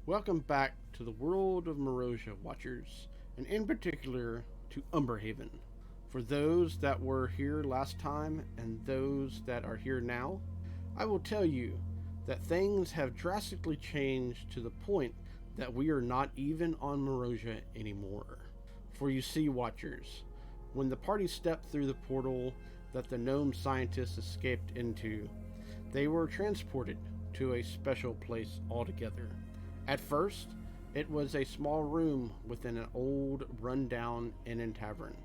Welcome back to the world of Morosia Watchers, and in particular to Umberhaven. For those that were here last time and those that are here now, I will tell you that things have drastically changed to the point that we are not even on Morosia anymore. For you see, Watchers, when the party stepped through the portal that the gnome scientists escaped into, they were transported to a special place altogether. At first, it was a small room within an old, run-down inn and tavern.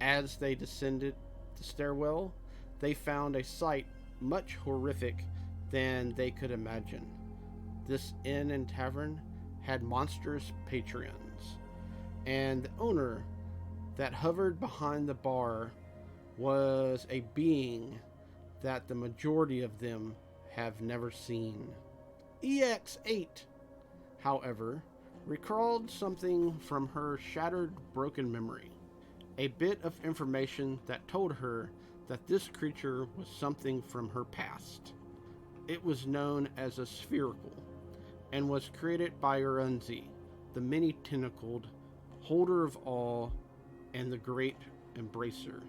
As they descended the stairwell, they found a sight much horrific than they could imagine. This inn and tavern had monstrous patrons, and the owner that hovered behind the bar was a being that the majority of them have never seen. EX8, however, recalled something from her shattered, broken memory. A bit of information that told her that this creature was something from her past. It was known as a spherical, and was created by Urunzi, the many-tentacled, holder of all, and the great embracer,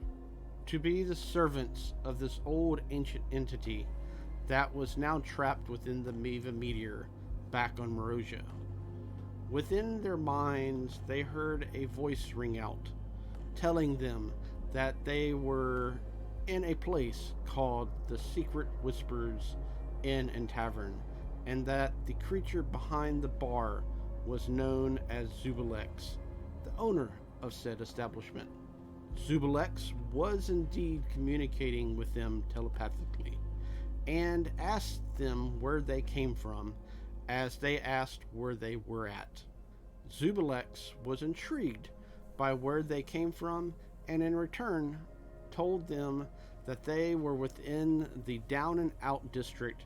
to be the servants of this old ancient entity that was now trapped within the Miva meteor back on Morosia. Within their minds, they heard a voice ring out, telling them that they were in a place called the Secret Whispers Inn and Tavern, and that the creature behind the bar was known as Zubalex, the owner of said establishment. Zubalex was indeed communicating with them telepathically, and asked them where they came from, as they asked where they were at. Zubalex was intrigued by where they came from, and in return told them that they were within the Down and Out district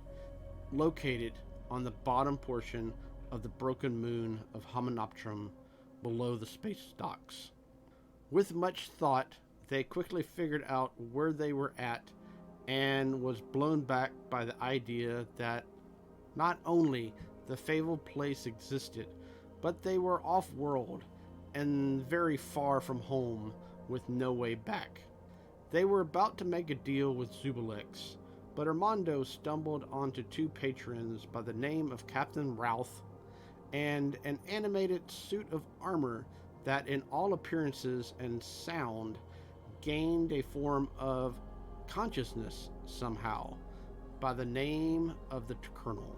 located on the bottom portion of the broken moon of Hominoptrum below the space docks. With much thought, they quickly figured out where they were at and was blown back by the idea that not only the fabled place existed, but they were off-world and very far from home with no way back. They were about to make a deal with Zubalex, but Armando stumbled onto two patrons by the name of Captain Routh and an animated suit of armor that in all appearances and sound gained a form of consciousness somehow by the name of the Colonel.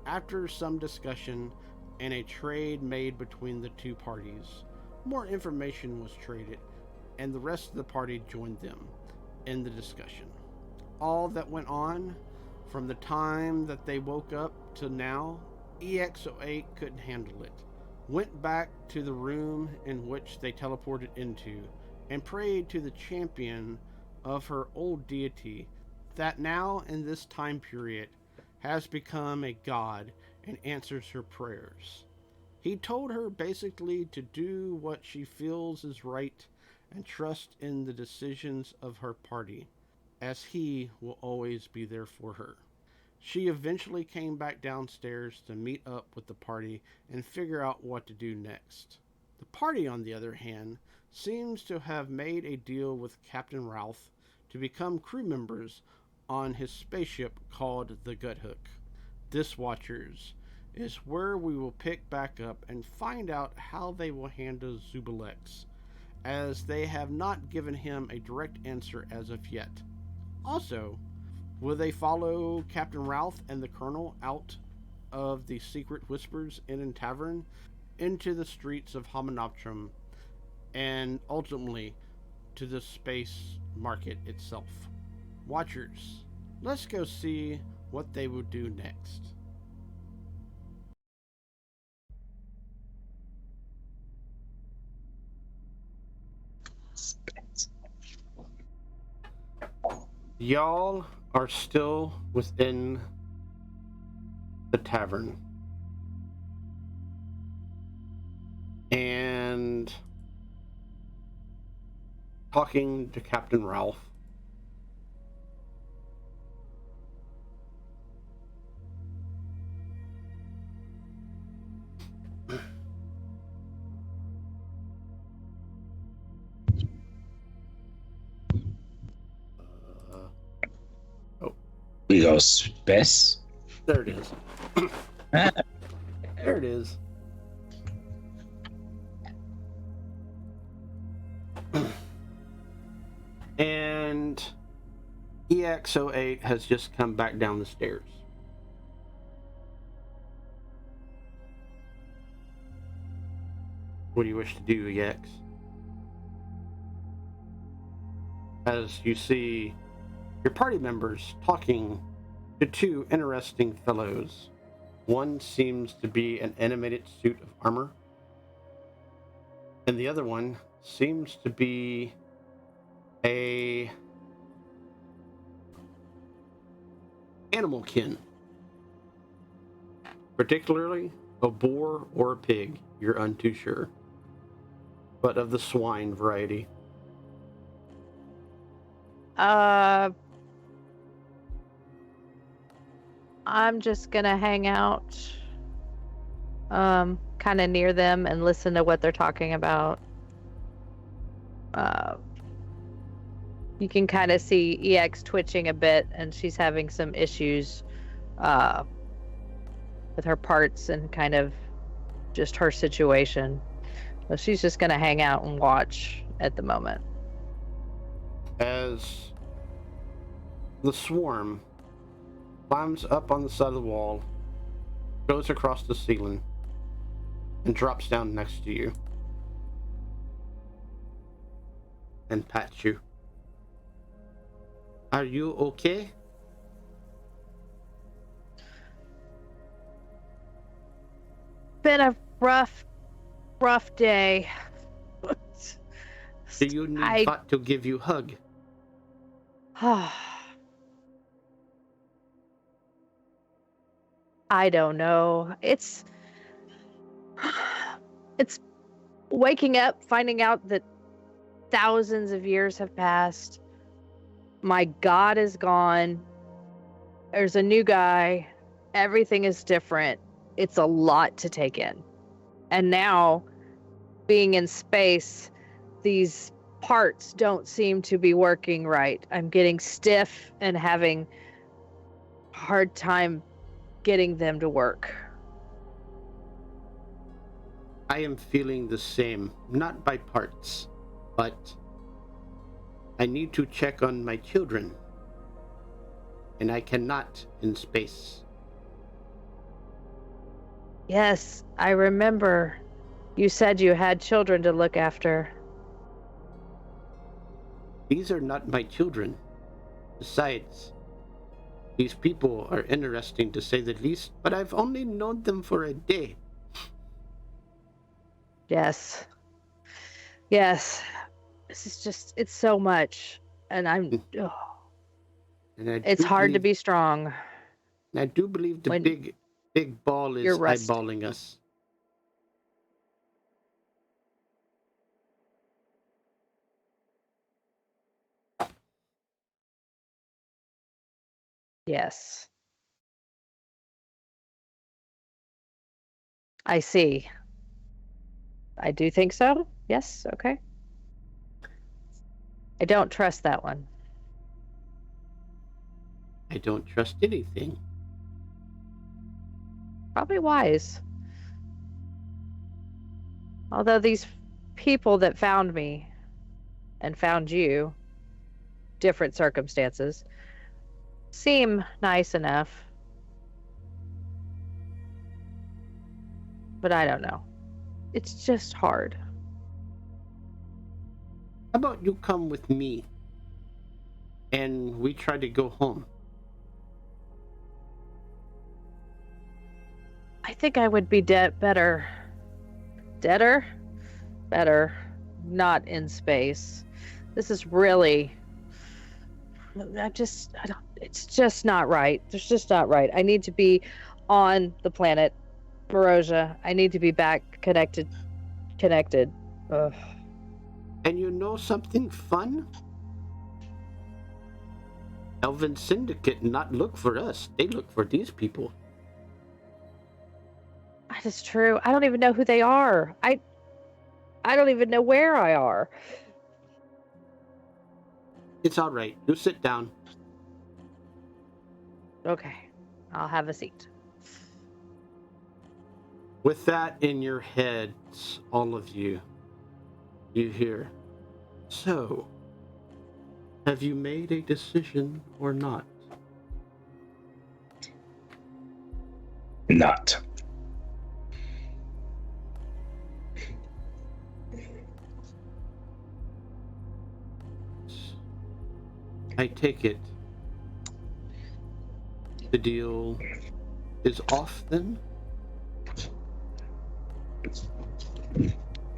After some discussion and a trade made between the two parties, more information was traded, and the rest of the party joined them in the discussion. All that went on from the time that they woke up to now, EX08 couldn't handle it. Went back to the room in which they teleported into and prayed to the champion of her old deity that now in this time period has become a god and answers her prayers. He told her basically to do what she feels is right and trust in the decisions of her party, as he will always be there for her. She eventually came back downstairs to meet up with the party and figure out what to do next. The party, on the other hand, seems to have made a deal with Captain Routh to become crew members on his spaceship called the Guthook. This, Watchers, is where we will pick back up and find out how they will handle Zubalex, as they have not given him a direct answer as of yet. Also, will they follow Captain Routh and the Colonel out of the Secret Whispers Inn and Tavern into the streets of Hominoptrum and ultimately to the space market itself? Watchers, let's go see what they will do next. Y'all are still within the tavern, and talking to Captain Ralph. We go space. There it is. Ah, There it is. And EX08 has just come back down the stairs. What do you wish to do, EX? As you see your party members talking to two interesting fellows. One seems to be an animated suit of armor, and the other one seems to be a animal kin, particularly a boar or a pig. You're untoo sure, but of the swine variety. I'm just gonna hang out, kind of near them and listen to what they're talking about. You can kind of see EX twitching a bit, and she's having some issues, with her parts and kind of just her situation. So she's just gonna hang out and watch at the moment. As the swarm climbs up on the side of the wall, goes across the ceiling, and drops down next to you and pats you. Are you okay? Been a rough day. Do you need Thought to give you hug? I don't know. It's waking up, finding out that thousands of years have passed. My God is gone. There's a new guy. Everything is different. It's a lot to take in. And now, being in space, these parts don't seem to be working right. I'm getting stiff and having a hard time getting them to work. I am feeling the same, not by parts, but I need to check on my children, and I cannot in space. Yes, I remember. You said you had children to look after. These are not my children. Besides, these people are interesting to say the least, but I've only known them for a day. Yes. Yes. This is just, it's so much. And it's hard to be strong. And I do believe the big ball is eyeballing us. Yes. I see. I do think so. Yes. Okay. I don't trust that one. I don't trust anything. Probably wise. Although these people that found me and found you, different circumstances, seem nice enough. But I don't know. It's just hard. How about you come with me and we try to go home? I think I would be better. Deader? Better. Not in space. This is really... it's just not right. It's just not right. I need to be on the planet Marozia. I need to be back connected. Ugh. And you know something fun? Elven Syndicate not look for us. They look for these people. That is true. I don't even know who they are. I don't even know where I are. It's all right. You sit down. Okay, I'll have a seat. With that in your heads, all of you, you hear, so, have you made a decision or not? Not. I take it the deal is off then?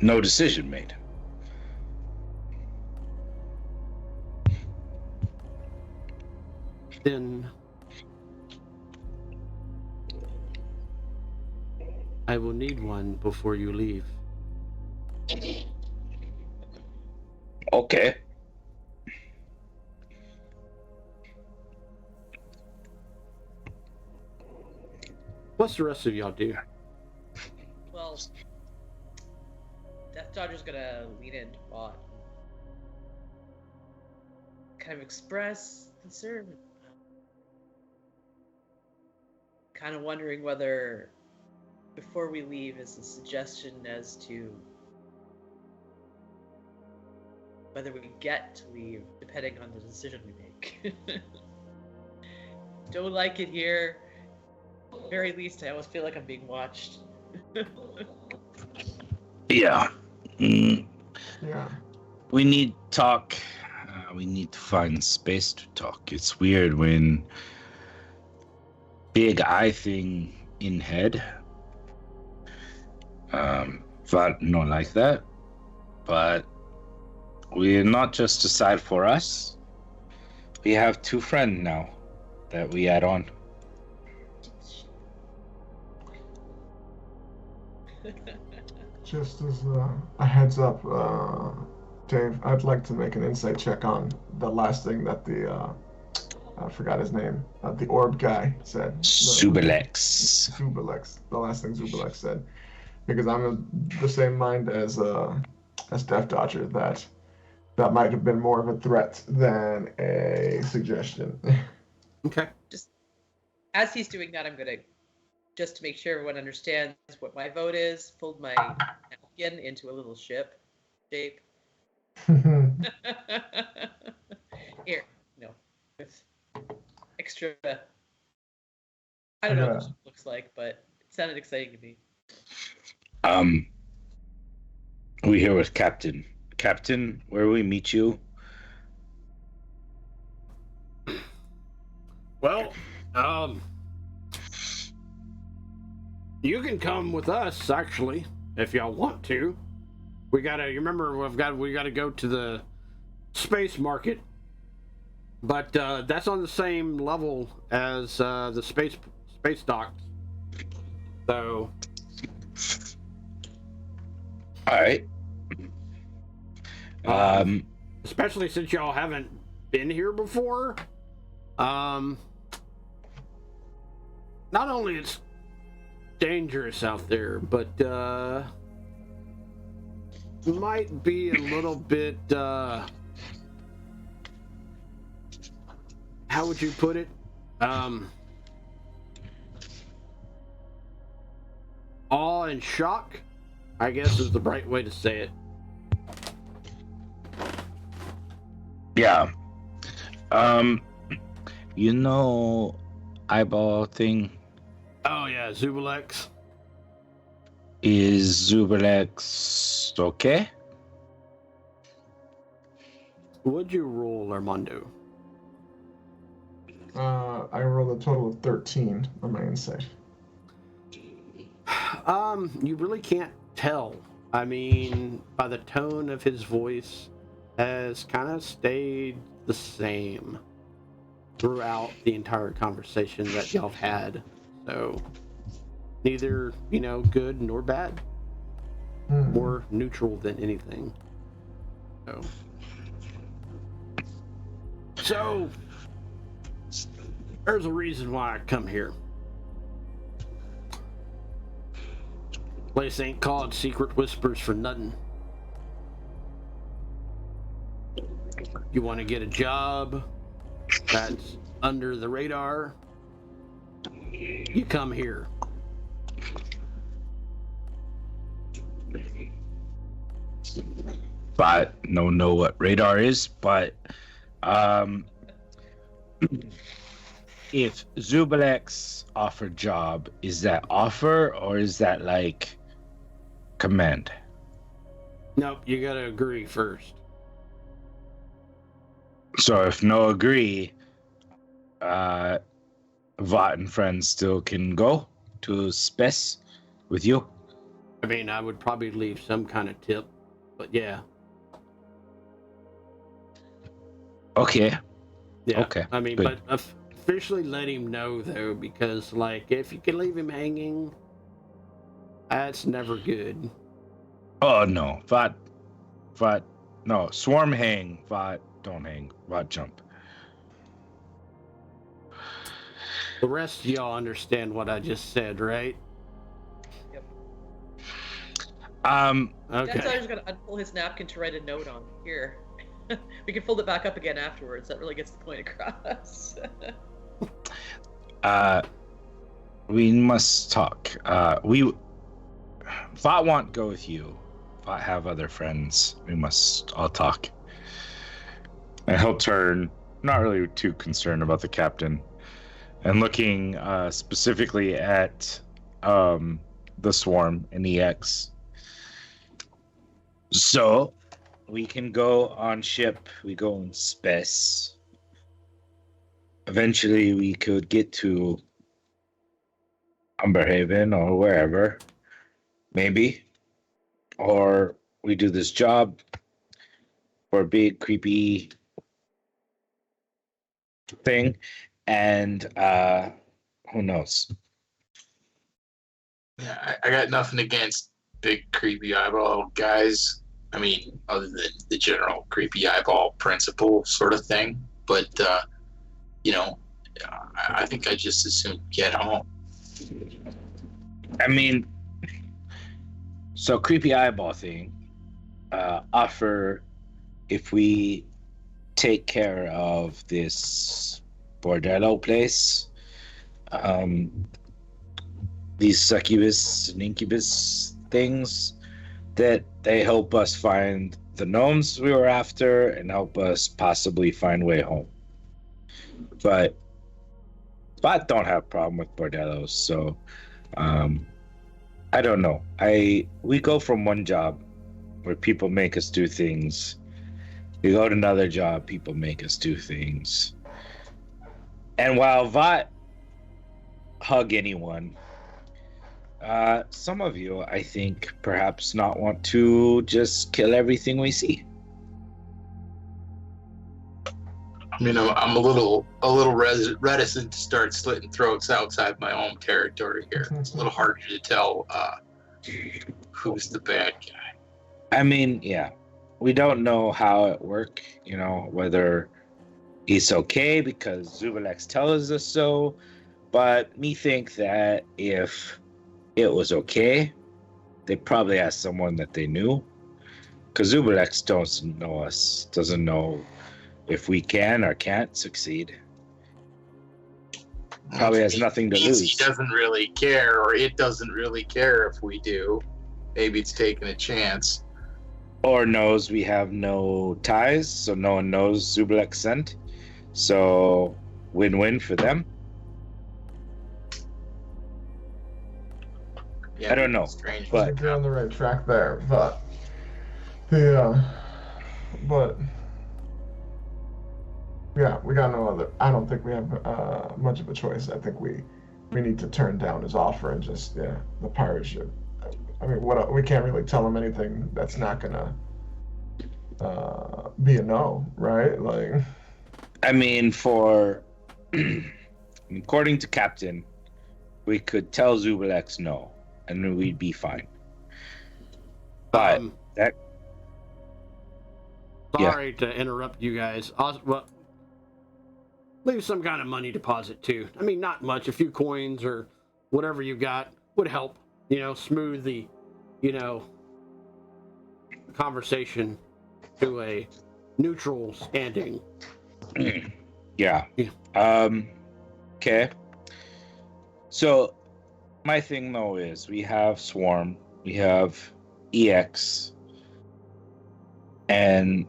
No decision made. Then I will need one before you leave. Okay. What's the rest of y'all do? Well, Death Dodger's gonna lean in Bot. Kind of express concern. Kind of wondering whether, before we leave, is a suggestion as to whether we get to leave, depending on the decision we make. Don't like it here. Very least, I always feel like I'm being watched. Yeah. Yeah. We need talk. We need to find space to talk. It's weird when big eye thing in head. But not like that. But we're not just decide for us. We have two friends now that we add on. Just as a heads up, Dave, I'd like to make an insight check on the last thing that the I forgot his name, the orb guy said. Subalex. Zubalex. The last thing Zubalex said, because I'm of the same mind as Death Dodger, that might have been more of a threat than a suggestion. Okay. Just as he's doing that, I'm gonna, just to make sure everyone understands what my vote is, fold my napkin into a little ship shape. Here, no, with extra. I don't know what this looks like, but it sounded exciting to me. We here with Captain. Captain, where we meet you? Well, you can come with us, actually, if y'all want to. We gotta, you remember, we gotta go to the space market, but that's on the same level as the space docks. So, All right. especially since y'all haven't been here before, not only it's dangerous out there, but might be a little bit how would you put it, awe and shock, I guess, is the right way to say it. Yeah. You know, eyeball thing. Oh yeah, Zubalex. Is Zubalex okay? Would you roll, Armando? I rolled a total of 13 on my insight. You really can't tell. I mean, by the tone of his voice, has kind of stayed the same throughout the entire conversation that y'all have had. So, neither, good nor bad. More neutral than anything. So, there's a reason why I come here. Place ain't called Secret Whispers for nothing. You want to get a job that's under the radar, you come here. But know what radar is, but if Zubalex offer job, is that offer or is that like command? Nope, you gotta agree first. So if no agree, Vought and friends still can go to Spes with you. I mean, I would probably leave some kind of tip, but yeah. Okay. Yeah. Okay, I mean, good. but officially let him know, though, because, like, if you can leave him hanging, that's never good. Oh no, Vought, no, swarm hang, Vought don't hang, Vought jump. The rest of y'all understand what I just said, right? Um, Okay. Deathstalker's gonna unpull his napkin to write a note on. Here. We can fold it back up again afterwards. That really gets the point across. we must talk. Vought won't go with you. Vought have other friends. We must all talk. And he'll turn, not really too concerned about the captain, and looking specifically at the swarm in EX. So we can go on ship. We go in space. Eventually, we could get to Umberhaven or wherever, maybe. Or we do this job for a big creepy thing, and who knows? Yeah, I got nothing against big creepy eyeball guys. I mean, other than the general creepy eyeball principle sort of thing. But I think I just as soon get home. I mean, so creepy eyeball thing. Offer if we take care of this bordello place. These succubus and incubus things, that they help us find the gnomes we were after and help us possibly find way home. But don't have a problem with bordellos, so I don't know. We go from one job where people make us do things. We go to another job, people make us do things. And while Vought hug anyone, some of you, I think, perhaps not want to just kill everything we see. I mean, I'm a little reticent to start slitting throats outside my own territory here. It's a little harder to tell who's the bad guy. I mean, yeah, we don't know how it worked, whether it's okay because Zubalex tells us so, but me think that if it was okay, they probably asked someone that they knew, because Zubalex doesn't know us, doesn't know if we can or can't succeed. Probably has nothing to lose. He doesn't really care, or it doesn't really care if we do. Maybe it's taking a chance. Or knows we have no ties, so no one knows Zubalex sent. So win-win for them. Yeah, I don't know, strange. I but think you're on the right track there, but yeah, we got no other. I don't think we have much of a choice. I think we need to turn down his offer and just the pirate ship. I mean, we can't really tell him anything that's not gonna be a no, right? Like, I mean, according to Captain, we could tell Zubalex no, and then we'd be fine. But Sorry to interrupt you guys. Well, leave some kind of money deposit too. I mean, not much. A few coins or whatever you got would help. Smooth the, conversation to a neutral standing. yeah. Okay. So, my thing though is we have Swarm, we have EX, and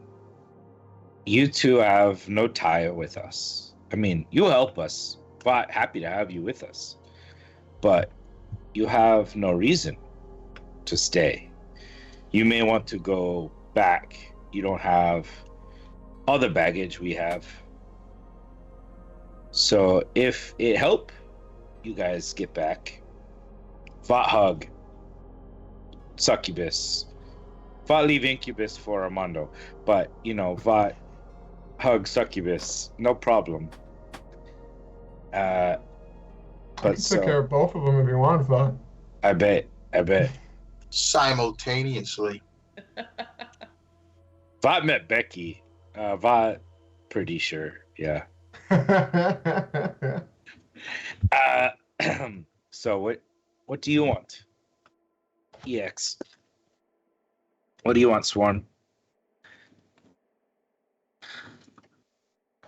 you two have no tie with us. I mean, you help us, but happy to have you with us. But you have no reason to stay. You may want to go back. You don't have all the baggage we have. So if it help, you guys get back. Vought hug. Succubus. Vought leave Incubus for Armando. But, Vought hug Succubus. No problem. I can take care of both of them if you want, Vought. I bet. Simultaneously. Vought met Becky. Vought, pretty sure, yeah. So what do you want? EX. What do you want, Swarm?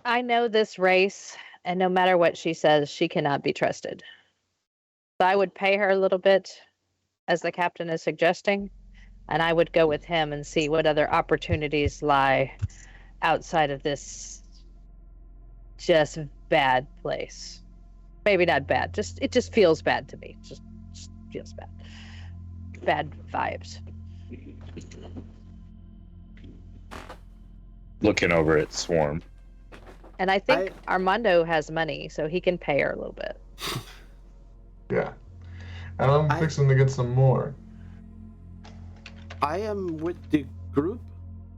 I know this race, and no matter what she says, she cannot be trusted. So I would pay her a little bit, as the captain is suggesting, and I would go with him and see what other opportunities lie outside of this just bad place. Maybe not bad, it just feels bad to me. Just feels bad. Bad vibes. Looking over at Swarm. And I think Armando has money, so he can pay her a little bit. Yeah. And I'm fixing to get some more. I am with the group.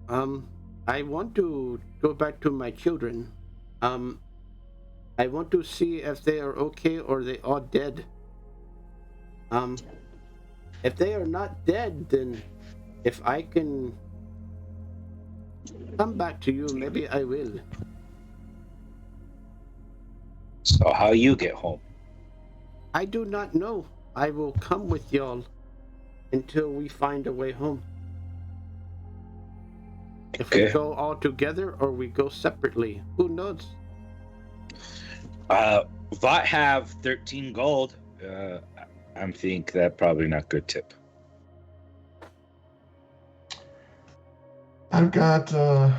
I want to go back to my children. I want to see if they are okay or they are dead. If they are not dead, then if I can come back to you, maybe I will. So how you get home? I do not know. I will come with y'all until we find a way home. If we go all together or we go separately, who knows? Vought have 13 gold. I think that probably not good tip. I've got, yeah,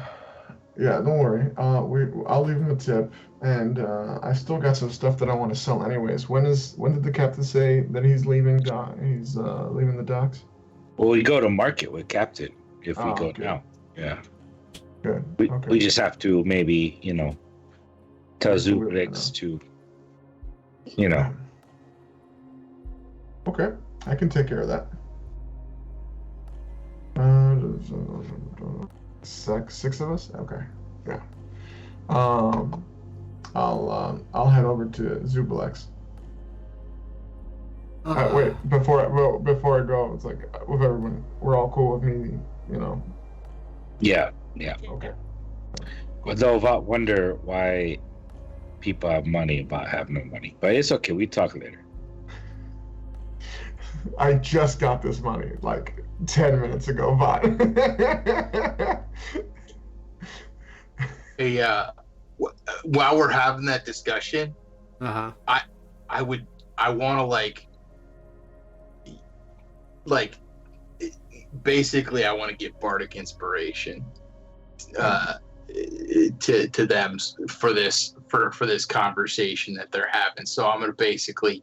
don't worry. I'll leave him a tip, and I still got some stuff that I want to sell anyways. When did the captain say that he's leaving? He's leaving the docks. Well, we go to market with captain if we go now. Yeah. Good. We just have to maybe tell Zubrex to Okay, I can take care of that. Six of us? Okay. Yeah. I'll head over to Zublex. Wait, before I go, it's like with everyone, we're all cool with me, Yeah. Okay. Although I wonder why people have money but have no money, but it's okay. We talk later. I just got this money like 10 minutes ago, Vought. Hey, while we're having that discussion, Uh-huh. I want to basically I want to give bardic inspiration to them for this conversation that they're having. So I'm going to basically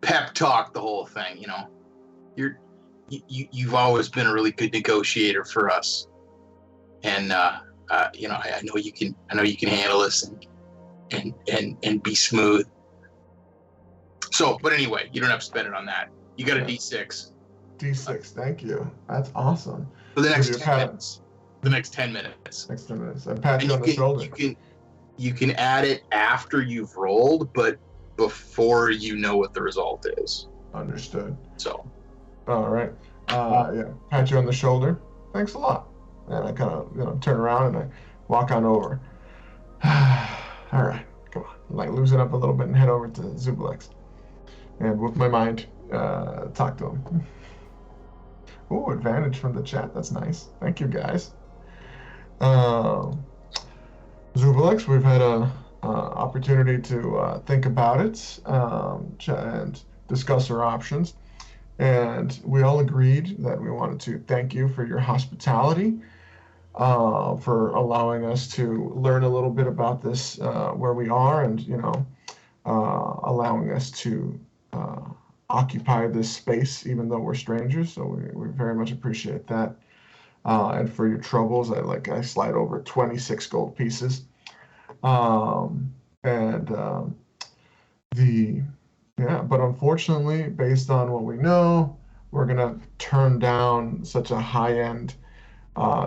pep talk the whole thing. You've always been a really good negotiator for us, and I know you can handle this and be smooth. So, but anyway, you don't have to spend it on that. You got a D6. D6, thank you. That's awesome. For the next 10 minutes. The next 10 minutes. Next 10 minutes. I pat you on the shoulder. You can add it after you've rolled, but before you know what the result is. Understood. So. All right. Yeah. Pat you on the shoulder. Thanks a lot. And I kind of turn around and I walk on over. All right. Come on. Loosen up a little bit and head over to Zublex. And with my mind, talk to him. Ooh, advantage from the chat. That's nice. Thank you, guys. Zublex, we've had a opportunity to think about it and discuss our options. And we all agreed that we wanted to thank you for your hospitality, for allowing us to learn a little bit about this, where we are, and allowing us to occupy this space, even though we're strangers. So we very much appreciate that. And for your troubles, I slide over 26 gold pieces. But unfortunately, based on what we know, we're gonna turn down such a high-end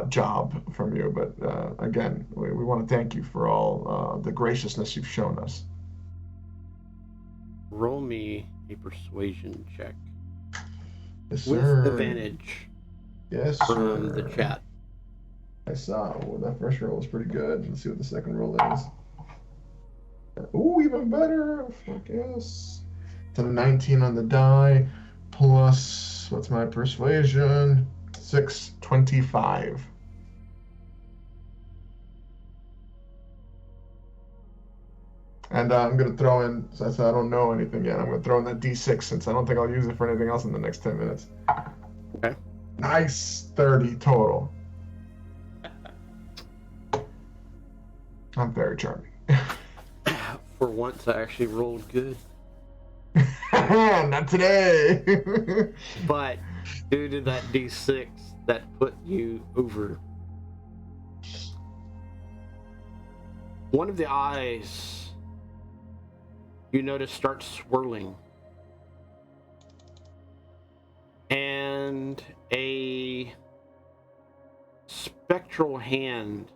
job from you. But again, we want to thank you for all the graciousness you've shown us. Roll me a persuasion check Yes, with sir. advantage Yes, from sir. the chat. I saw. Well, that first roll was pretty good. Let's see what the second roll is. Ooh, even better. Fuck yes. It's a 19 on the die, plus, what's my persuasion? 625. And I'm going to throw in, since I don't know anything yet, I'm going to throw in that D6 since I don't think I'll use it for anything else in the next 10 minutes. Okay. Nice. 30 total. I'm very charming. For once, I actually rolled good. Not today. But due to that D6, that put you over. One of the eyes, you notice, starts swirling. And a spectral hand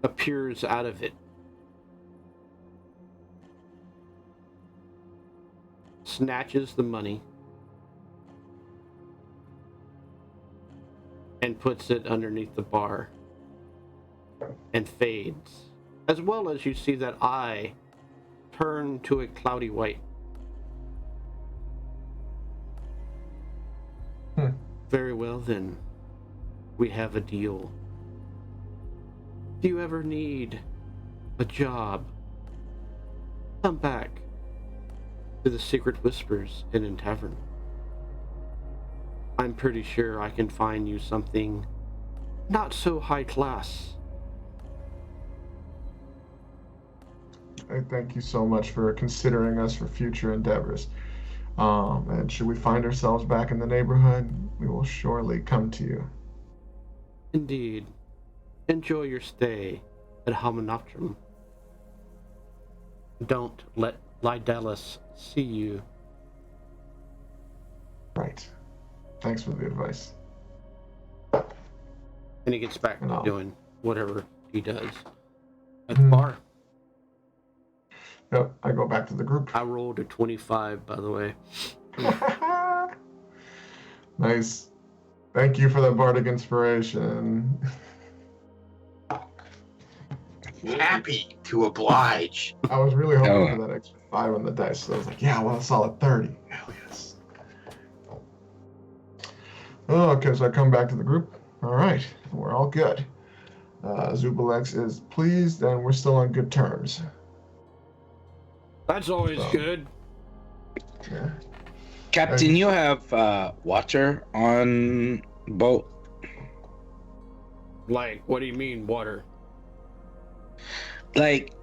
appears out of it. Snatches the money and puts it underneath the bar and fades, as well as you see that eye turn to a cloudy white. Very well then, we have a deal. If you ever need a job, come back to the Secret Whispers Inn and Tavern. I'm pretty sure I can find you something not so high class. I thank you so much for considering us for future endeavors. And should we find ourselves back in the neighborhood, we will surely come to you. Indeed. Enjoy your stay at Hominopterum. Don't let Lidalis see you. Right. Thanks for the advice. And he gets back to No. doing whatever he does at the bar. Yep, I go back to the group. I rolled a 25, by the way. Nice. Thank you for that bardic inspiration. Happy to oblige. I was really hoping for that extra 5 on the dice, so I was like, yeah, well, a solid 30. Hell yes. Oh, okay, so I come back to the group. All right, we're all good. Zubalex is pleased, and we're still on good terms. That's always good. Yeah. Captain, you have water on boat? Like, what do you mean, water? Like,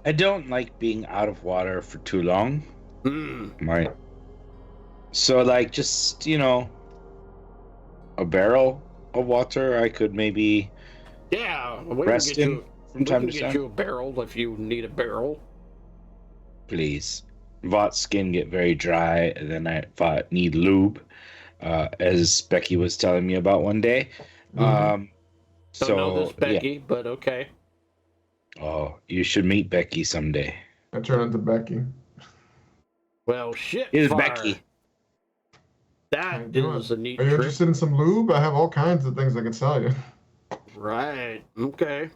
I don't like being out of water for too long. Right. So, like, just, a barrel of water I could maybe rest in from time to time. We can get you a barrel if you need a barrel. Please. Vot's skin get very dry, and then Vot need lube, as Becky was telling me about one day. Don't know this Becky, but okay. Oh, you should meet Becky someday. I turn into Becky. Well, shit. Here's fire. Becky. That is a neat Are you trick. interested in some lube? I have all kinds of things I can sell you. Right. Okay.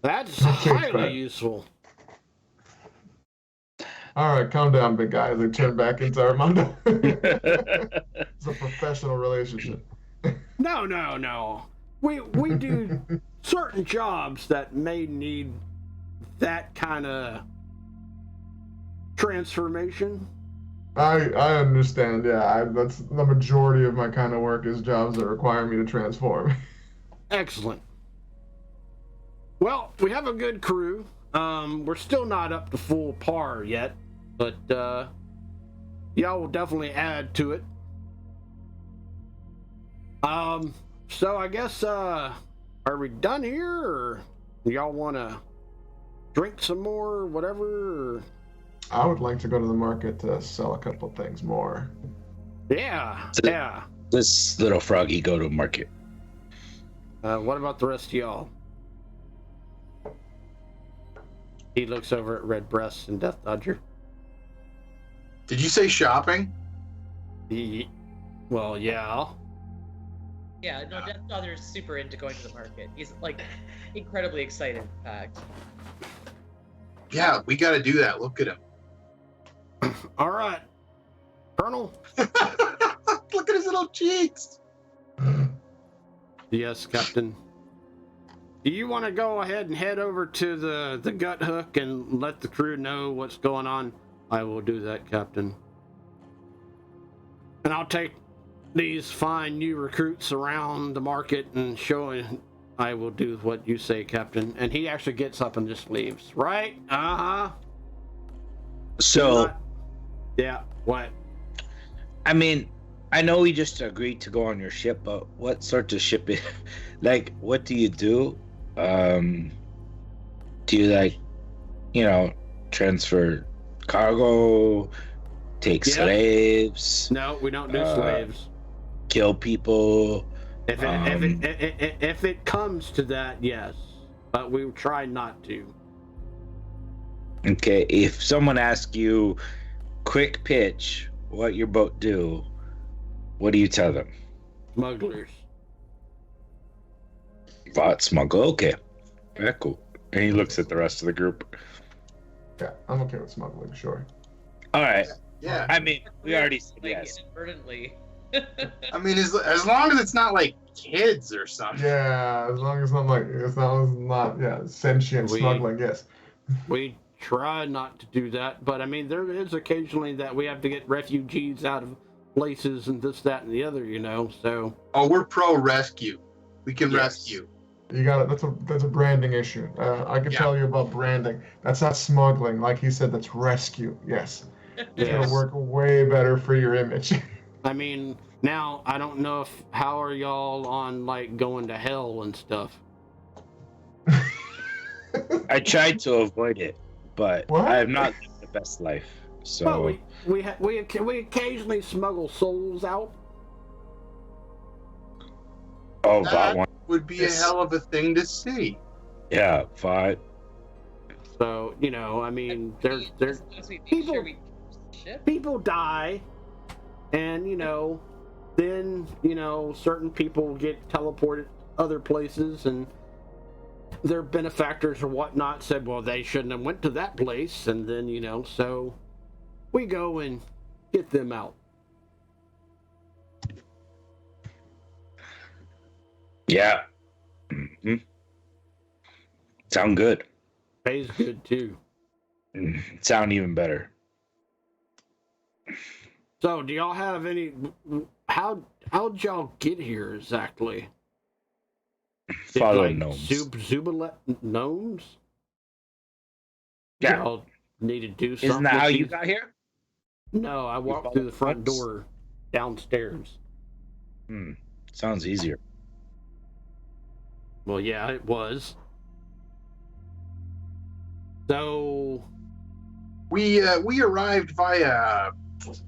That's Takes highly back. useful. All right, calm down, big guy. As I turn back into Armando. It's a professional relationship. No. we do certain jobs that may need that kind of transformation. I understand. Yeah, that's the majority of my kind of work is jobs that require me to transform. Excellent. Well, we have a good crew. We're still not up to full par yet, but y'all will definitely add to it. So I guess are we done here, or y'all want to drink some more, or whatever? Or... I would like to go to the market to sell a couple things more. Yeah. This little froggy go to market. What about the rest of y'all? He looks over at Redbreast and Death Dodger. Did you say shopping? Well, yeah. Yeah, no, Death Dodger's super into going to the market. He's like incredibly excited, in fact. Yeah, we got to do that. Look at him. All right, Colonel. Look at his little cheeks. Yes, Captain. Do you want to go ahead and head over to the gut hook and let the crew know what's going on? I will do that, Captain. And I'll take these fine new recruits around the market and show. I will do what you say, Captain. And he actually gets up and just leaves. Right? So, yeah. What? I mean, I know we just agreed to go on your ship, but what sort of ship is? Like, what do you do? Do you transfer cargo, take slaves? No, we don't do slaves. Kill people. If it comes to that, yes, but we try not to. Okay, if someone asks you, quick pitch, what your boat do, what do you tell them? Smugglers. Thought smuggle. Okay, very cool. And he looks at the rest of the group. Yeah, I'm okay with smuggling, sure. All right. Yeah. I mean, we already said Like, yes. inadvertently. I mean, as long as it's not like kids or something. Yeah, as long as it's not sentient smuggling, yes. We try not to do that, but I mean, there is occasionally that we have to get refugees out of places and this, that, and the other, so. Oh, we're pro rescue. We can Yes. rescue. You got it. That's a branding issue. I can tell you about branding. That's not smuggling, like he said. That's rescue. Yes, it's Yes. gonna work way better for your image. I mean, now I don't know how are y'all on like going to hell and stuff. I tried to avoid it, but What? I have not lived the best life. So Well, we occasionally smuggle souls out. that That one. would be a hell of a thing to see. Yeah, fine. So I mean, there's As long as we make people- sure we ship. people die, and then certain people get teleported other places, and their benefactors or whatnot said, well, they shouldn't have went to that place, and then so we go and get them out. Yeah. Mm-hmm. Sound good. Pays good too. Sound even better. So do y'all have any? How'd y'all get here exactly? Follow gnomes. Zubalet gnomes? Yeah. Y'all need to do something. Isn't that with how you these- got here? No, I walked followed through the front us? door downstairs. Sounds easier. Well, yeah, it was. So, We arrived via,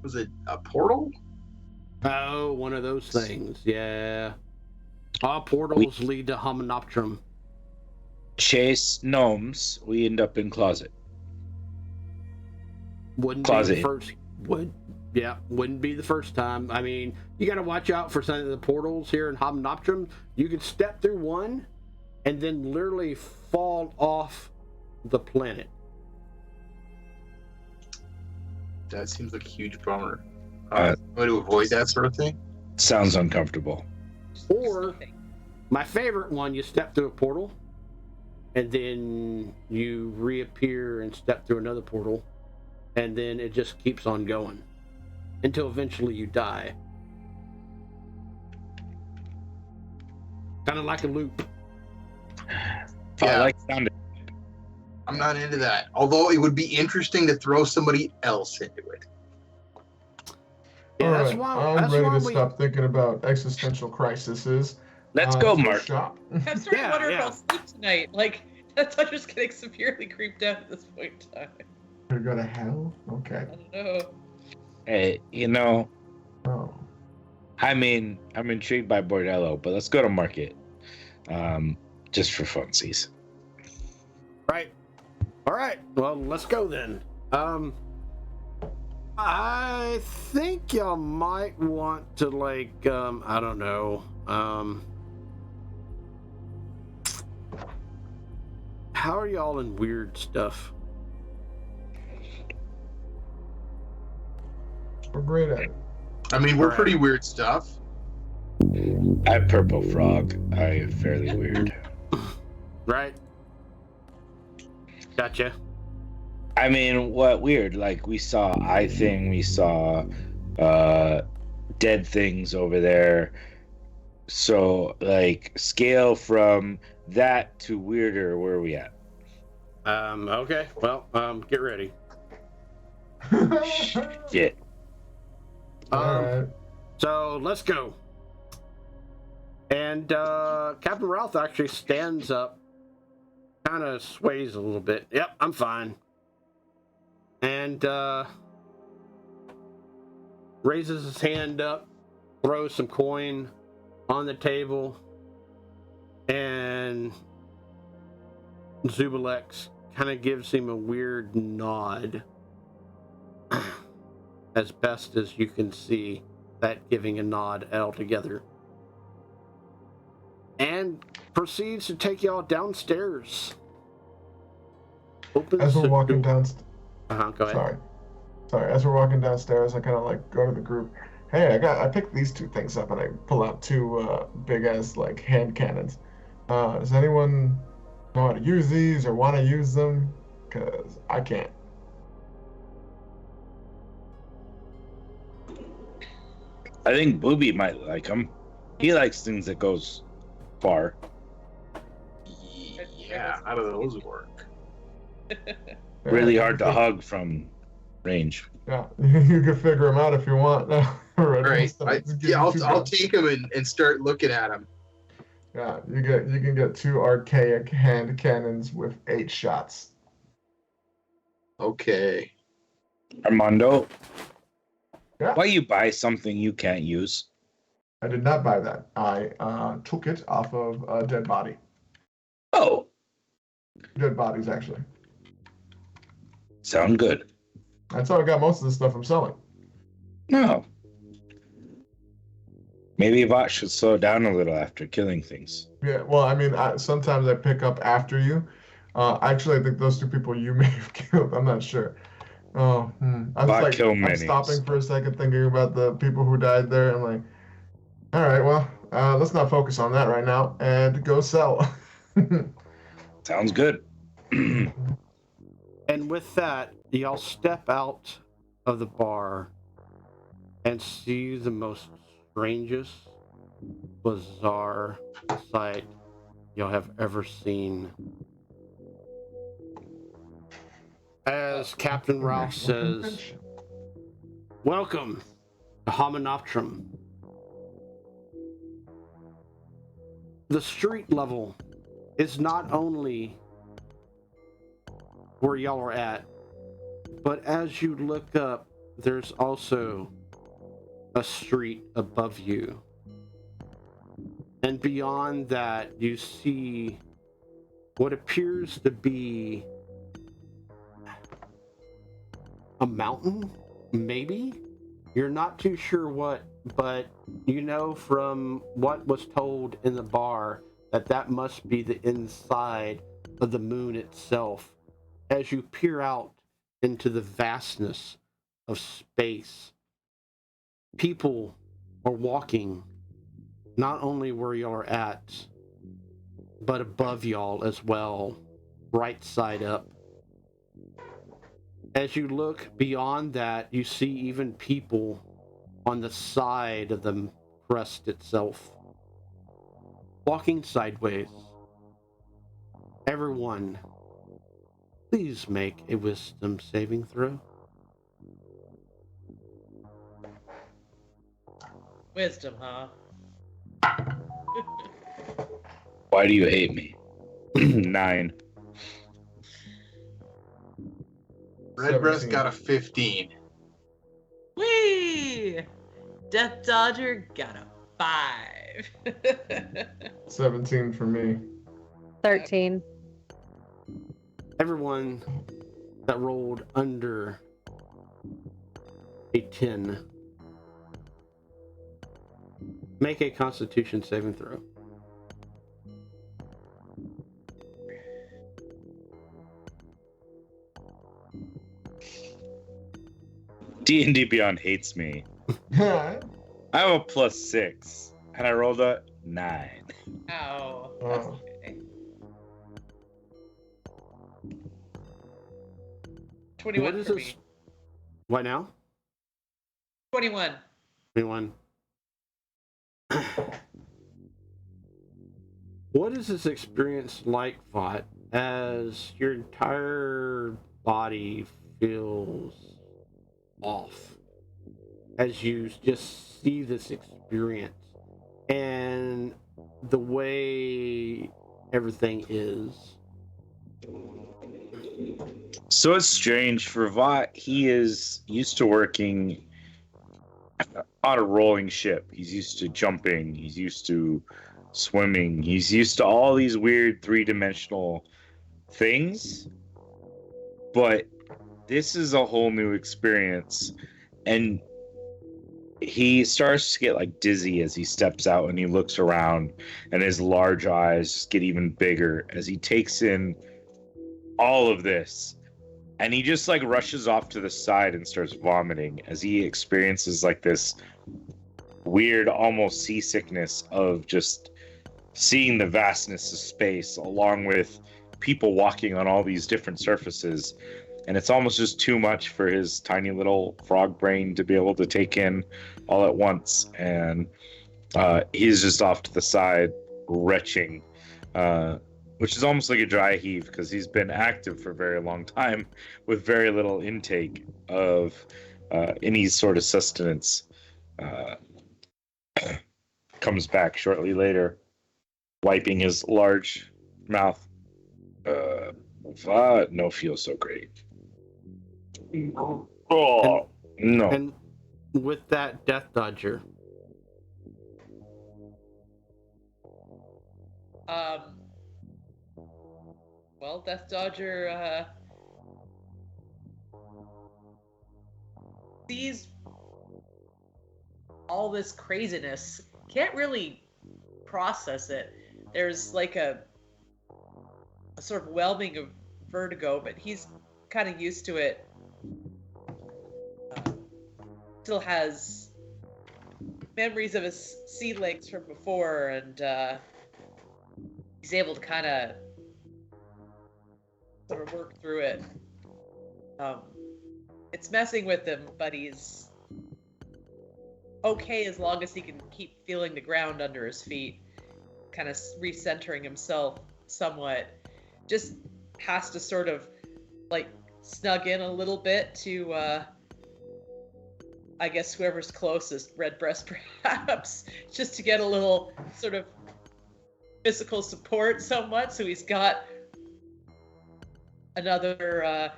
was it a portal? oh, one of those things, yeah. All portals lead to Hominoptrum. Chase gnomes. We end up in closet. Wouldn't Closet. be the first. Wouldn't be the first time. I mean, you got to watch out for some of the portals here in Hominoptrum. You could step through one, and then literally fall off the planet. That seems like a huge bummer. Uh, Way to avoid that sort of thing. Sounds uncomfortable. Or My favorite one, you step through a portal, and then you reappear and step through another portal, and then it just keeps on going until eventually you die. Kind of like a loop. I like sound. I'm not into that. Although it would be interesting to throw somebody else into it. Yeah, All that's right, why. I'm That's ready why to we. stop thinking about existential crises. Let's go, let's Mark. Shop. I'm starting to wonder if Yeah. I'll sleep tonight. Like, that's I'm just getting severely creeped out at this point in time. Gonna go to hell? Okay. I don't know. Hey, Oh. I mean, I'm intrigued by Bordello, but let's go to market. Just for funsies. Right. All right. Well, let's go then. I think y'all might want to I don't know. How are y'all in weird stuff? We're great at it. I mean, we're Right. pretty weird stuff. I'm Purple Frog. I am fairly weird. Right. Gotcha. I mean, what weird? Like, we saw eye thing, we saw dead things over there. So, like, scale from that to weirder, where are we at? Okay. Well, get ready. Shit. All right. So let's go. And Captain Ralph actually stands up, kind of sways a little bit. Yep, I'm fine. And raises his hand up, throws some coin on the table, and Zubalex kind of gives him a weird nod, as best as you can see that giving a nod altogether, and proceeds to take y'all downstairs. Opens As we're the walking door. down, Go ahead. sorry. As we're walking downstairs, I kind of like go to the group. Hey, I picked these two things up, and I pull out two big ass like hand cannons. Does anyone know how to use these or want to use them? Cause I can't. I think Booby might like him. He likes things that goes far. Yeah, how do those work? Really hard to hug from range. Yeah, you can figure them out if you want. All right. I'll take them and start looking at them. Yeah, you can get two archaic hand cannons with 8 shots. Okay. Armando, Yeah. why you buy something you can't use? I did not buy that. I took it off of a dead body. Oh, Dead bodies, actually. sound good. That's how I got most of the stuff I'm selling. No. Maybe Bot should slow down a little after killing things. Yeah, well, I mean, sometimes I pick up after you. Actually, I think those two people you may have killed. I'm not sure. Oh, I was Bot like, kill I'm minis. stopping for a second, thinking about the people who died there. I'm like, all right, well, let's not focus on that right now and go sell. Sounds good. And with that, y'all step out of the bar and see the most strangest, bizarre sight y'all have ever seen. As Captain Ralph says, "Welcome to Hominoptrum." The street level is not only where y'all are at, but as you look up, there's also a street above you. And beyond that, you see what appears to be a mountain, maybe? You're not too sure what, but you know from what was told in the bar that must be the inside of the moon itself. As you peer out into the vastness of space, people are walking not only where you are at, but above y'all as well, right side up. As you look beyond that, you see even people on the side of the crest itself, walking sideways. Everyone, please make a wisdom saving throw. Wisdom, huh? Why do you hate me? 9. Redbreast 17. got a 15. Whee! Death Dodger got a 5. 17 for me. 13. Everyone that rolled under a 10, make a Constitution saving throw. D&D Beyond hates me. Oh. I'm a +6, and I rolled a 9. Ow. That's okay. 21 What is for this? me. What now? 21. 21. What is this experience like, Vought, as your entire body feels off? As you just see this experience and the way everything is. So it's strange for Vought. He is used to working on a rolling ship. He's used to jumping. He's used to swimming. He's used to all these weird 3-dimensional things. But this is a whole new experience. And he starts to get like dizzy as he steps out and he looks around, and his large eyes just get even bigger as he takes in all of this. And he just like rushes off to the side and starts vomiting as he experiences like this weird, almost seasickness of just seeing the vastness of space, along with people walking on all these different surfaces. And it's almost just too much for his tiny little frog brain to be able to take in all at once. And he's just off to the side, retching, which is almost like a dry heave because he's been active for a very long time with very little intake of any sort of sustenance. Comes back shortly later, wiping his large mouth. No feel so great. Oh, no. And with that, Death Dodger. Well, Death Dodger sees all this craziness. Can't really process it. There's like a sort of whelming of vertigo, but he's kind of used to it. Still has memories of his sea legs from before, and he's able to kind of sort of work through it. It's messing with him, but he's okay as long as he can keep feeling the ground under his feet, kind of recentering himself somewhat. Just has to sort of like snug in a little bit to I guess whoever's closest, Redbreast perhaps, just to get a little sort of physical support somewhat, so he's got another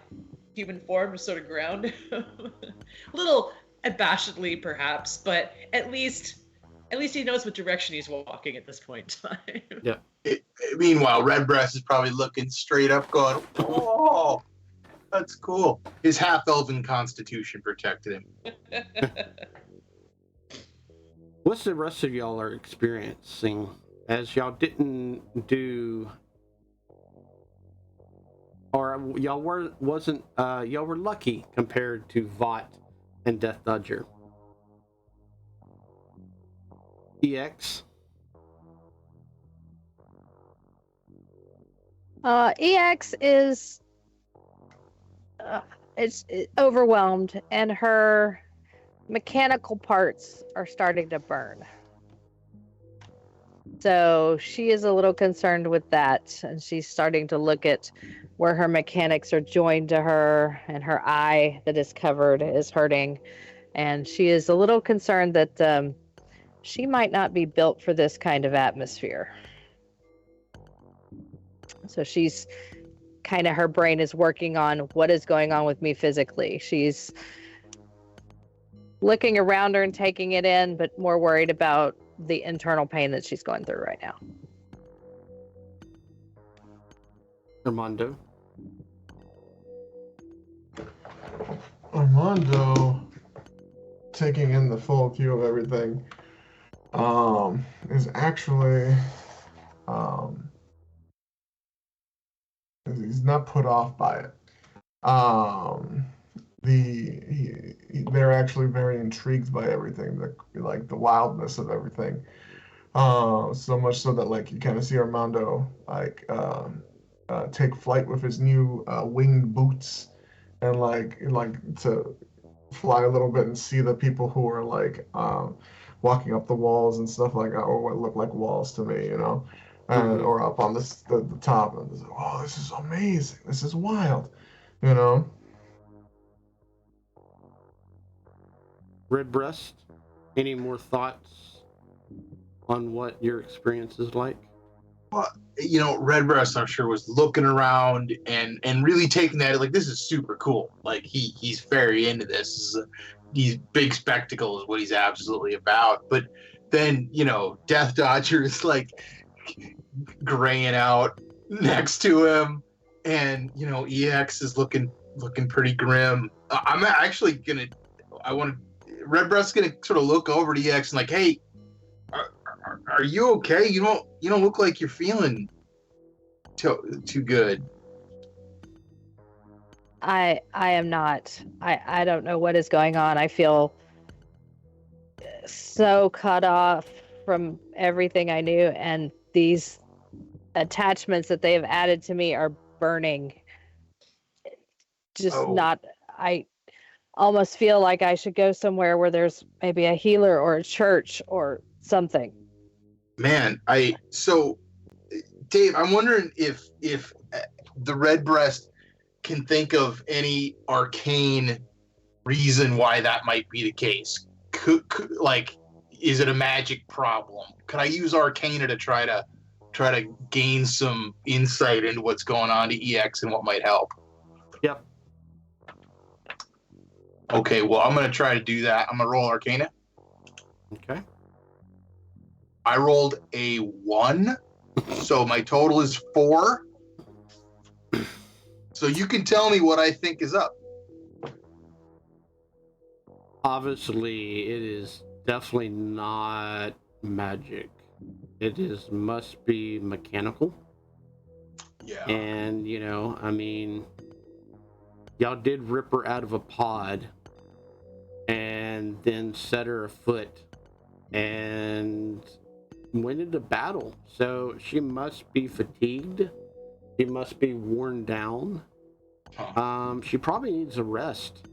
human form to sort of ground him. A little abashedly perhaps, but at least he knows what direction he's walking at this point in time. Yeah. Meanwhile, Redbreast is probably looking straight up going, "Oh, that's cool." His half-elven constitution protected him. What's the rest of y'all are experiencing as y'all didn't do, or y'all were lucky compared to Vought and Death Dodger? EX. EX is it's overwhelmed, and her mechanical parts are starting to burn. So she is a little concerned with that, and she's starting to look at where her mechanics are joined to her, and her eye that is covered is hurting. And she is a little concerned that she might not be built for this kind of atmosphere. So she's kind of, her brain is working on what is going on with me physically. She's looking around her and taking it in, but more worried about the internal pain that she's going through right now. Armando. Armando, taking in the full view of everything, is actually, he's not put off by it. They're actually very intrigued by everything, the wildness of everything. So much so that like you kind of see Armando take flight with his new winged boots, and like to fly a little bit and see the people who are walking up the walls and stuff like that, or what look like walls to me, and or up on the top, and just, oh, this is amazing, this is wild, Redbreast, any more thoughts on what your experience is like? Well, Redbreast, I'm sure, was looking around and really taking that, like, this is super cool. Like, he's very into this. These big spectacle is what he's absolutely about. But then, Death Dodger is, like, graying out next to him. And, EX is looking pretty grim. I'm actually Redbreast's gonna sort of look over to EX and like, hey, are you okay? You don't look like you're feeling too good. I am not. I don't know what is going on. I feel so cut off from everything I knew, and these attachments that they have added to me are burning. I almost feel like I should go somewhere where there's maybe a healer or a church or something. Man, Dave, I'm wondering if the Redbreast can think of any arcane reason why that might be the case. Is it a magic problem? Could I use Arcana to try to gain some insight into what's going on to EX and what might help? Yep. Okay, well, I'm going to try to do that. I'm going to roll Arcana. Okay. I rolled a 1, so my total is 4. So you can tell me what I think is up. Obviously, it is definitely not magic. It must be mechanical. Yeah. And, y'all did rip her out of a pod and then set her afoot and went into battle. So she must be fatigued. She must be worn down. She probably needs a rest.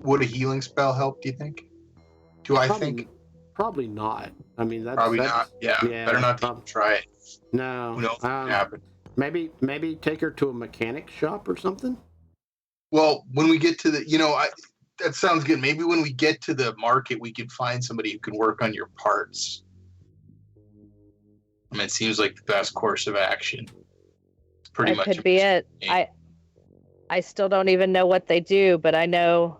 Would a healing spell help, do you think? Probably not. That's probably not. Yeah, better not to try it. No. Who knows what happened? Maybe take her to a mechanic shop or something. Well, when we get to the, that sounds good. Maybe when we get to the market, we can find somebody who can work on your parts. It seems like the best course of action. Pretty much. That could be it. I still don't even know what they do, but I know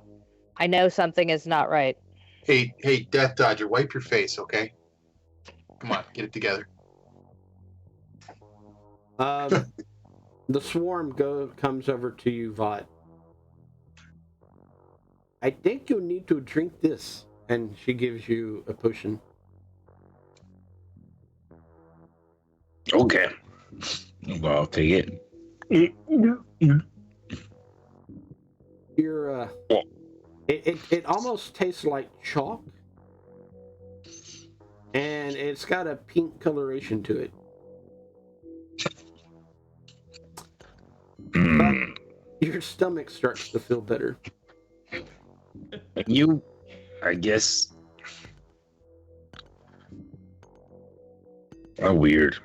something is not right. Hey, Death Dodger, wipe your face, okay? Come on, get it together. The swarm comes over to you, Vought. I think you'll need to drink this. And she gives you a potion. Okay. Well, I'll take it. It almost tastes like chalk. And it's got a pink coloration to it. But your stomach starts to feel better. You, I guess, are weird.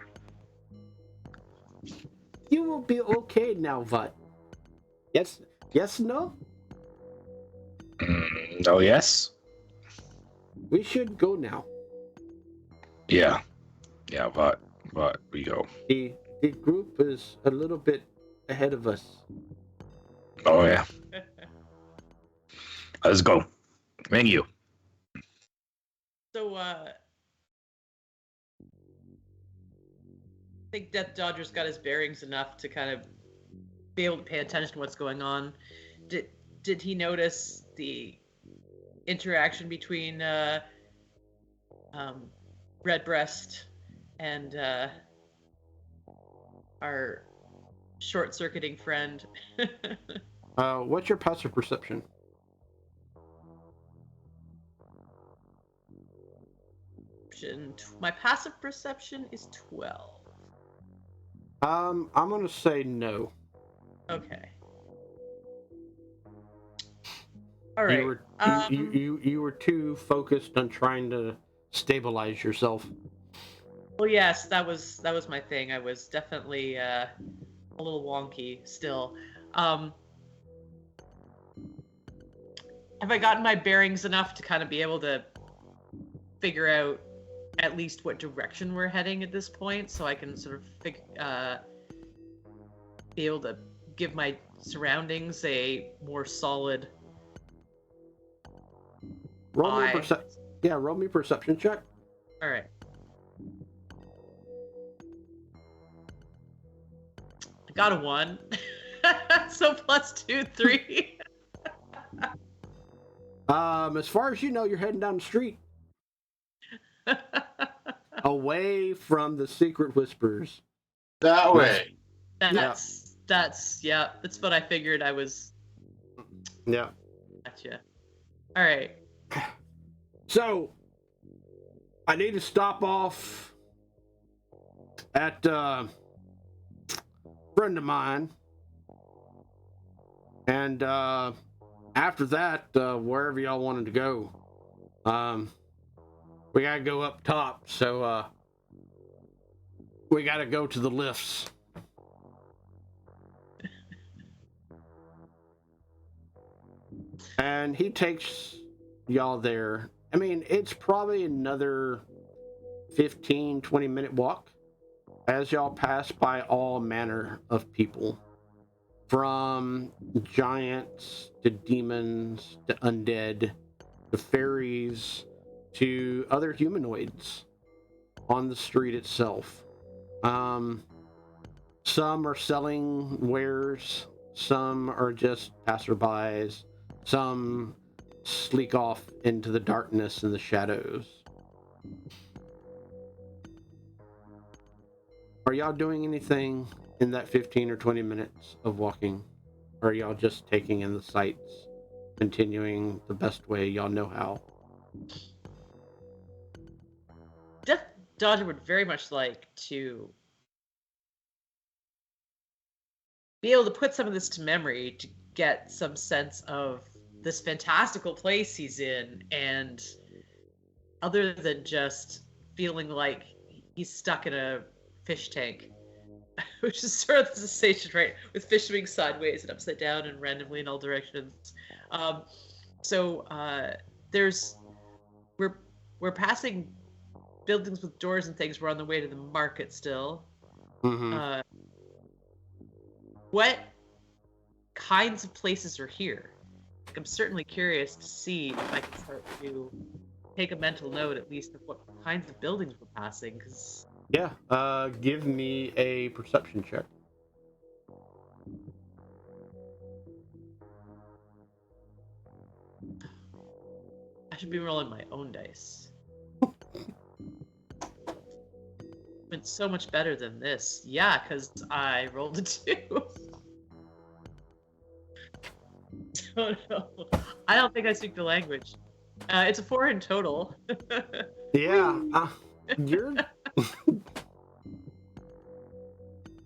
You will be okay now, Vat. Yes? Yes, no? Oh, yes? We should go now. Yeah. Yeah, but we go. The group is a little bit ahead of us. Oh, yeah. Let's go. Thank you. So, I think Death Dodger's got his bearings enough to kind of be able to pay attention to what's going on. Did he notice the interaction between Redbreast and our short-circuiting friend? What's your passive perception? My passive perception is 12. I'm gonna say no. Okay. All right. You were too focused on trying to stabilize yourself. Well, yes, that was my thing. I was definitely a little wonky still. Have I gotten my bearings enough to kind of be able to figure out at least what direction we're heading at this point, so I can sort of be able to give my surroundings a more solid Roll me eye? roll me a perception check. All right. I got a 1. So plus 2, 3. As far as you know, you're heading down the street. Away from the secret whispers. That way. That's what I figured. I was. Yeah. Gotcha. All right. So, I need to stop off at a friend of mine, and after that, wherever y'all wanted to go, we gotta go up top. So, we gotta go to the lifts. And he takes y'all there. I mean, it's probably another 15, 20-minute walk as y'all pass by all manner of people. From giants to demons to undead to fairies to other humanoids on the street itself. Some are selling wares, some are just passerbys, some sleek off into the darkness and the shadows. Are y'all doing anything in that 15 or 20 minutes of walking? Or are y'all just taking in the sights, continuing the best way y'all know how? Death Dodger would very much like to be able to put some of this to memory to get some sense of this fantastical place he's in, and other than just feeling like he's stuck in a fish tank, which is sort of the sensation, right? With fish swimming sideways and upside down and randomly in all directions. We're passing buildings with doors and things. We're on the way to the market still. Mm-hmm. What kinds of places are here? I'm certainly curious to see if I can start to take a mental note, at least, of what kinds of buildings we're passing. Because yeah, give me a perception check. I should be rolling my own dice. Been so much better than this. Yeah, because I rolled a 2. Oh no, I don't think I speak the language. It's a 4 in total. Yeah, you're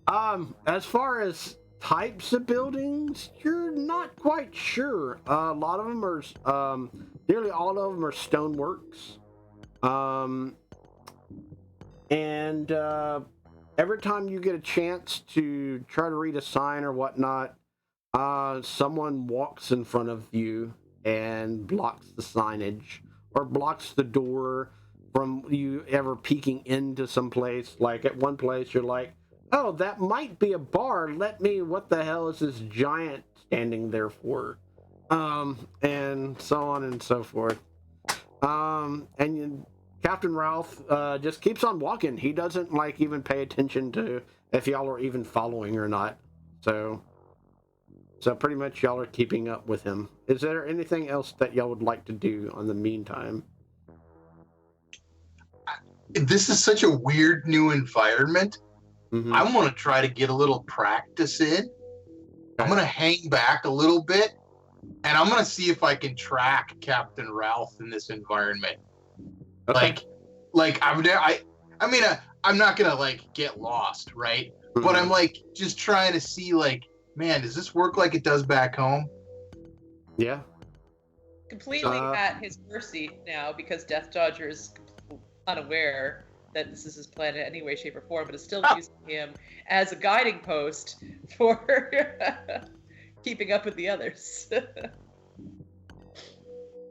As far as types of buildings, you're not quite sure. A lot of them are, nearly all of them are stoneworks. And every time you get a chance to try to read a sign or whatnot, someone walks in front of you and blocks the signage or blocks the door from you ever peeking into some place. Like at one place, you're like, oh, that might be a bar. What the hell is this giant standing there for? And so on and so forth. Captain Ralph just keeps on walking. He doesn't like even pay attention to if y'all are even following or not. So pretty much y'all are keeping up with him. Is there anything else that y'all would like to do on the meantime? This is such a weird new environment. Mm-hmm. I want to try to get a little practice in. I'm going to hang back a little bit, and I'm going to see if I can track Captain Ralph in this environment. Okay. I'm not going to like get lost, right? Mm-hmm. But I'm like just trying to see like, man, does this work like it does back home? Yeah. Completely at his mercy now because Death Dodger is unaware that this is his plan in any way, shape, or form, but is still using him as a guiding post for keeping up with the others.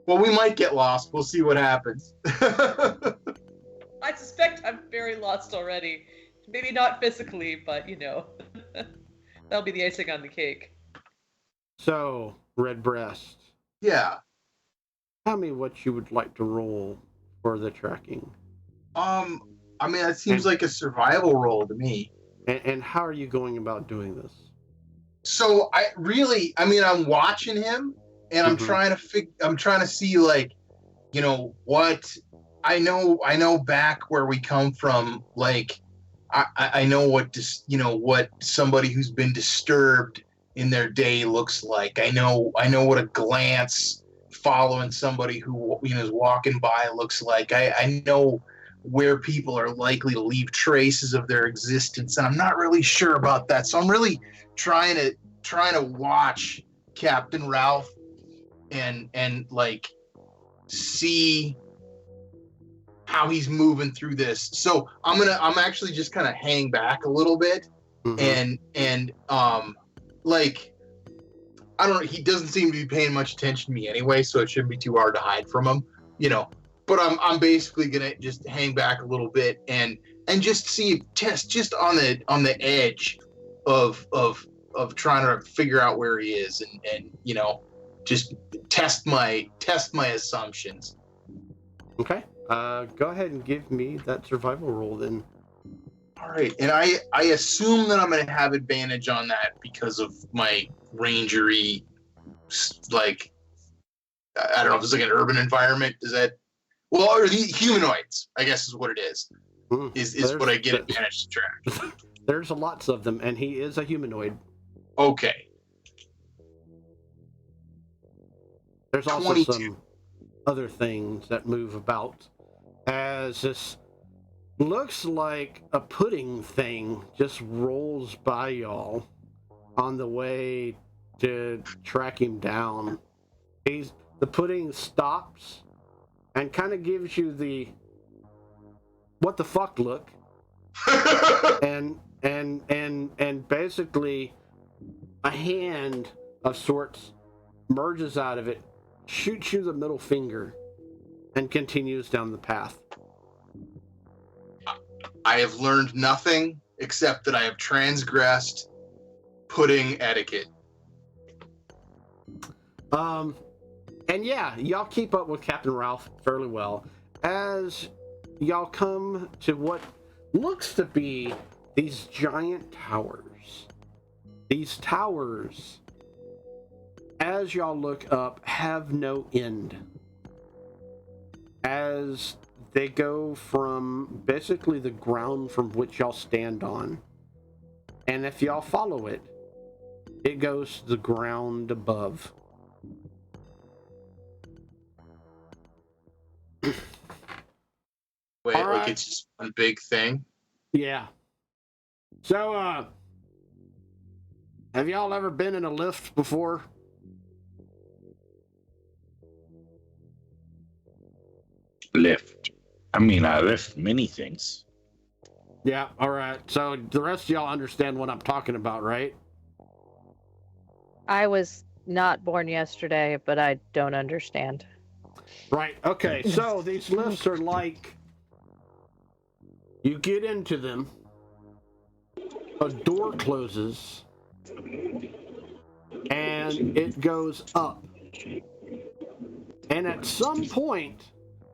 Well, we might get lost. We'll see what happens. I suspect I'm very lost already. Maybe not physically, but that'll be the icing on the cake. So, Redbreast. Yeah. Tell me what you would like to roll for the tracking. That seems like a survival role to me. And how are you going about doing this? So I'm watching him, and I'm trying to see like, what I know back where we come from. Like, I know what somebody who's been disturbed in their day looks like. I know what a glance following somebody who is walking by looks like. I know where people are likely to leave traces of their existence, and I'm not really sure about that. So I'm really trying to watch Captain Ralph and like see how he's moving through this. So I'm actually just kind of hang back a little bit, and like, I don't know, he doesn't seem to be paying much attention to me anyway, so it shouldn't be too hard to hide from him, But I'm basically gonna just hang back a little bit and just test just on the edge of trying to figure out where he is and just test my assumptions. Okay. Go ahead and give me that survival roll then. All right, and I assume that I'm gonna have advantage on that because of my rangery, like, I don't know if it's like an urban environment. Is that, well, or the humanoids, I guess is what it is. Is what I get advantage to track. There's lots of them, and he is a humanoid. Okay. There's also 22. some other things that move about, as this looks like a pudding thing just rolls by y'all on the way to track him down. The pudding stops and kind of gives you the what the fuck look, and basically a hand of sorts merges out of it, shoots you the middle finger, and continues down the path. I have learned nothing except that I have transgressed pudding etiquette. And yeah, y'all keep up with Captain Ralph fairly well as y'all come to what looks to be these giant towers. These towers, as y'all look up, have no end, as they go from basically the ground from which y'all stand on, and if y'all follow it, it goes to the ground above. Wait, All right. like it's just one big thing? Yeah. So, Have y'all ever been in a lift before? Lift. I mean, I lift many things. Yeah, all right. So the rest of y'all understand what I'm talking about, right? I was not born yesterday, but I don't understand. Right. Okay. So these lifts are like you get into them, a door closes, and it goes up. And at some point,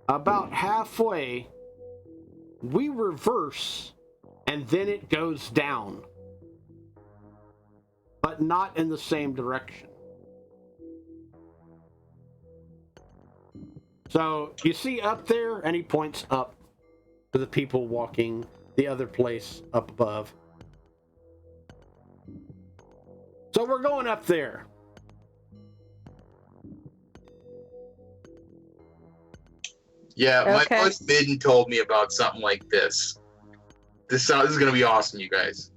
about halfway, we reverse and then it goes down. But not in the same direction. So you see up there, and he points up to the people walking the other place up above. So we're going up there. Yeah, my Okay. buddy Midden told me about something like this. This is going to be awesome, you guys.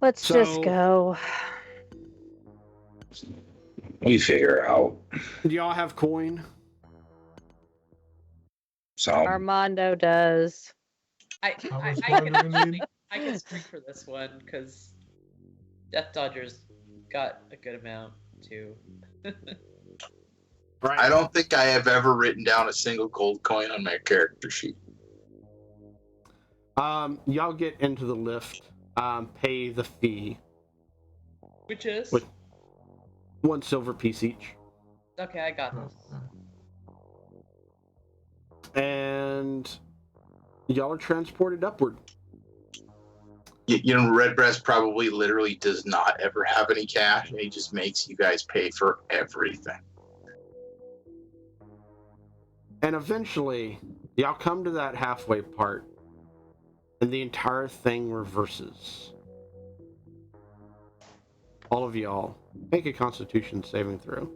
Let's just So- go. We figure out Do y'all have coin? some. Armando does. How much I more can do we actually, need? I can speak for this one because Death Dodger's got a good amount too. Right. I don't think I have ever written down a single gold coin on my character sheet. Y'all get into the lift, pay the fee, Which is What? 1 silver piece each, okay. I got Oh, this. and y'all are transported upward. You know, Redbreast probably literally does not ever have any cash, and he just makes you guys pay for everything. And eventually, y'all come to that halfway part, and the entire thing reverses. All of y'all, make a Constitution saving throw.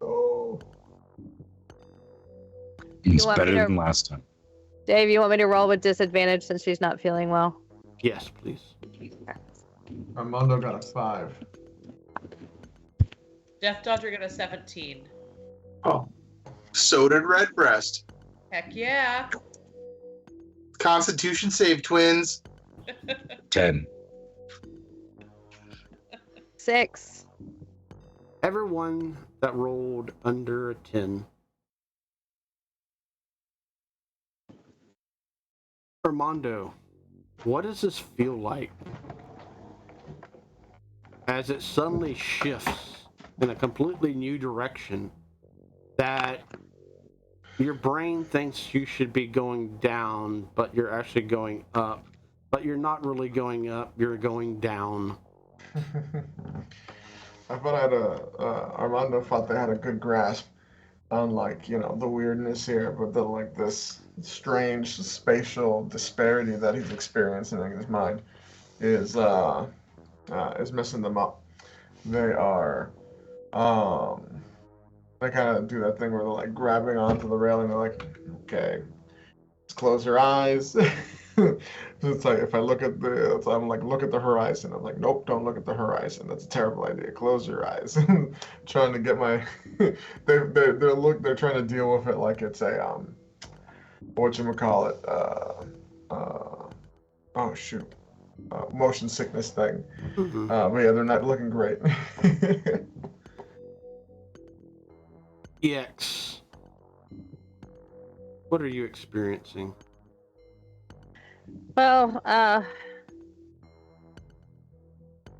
Oh, It's want me better to- than last time. Dave, you want me to roll with disadvantage since she's not feeling well? Yes, please. Armando got a 5. Death Dodger got a 17. Oh. So did Redbreast. Heck yeah! Constitution save twins. 10. 6. Everyone that rolled under a 10. Armando, what does this feel like? As it suddenly shifts in a completely new direction that your brain thinks you should be going down, but you're actually going up. But you're not really going up, you're going down. I thought I had Armando thought they had a good grasp on, like, you know, the weirdness here, but the, like, this strange spatial disparity that he's experiencing in his mind is messing them up. They are, they kind of do that thing where they're like grabbing onto the railing. They're like, okay, let's close your eyes. It's like if I look at I'm like, look at the horizon. I'm like, nope, don't look at the horizon. That's a terrible idea. Close your eyes. Trying to get my, they're trying to deal with it like it's a whatchamacallit, oh shoot, motion sickness thing. Mm-hmm. But yeah, they're not looking great. EX, what are you experiencing? Well,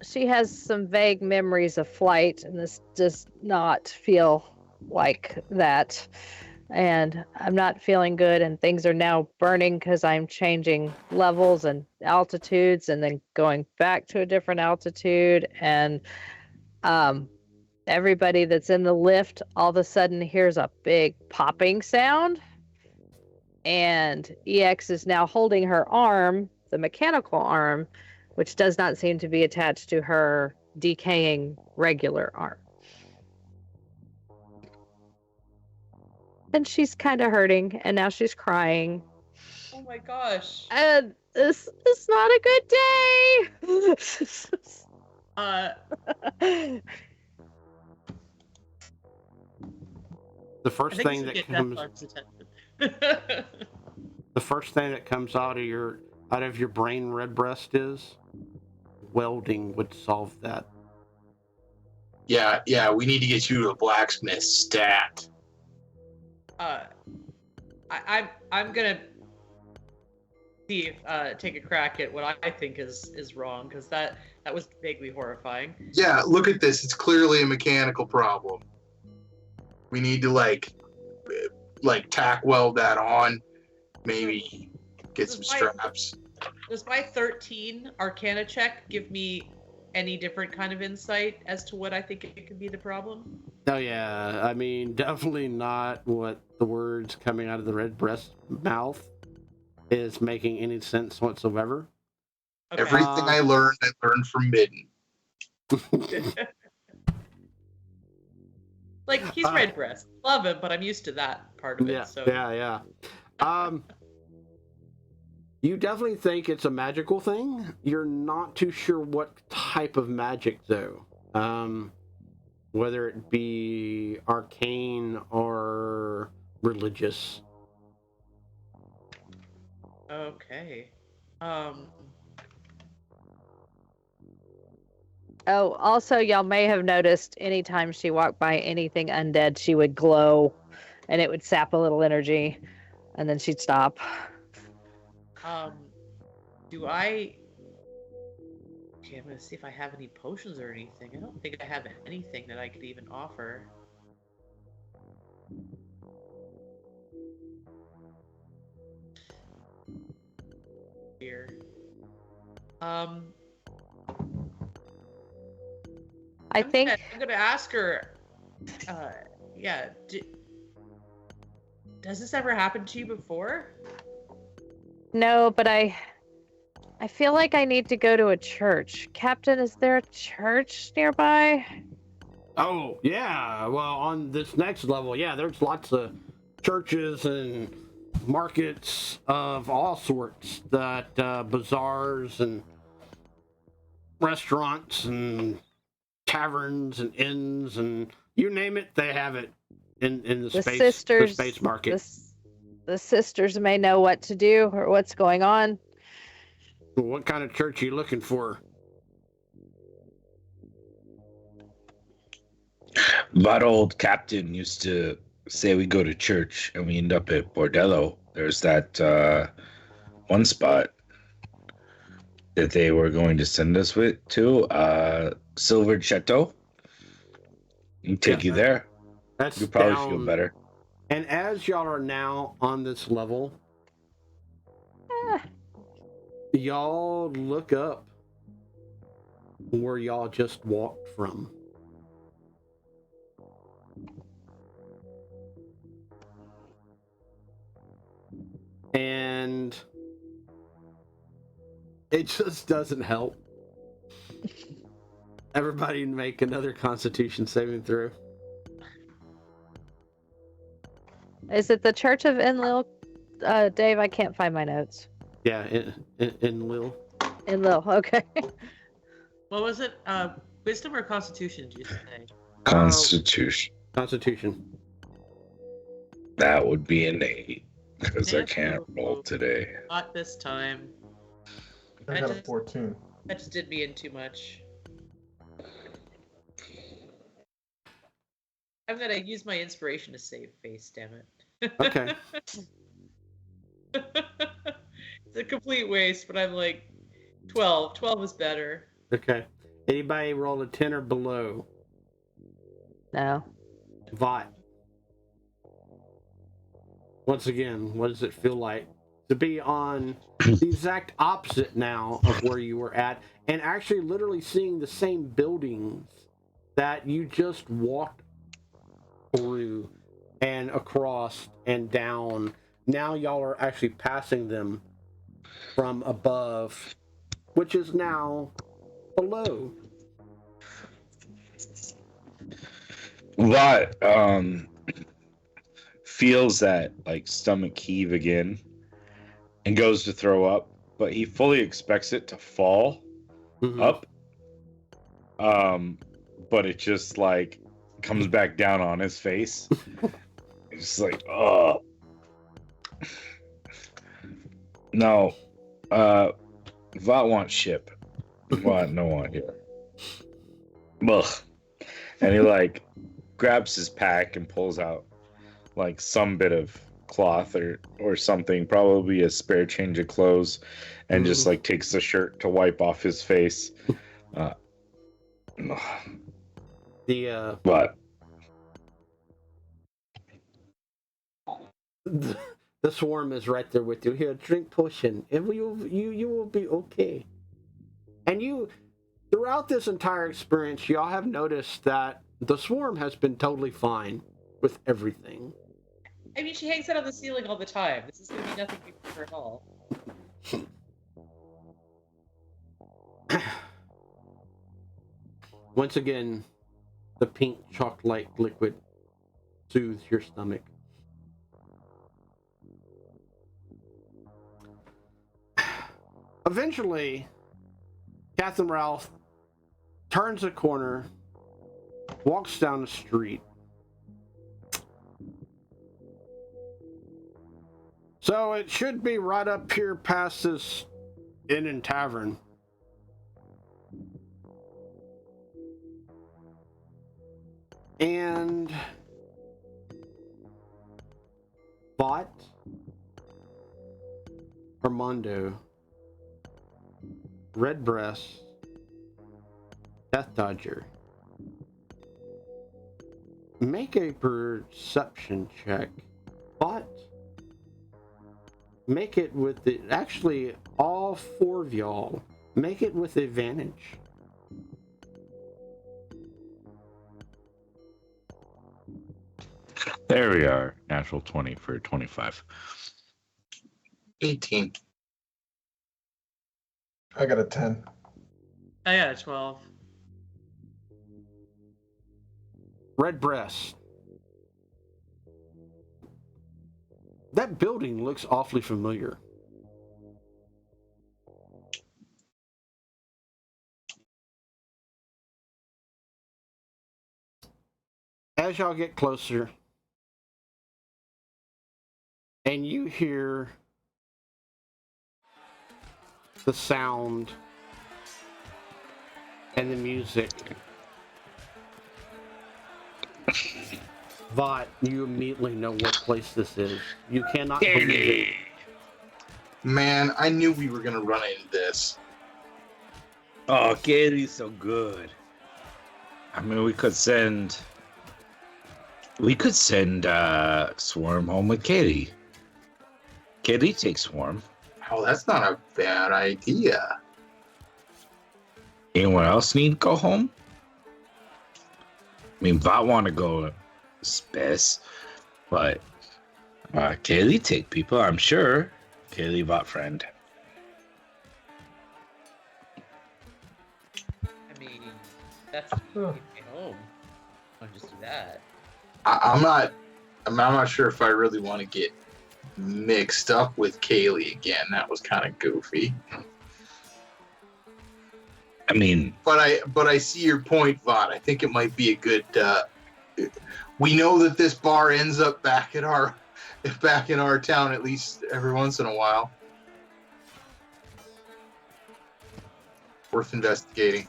she has some vague memories of flight, and this does not feel like that. And I'm not feeling good, and things are now burning because I'm changing levels and altitudes and then going back to a different altitude. And everybody that's in the lift all of a sudden hears a big popping sound. And EX is now holding her arm, the mechanical arm, which does not seem to be attached to her decaying regular arm. and she's kind of hurting, and now she's crying. Oh my gosh. And this is not a good day. The I first think thing we should that get comes, Deathlark's attention. the first thing that comes out of your brain, Redbreast, is welding would solve that. Yeah, we need to get you to a blacksmith stat. I'm gonna see if take a crack at what I think is wrong, because that was vaguely horrifying. Yeah, look at this. It's clearly a mechanical problem. We need to like tack weld that on. Maybe get some straps. Does my 13 Arcana check give me any different kind of insight as to what I think it could be the problem? Oh yeah, I mean, definitely not what the words coming out of the Redbreast's mouth is making any sense whatsoever. Okay. Everything I learned from Midden. Like, he's Redbreast. Love him, but I'm used to that part of it. Yeah, So yeah. You definitely think it's a magical thing. You're not too sure what type of magic, though. Whether it be arcane or religious. Okay. Oh, also, y'all may have noticed anytime she walked by anything undead, she would glow, and it would sap a little energy, and then she'd stop. Do I... Okay, I'm gonna see if I have any potions or anything. I don't think I have anything that I could even offer. Here. I think... I'm gonna ask her, yeah, does this ever happen to you before? No, but I feel like I need to go to a church. Captain, is there a church nearby? Oh, yeah. Well, on this next level, yeah, there's lots of churches and markets of all sorts, that bazaars and restaurants and taverns and inns and you name it, they have it in the space market. The sisters may know what to do or what's going on. What kind of church are you looking for? My old captain used to say we go to church and we end up at Bordello. There's that one spot that they were going to send us to, Silver Chateau. You take you there. That's You probably down, feel better. And as y'all are now on this level, y'all look up where y'all just walked from. And it just doesn't help. Everybody make another Constitution saving throw. Is it the Church of Enlil? Dave, I can't find my notes. Yeah, in Lil. Enlil, okay. What was it? Wisdom or Constitution, did you say? Constitution. Constitution. That would be an 8 because I Yeah, can't roll today. Not this time. I got a 14. That just did me in too much. I'm gonna use my inspiration to save face, damn it. Okay. It's a complete waste, but I'm like 12. 12 is better. Okay. Anybody roll a 10 or below? No. Vought. Once again, what does it feel like to be on the exact opposite now of where you were at, and actually literally seeing the same buildings that you just walked through and across and down? Now y'all are actually passing them from above, which is now below. But feels that like stomach heave again and goes to throw up, but he fully expects it to fall up. But it just like comes back down on his face. It's like, oh no, Vought wants ship. Vought no one here. Ugh. And he like grabs his pack and pulls out like some bit of cloth or something, probably a spare change of clothes, and just like takes the shirt to wipe off his face. What? The swarm is right there with you. Here, drink potion. You will be okay. And you, throughout this entire experience, y'all have noticed that the swarm has been totally fine with everything. I mean, she hangs out on the ceiling all the time. This is going to be nothing new for her at all. Once again, the pink chalk-like liquid soothes your stomach. Eventually, Captain Ralph turns a corner, walks down the street. So it should be right up here past this inn and tavern. And Bot, Armando, Redbreast, Death Dodger. Make a perception check. Bot, make it with the, actually all four of y'all, make it with advantage. There we are. Natural 20 for 25. 18. I got a 10. I got a 12. Redbreast. That building looks awfully familiar. As y'all get closer, and you hear the sound and the music, Vought, you immediately know what place this is. You cannot believe it. Man, I knew we were going to run into this. Oh, Katie's so good. I mean, we could send Swarm home with Katie. Katie takes Swarm. Oh, that's not a bad idea. Anyone else need to go home? I mean, Vought want to go to space, but Kaylee take people, I'm sure. Kaylee Vought friend. I mean, that's home. I'll just do that. I'm not sure if I really want to get mixed up with Kaylee again. That was kind of goofy. I mean, but I see your point, Vought. I think it might be a good. We know that this bar ends up back in our town at least every once in a while. Worth investigating.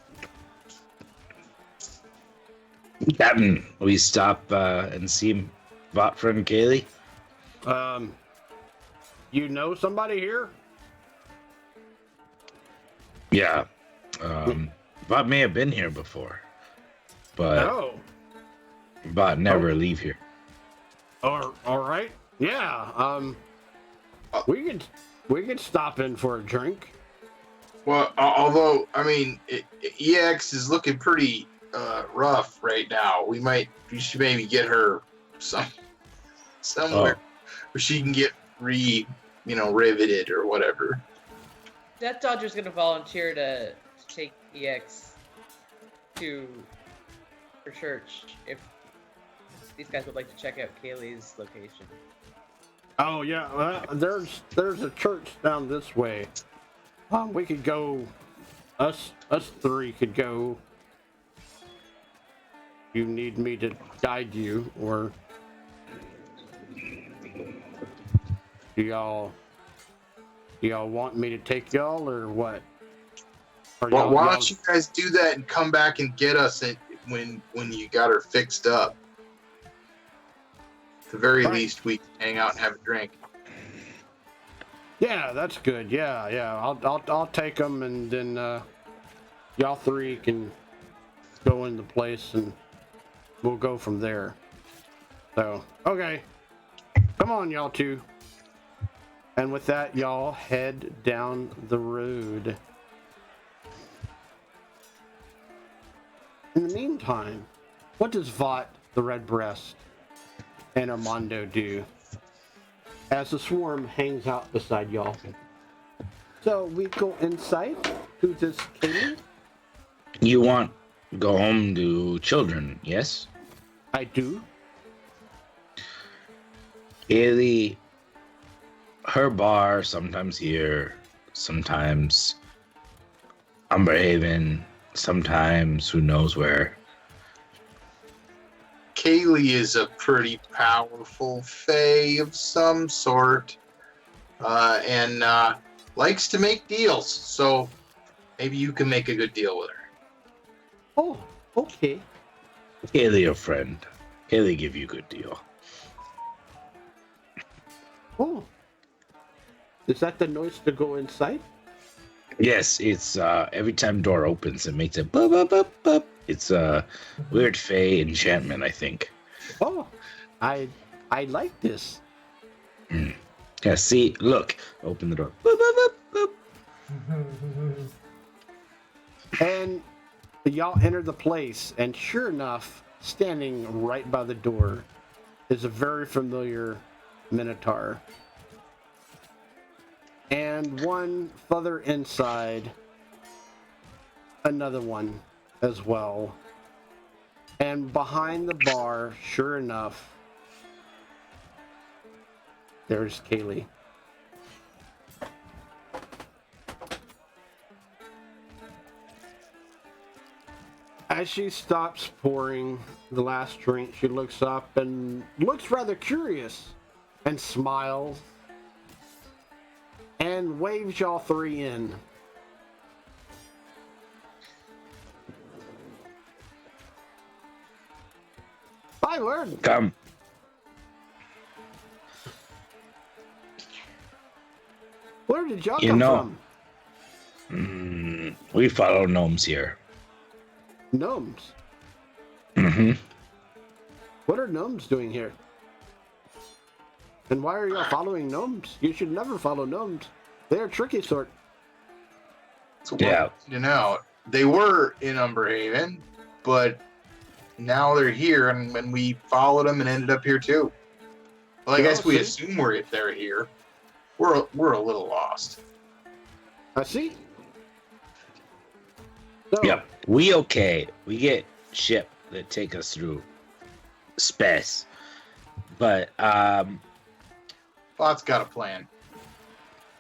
Captain, will you stop and see Vought friend Kaylee? You know somebody here? Yeah. Vought may have been here before, but Vought never leave here. All right. Yeah. We could stop in for a drink. Well, although I mean, EX is looking pretty rough right now. We should maybe get her somewhere where she can get riveted or whatever. Death Dodger's gonna volunteer to take EX to her church if these guys would like to check out Kaylee's location. Oh yeah, there's a church down this way. We could go. Us three could go. You need me to guide you, or do y'all want me to take y'all, or what? Or Well, why don't you guys do that and come back and get us when you got her fixed up? At the very least, we can hang out and have a drink. Yeah, that's good. Yeah. I'll take them, and then y'all three can go in the place, and we'll go from there. So, okay, come on, y'all two. And with that, y'all head down the road. In the meantime, what does Vought, the Redbreast, and Armando do as the swarm hangs out beside y'all? So we go inside to this CAELI. You want to go home to children, yes? I do. CAELI, her bar, sometimes here, sometimes Umberhaven, sometimes who knows where. Kaylee is a pretty powerful fae of some sort, and likes to make deals. So maybe you can make a good deal with her. Oh, okay. CAELI, your friend. CAELI give you a good deal. Oh. Is that the noise to go inside? Yes, it's every time door opens, it makes a bup, bup, bup, bup. It's a weird fae enchantment, I think. Oh, I like this. Yeah, see, look, open the door. Boop, boop, boop, boop. And y'all enter the place, and sure enough, standing right by the door is a very familiar Minotaur. And one further inside, another one as well. And behind the bar, sure enough, there's CAELI. As she stops pouring the last drink, she looks up and looks rather curious and smiles and waves y'all three in. My word. Come. Where did y'all You come know- from? We follow gnomes here. Gnomes. Mm-hmm. What are gnomes doing here? And why are y'all following gnomes? You should never follow gnomes. They're a tricky sort. So Yeah. you know, they were in Umberhaven, but now they're here, and we followed them and ended up here too. Well, I Oh, guess we see? assume they're here. We're a little lost. I see. So, Yep. We get ship that take us through space. But Bot's got a plan.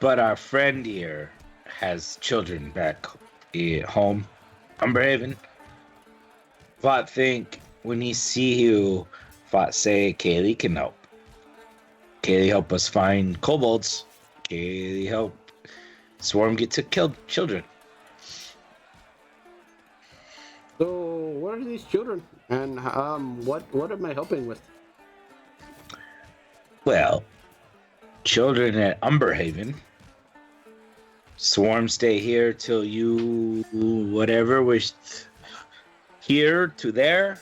our friend here has children back home, Umberhaven. Vought think when he see you, Vought say CAELI can help. CAELI help us find kobolds. CAELI help Swarm get to kill children. So, what are these children? And what am I helping with? Well, children at Umberhaven. Swarm stay here till you whatever wish here to there.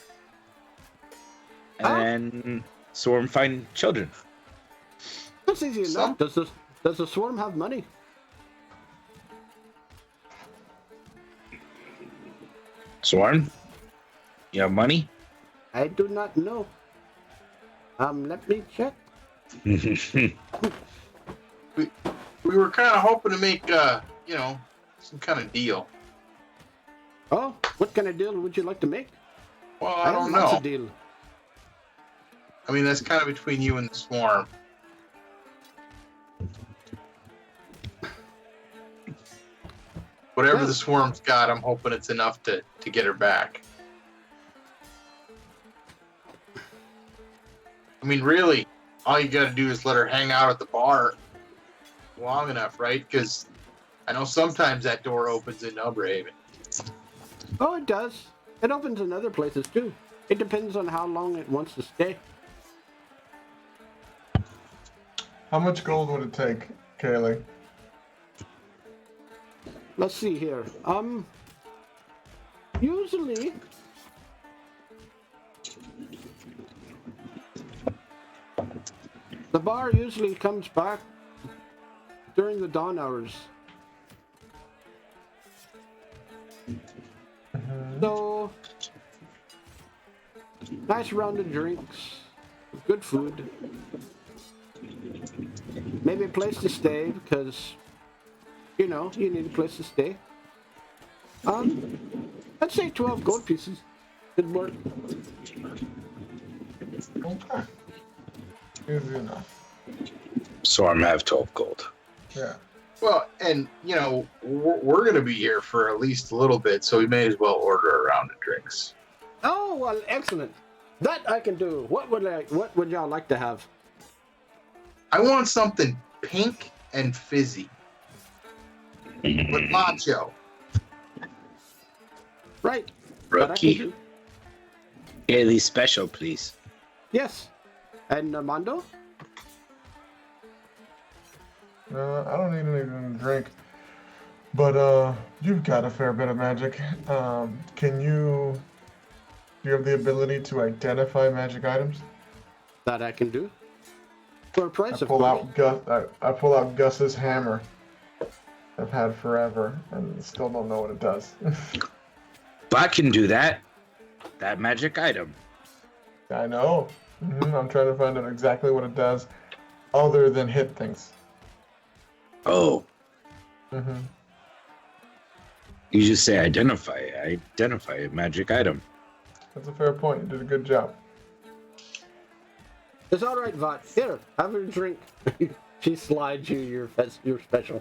And then Swarm find children. That's easy Some- enough. Does the swarm have money? Swarm? You have money? I do not know. Let me check. We were kind of hoping to make, some kind of deal. Oh, what kind of deal would you like to make? Well, I have don't lots know. of deal. I mean, that's kind of between you and the swarm. Whatever the swarm's got, I'm hoping it's enough to get her back. I mean, really, all you got to do is let her hang out at the bar long enough, right? Because I know sometimes that door opens in Umberhaven. Oh, it does. It opens in other places too. It depends on how long it wants to stay. How much gold would it take, Kaylee? Let's see here. Usually the bar usually comes back during the dawn hours. So, nice round of drinks, good food, maybe a place to stay because, you know, you need a place to stay. I'd say 12 gold pieces could work. Okay. Easy enough. So I'm have 12 gold. Yeah. Well, and, you know, we're going to be here for at least a little bit, so we may as well order a round of drinks. Oh, well, excellent. That I can do. What would y'all like to have? I want something pink and fizzy. With macho. Right. That I can Rookie. do. Daily special, please. Yes. And Armando? I don't need anything to drink, but you've got a fair bit of magic. Do you have the ability to identify magic items? That I can do. For a price, I of pull course. I pull out Gus's hammer. I've had forever and still don't know what it does. But I can do that. That magic item. I know. I'm trying to find out exactly what it does, other than hit things. Oh, Mm-hmm. you just say identify. Identify a magic item. That's a fair point. You did a good job. It's all right, Vot. Here, have a drink. She slides you your special.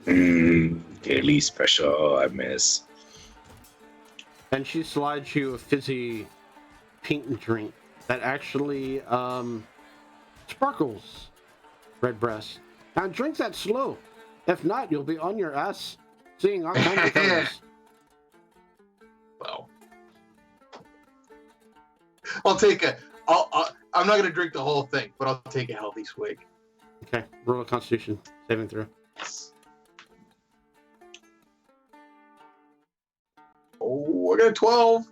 Daily special. I miss. And she slides you a fizzy pink drink that actually sparkles. Redbreast. Now drink that slow. If not, you'll be on your ass seeing all kinds of colors. Well, I'm not going to drink the whole thing, but I'll take a healthy swig. Okay, roll a Constitution saving throw. Oh, I got a 12.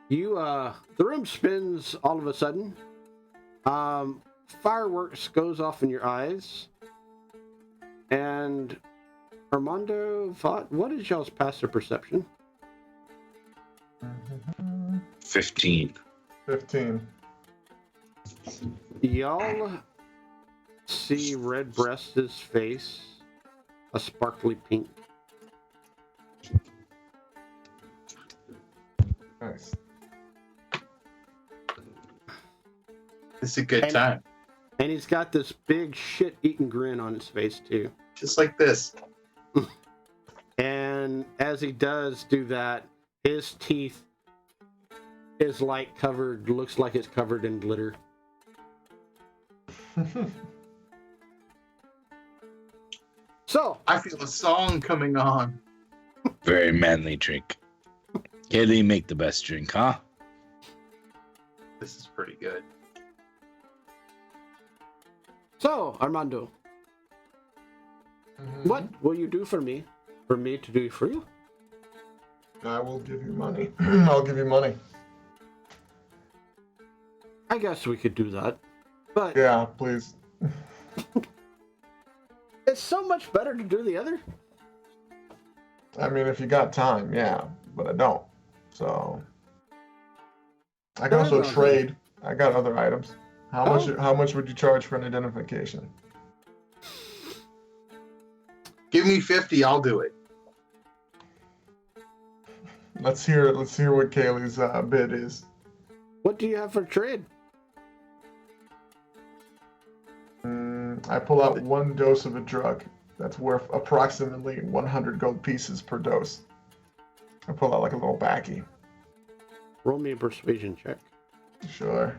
The room spins all of a sudden. Fireworks goes off in your eyes. And Armando, Vought, what is y'all's passive perception? 15. 15. Y'all see Redbreast's face, a sparkly pink. Nice. This is a good time. And he's got this big shit-eating grin on his face, too. Just like this. And as he does do that, his teeth is looks like it's covered in glitter. So, I feel a song coming on. Very manly drink. Kaeli make the best drink, huh? This is pretty good. so Armando, what will you do for me to do for you? I will give you money. I'll give you money. I guess we could do that. But Yeah, please. it's so much better to do the other. I mean, if you got time, yeah, but I don't. So I can also trade. I got other items. How much would you charge for an identification? Give me 50, I'll do it. Let's hear what Kaylee's bid is. What do you have for trade? I pull out 1 dose of a drug that's worth approximately 100 gold pieces per dose. I pull out like a little baggie. Roll me a persuasion check. Sure.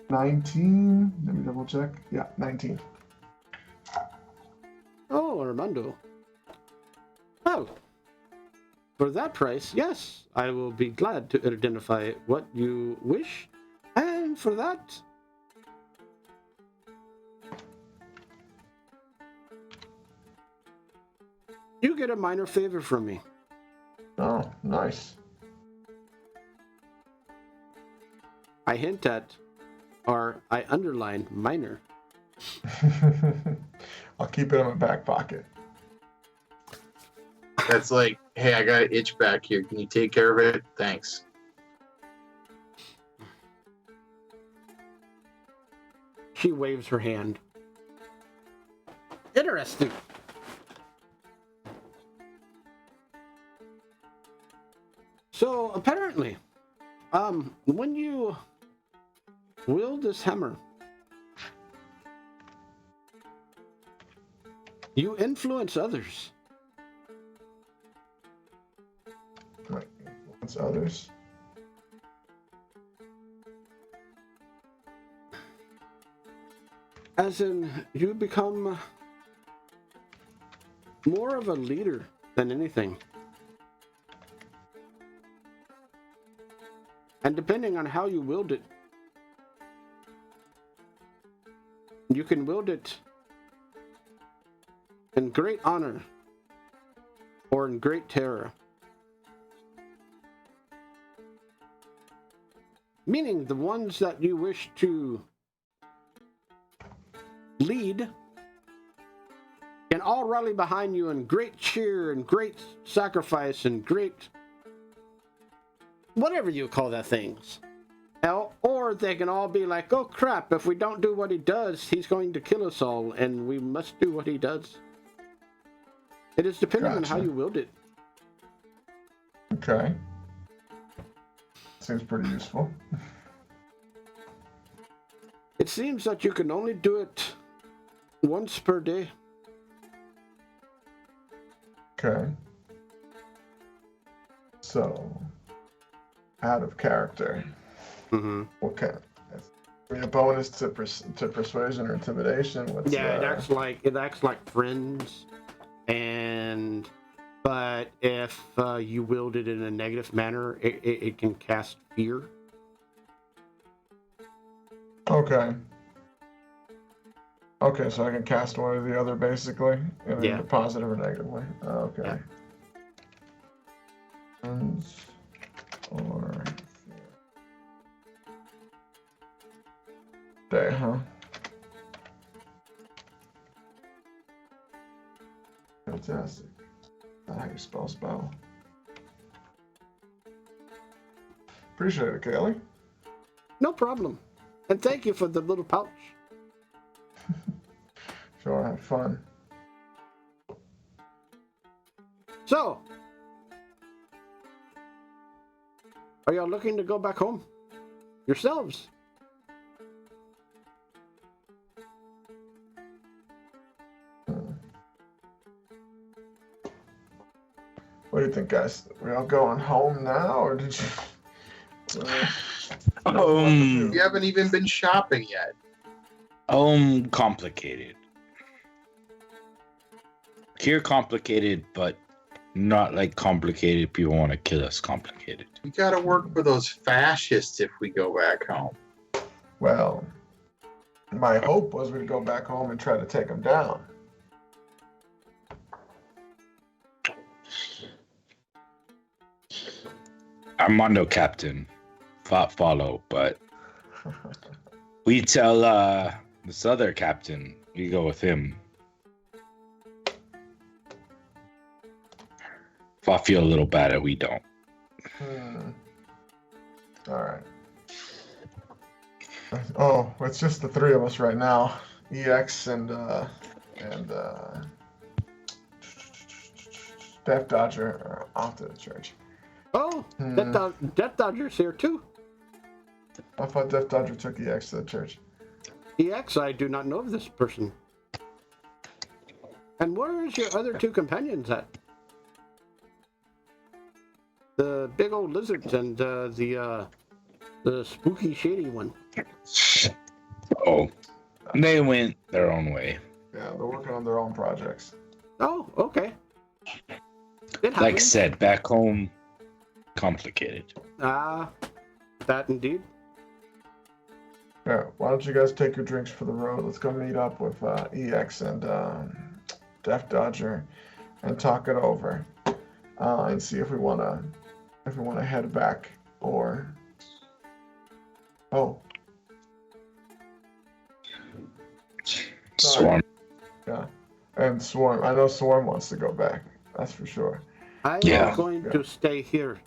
19. Let me double check. Yeah, 19. Oh, Armando. Well, for that price, yes, I will be glad to identify what you wish. And for that, you get a minor favor from me. Oh, nice. I hint at, or I underline minor. I'll keep it in my back pocket. That's like, hey, I got an itch back here. Can you take care of it? Thanks. She waves her hand. Interesting. So apparently, when you wield this hammer, you influence others. Wait, what's others? As in, you become more of a leader than anything. And depending on how you wield it, you can wield it in great honor or in great terror. Meaning the ones that you wish to lead can all rally behind you in great cheer and great sacrifice and great whatever you call that things. Or they can all be like, oh crap, if we don't do what he does, he's going to kill us all, and we must do what he does. It is depending on how you wield it. Okay. Seems pretty useful. It seems that you can only do it once per day. Okay. So, out of character. Mm-hmm. What kind? A bonus to persuasion or intimidation. What's Yeah, it acts like friends, but if you wield it in a negative manner, it can cast fear. Okay. Okay, so I can cast one or the other basically, in Yeah. a positive or negative way. Okay. Yeah. Friends or day, huh? Fantastic. That's how you spell. Appreciate it, CAELI. No problem. And thank you for the little pouch. Sure, have fun. So, are y'all looking to go back home yourselves? What do you think, guys? We all going home now, or did you? You haven't even been shopping yet. Complicated. Here, complicated, but not like complicated. People want to kill us. Complicated. We gotta work for those fascists if we go back home. Well, my hope was we'd go back home and try to take them down. Armando Captain, fought Philo, but we tell this other captain we go with him. If I feel a little bad, we don't. All right. Oh, it's just the three of us right now. EX and Death Dodger are off to the church. Oh, Death Dodger's here too. I thought Death Dodger took EX to the church. EX, I do not know of this person. And where is your other two companions at? The big old lizards and the spooky shady one. Oh, they went their own way. Yeah, they're working on their own projects. Oh, okay. It happens. Like I said, back home, complicated. That indeed. Yeah, why don't you guys take your drinks for the road? Let's go meet up with EX and Death Dodger and talk it over and see if we wanna head back or Swarm. Yeah, and Swarm. I know Swarm wants to go back. That's for sure. I Yeah. am going to stay here.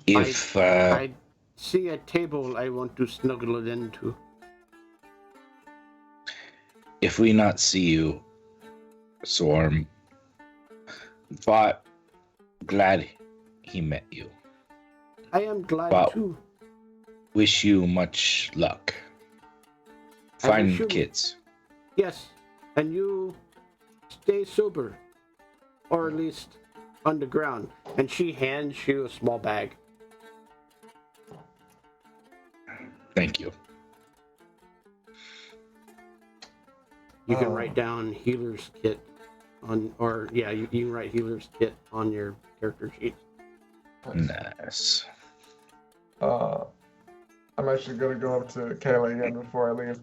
If I see a table I want to snuggle it into. if we not see you, Swarm, but glad he met you. I am glad Wow. too. Wish you much luck. I Find wish you- kids. Yes, and you stay sober, or at least underground. And she hands you a small bag. Thank you. You can write down healer's kit on, or yeah, you can write healer's kit on your character sheet. Nice. I'm actually gonna go up to Kayla again before I leave.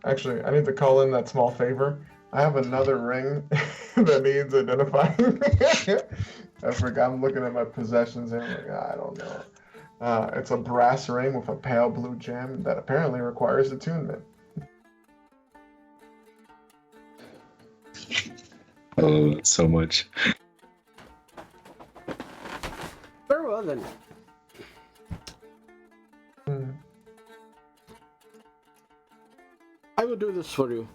Actually, I need to call in that small favor. I have another ring that needs identifying. I forgot. I'm looking at my possessions and I'm like, I don't know. It's a brass ring with a pale blue gem that apparently requires attunement. Oh, so much. Very well then. I will do this for you.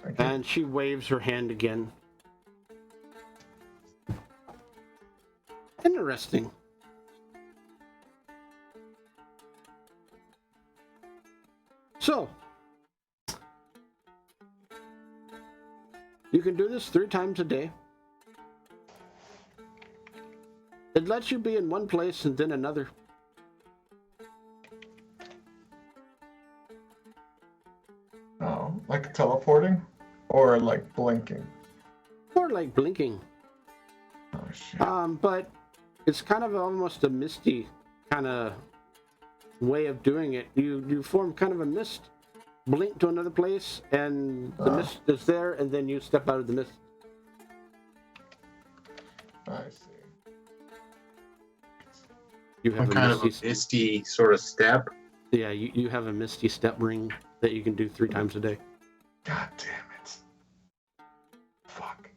Okay. And she waves her hand again. Interesting. So, you can do this 3 times a day. It lets you be in one place and then another. Oh, like teleporting? Or like blinking? Or like blinking. Oh, shit. But it's kind of almost a misty kind of way of doing it. You form kind of a mist, blink to another place, and the mist is there, and then you step out of the mist. I see. Some You have kind of a misty, misty sort of step. yeah, you have a misty step ring that you can do 3 times a day. God damn it. Fuck.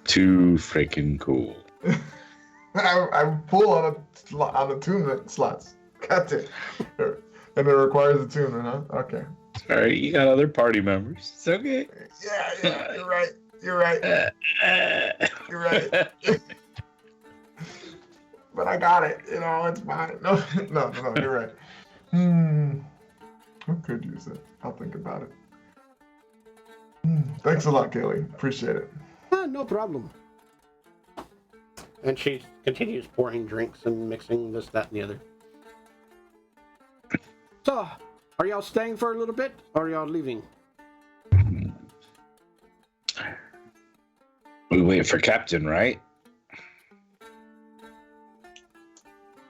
Too freaking cool. I pull on attunement slots. God damn. And it requires attunement, huh? Okay. Sorry, you got other party members. It's okay. Yeah, you're right. You're right. You're right. But I got it. You know, it's fine. No, you're right. I could use it. I'll think about it. Thanks a lot, Kaylee. Appreciate it. No problem. And she continues pouring drinks and mixing this, that, and the other. So, are y'all staying for a little bit, or are y'all leaving? We wait for Captain, right?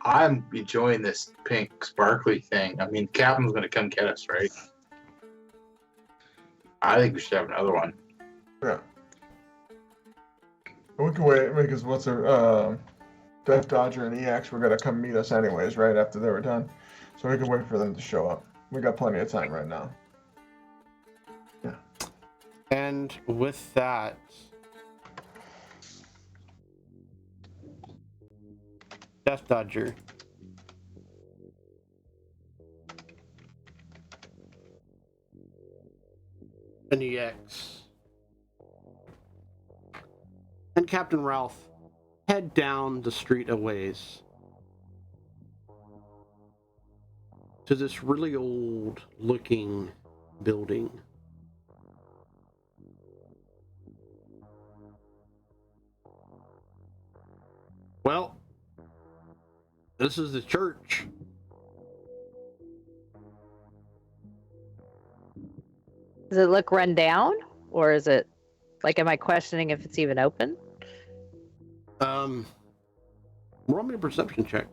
I'm enjoying this pink sparkly thing. I mean, Captain's gonna come get us, right? I think we should have another one. Yeah. We can wait because what's her Death Dodger and EX were gonna come meet us anyways, right after they were done. So we can wait for them to show up. We got plenty of time right now. Yeah. And with that, Death Dodger, an EX, and Captain Ralph head down the street a ways to this really old looking building. Well, this is the church. Does it look run down? Or is it, like, am I questioning if it's even open? Roll me a perception check.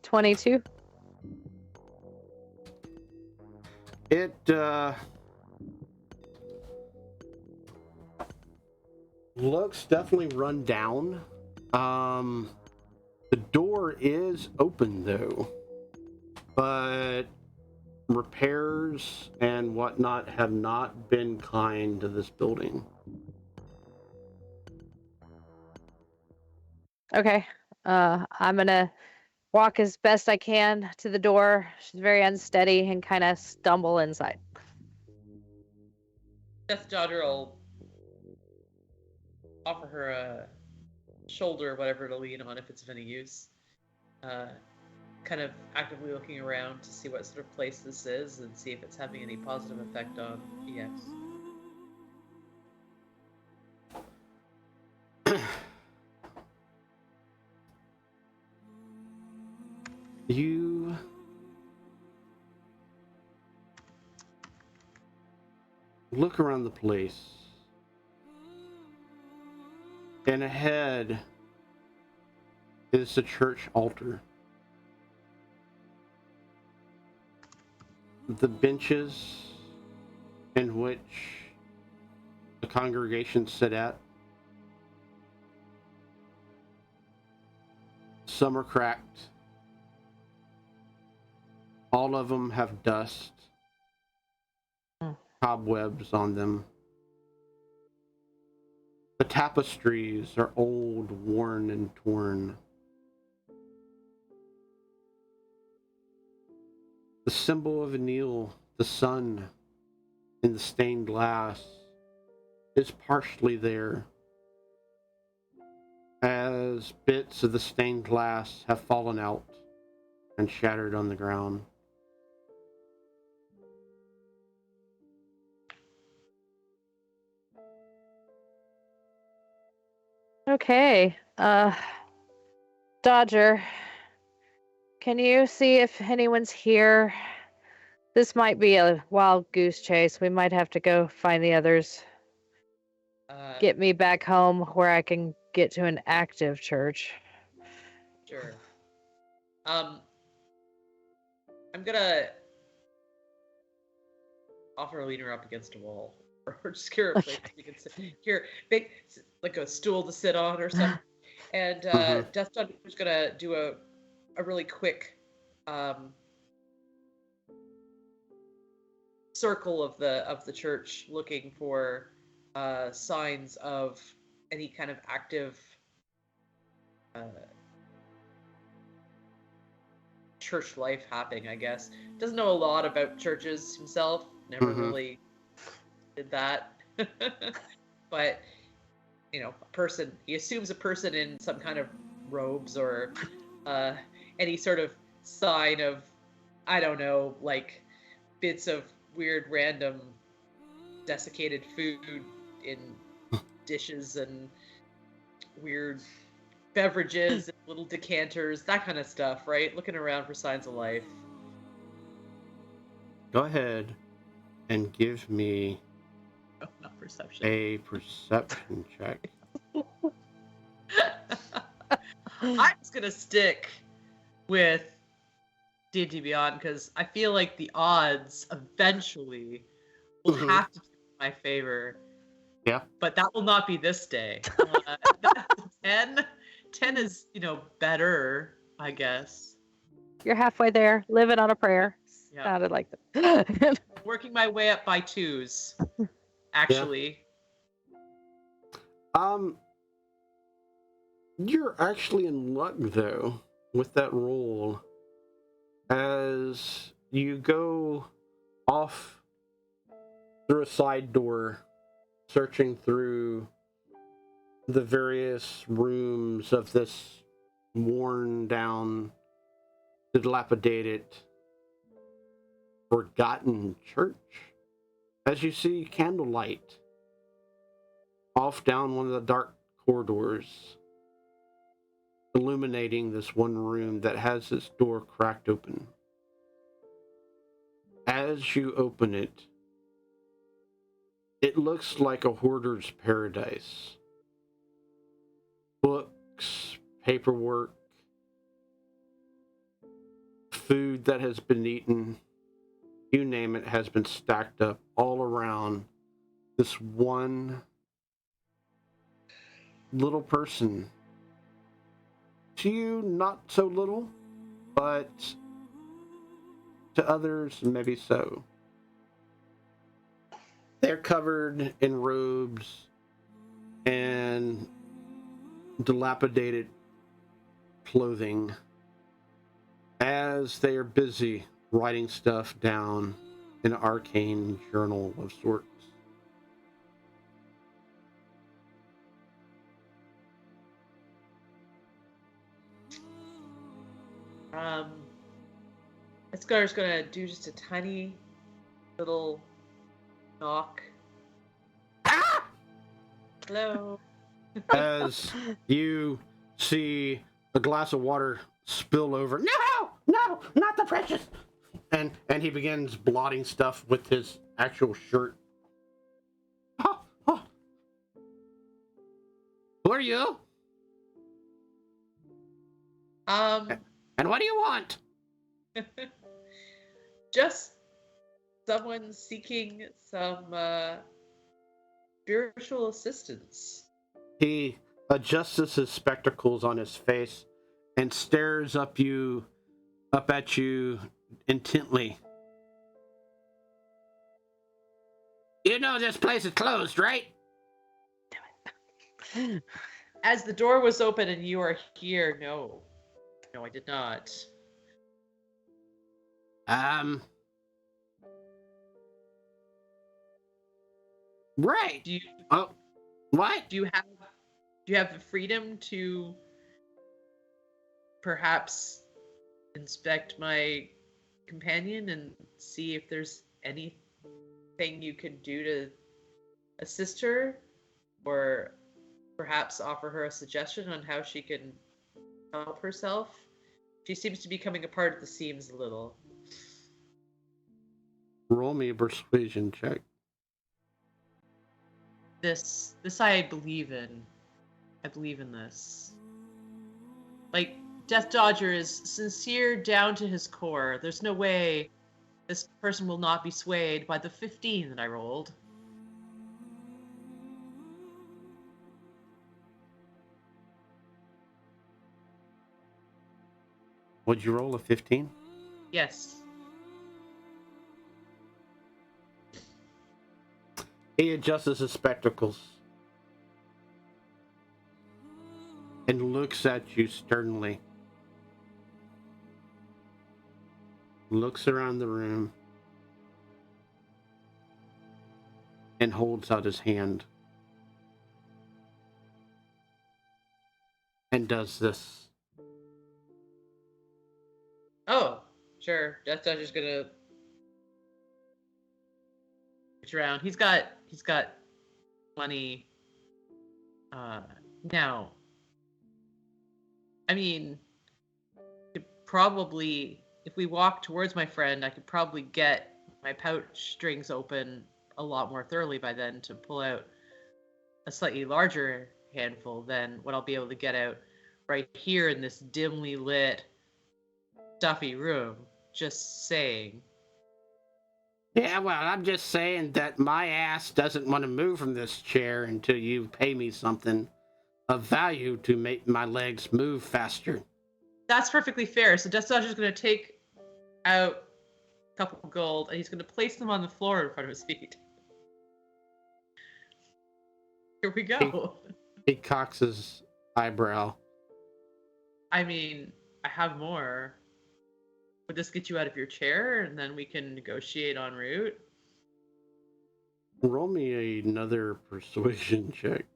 $22. It looks definitely run down. The door is open though, but repairs and whatnot have not been kind to this building. Okay. I'm gonna walk as best I can to the door. She's very unsteady and kind of stumble inside. Death Daughter will offer her a shoulder or whatever to lean on if it's of any use. Kind of actively looking around to see what sort of place this is and see if it's having any positive effect on EX. You look around the place, and ahead is the church altar. The benches in which the congregation sit at, some are cracked. All of them have dust, cobwebs on them. The tapestries are old, worn, and torn. The symbol of Enil, the sun, in the stained glass, is partially there, as bits of the stained glass have fallen out and shattered on the ground. Okay. Dodger, can you see if anyone's here? This might be a wild goose chase. We might have to go find the others. Get me back home where I can get to an active church. Sure. I'm gonna offer to lean her up against a wall, or just give her a place you can sit. Here, big, like a stool to sit on or something. And Death Dungeon's gonna do a really quick circle of the church, looking for signs of any kind of active church life happening, I guess. Doesn't know a lot about churches himself. Never really did that. But, you know, a person, he assumes a person in some kind of robes or any sort of sign of, I don't know, like bits of weird random desiccated food in dishes and weird beverages and little decanters, that kind of stuff, right? Looking around for signs of life. Go ahead and give me Not perception. a perception check. I'm just gonna stick with D&D Beyond because I feel like the odds eventually will have to be in my favor. Yeah. But that will not be this day. 10. 10 is, better, I guess. You're halfway there, living on a prayer. Yeah. Sounded like that. Working my way up by twos, actually. You're actually in luck though, with that roll, as you go off through a side door, searching through the various rooms of this worn down, dilapidated, forgotten church, as you see candlelight off down one of the dark corridors, illuminating this one room that has its door cracked open. As you open it, it looks like a hoarder's paradise. Books, paperwork, food that has been eaten, you name it, has been stacked up all around this one little person. To you, not so little, but to others, maybe so. They're covered in robes and dilapidated clothing as they are busy writing stuff down in an arcane journal of sorts. Escar's gonna do just a tiny little knock. Ah! Hello. As you see a glass of water spill over. No! No! Not the precious! And he begins blotting stuff with his actual shirt. Oh, oh. Who are you? And what do you want? Just someone seeking some spiritual assistance. He adjusts his spectacles on his face and stares up at you intently. You know this place is closed, right? As the door was open and you are here, no. No, I did not. Right. Do you Oh, what? do you have the freedom to perhaps inspect my companion and see if there's anything you could do to assist her, or perhaps offer her a suggestion on how she can help herself? She seems to be coming apart at the seams a little. Roll me a persuasion check. This I believe in. I believe in this. Like, Death Dodger is sincere down to his core. There's no way this person will not be swayed by the 15 that I rolled. Would you roll a 15? Yes. He adjusts his spectacles and looks at you sternly. Looks around the room and holds out his hand and does this. Oh, sure. Death Dodger's gonna reach around. He's got money. Now, I mean, could probably, if we walk towards my friend, I could probably get my pouch strings open a lot more thoroughly by then to pull out a slightly larger handful than what I'll be able to get out right here in this dimly lit, stuffy room. Just saying. Yeah, well, I'm just saying that my ass doesn't want to move from this chair until you pay me something of value to make my legs move faster. That's perfectly fair. So Death Dodger's going to take out a couple of gold and he's going to place them on the floor in front of his feet. Here we go. He cocks his eyebrow. I mean, I have more. Would this get you out of your chair, and then we can negotiate en route? Roll me another persuasion check.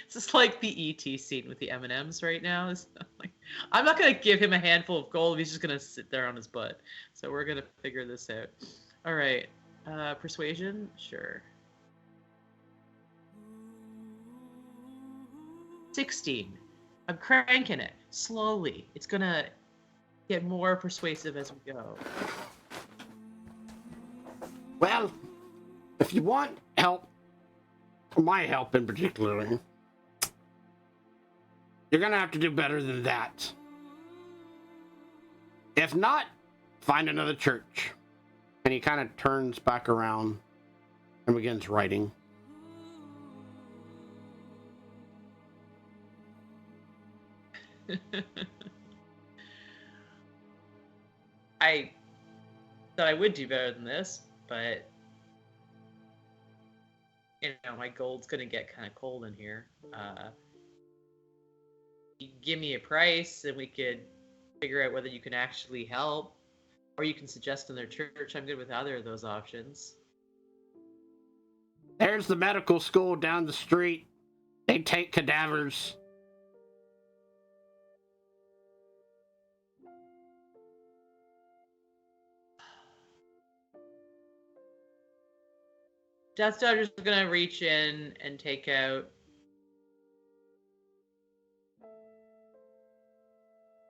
This is like the ET scene with the M&Ms right now. Like, I'm not gonna give him a handful of gold. He's just gonna sit there on his butt. So we're gonna figure this out. All right, persuasion, sure. 16. I'm cranking it slowly. It's gonna get more persuasive as we go. Well, if you want help, my help in particular, you're gonna have to do better than that. If not, find another church. And he kind of turns back around and begins writing. I thought I would do better than this, but my gold's gonna get kind of cold in here. You give me a price, and we could figure out whether you can actually help, or you can suggest another church. I'm good with either of those options. There's the medical school down the street. They take cadavers. Death Dodger's gonna reach in and take out,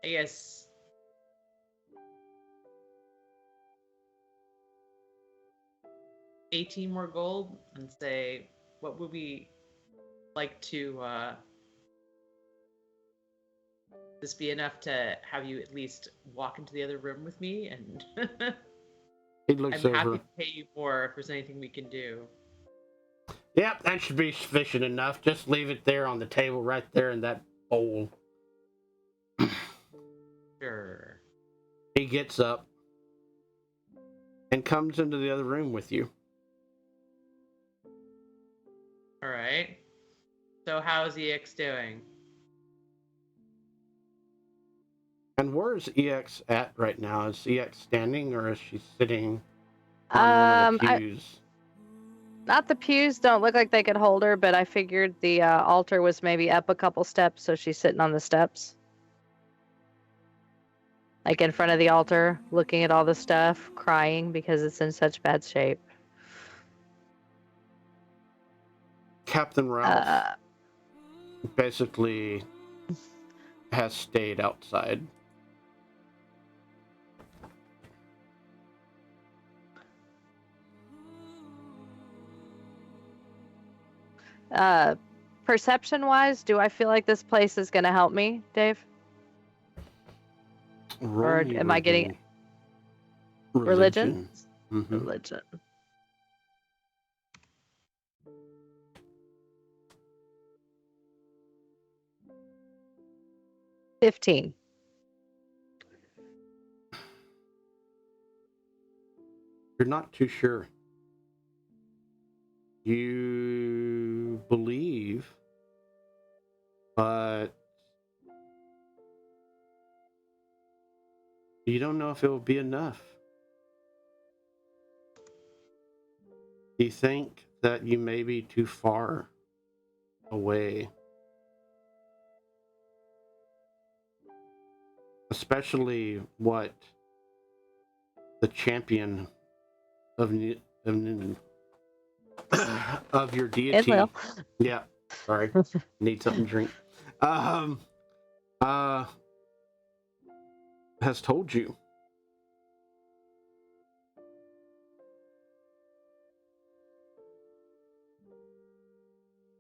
I guess, $18 more gold, and say, what would we like to, this be enough to have you at least walk into the other room with me? And He looks I'm over. happy to pay you more if there's anything we can do. Yep, that should be sufficient enough. Just leave it there on the table right there in that bowl. Sure. He gets up and comes into the other room with you. All right. So how's EX doing? And where is EX at right now? Is EX standing or is she sitting on one of the pews? Not the pews don't look like they could hold her, but I figured the altar was maybe up a couple steps, so she's sitting on the steps. Like in front of the altar, looking at all the stuff, crying because it's in such bad shape. Captain Ralph basically has stayed outside. Perception-wise, do I feel like this place is going to help me, Dave? Or am I getting religion? Mm-hmm. Religion. $15. You're not too sure. You believe, but you don't know if it will be enough. You think that you may be too far away. Especially what the champion of of your deity. Yeah, sorry. Need something to drink. Has told you.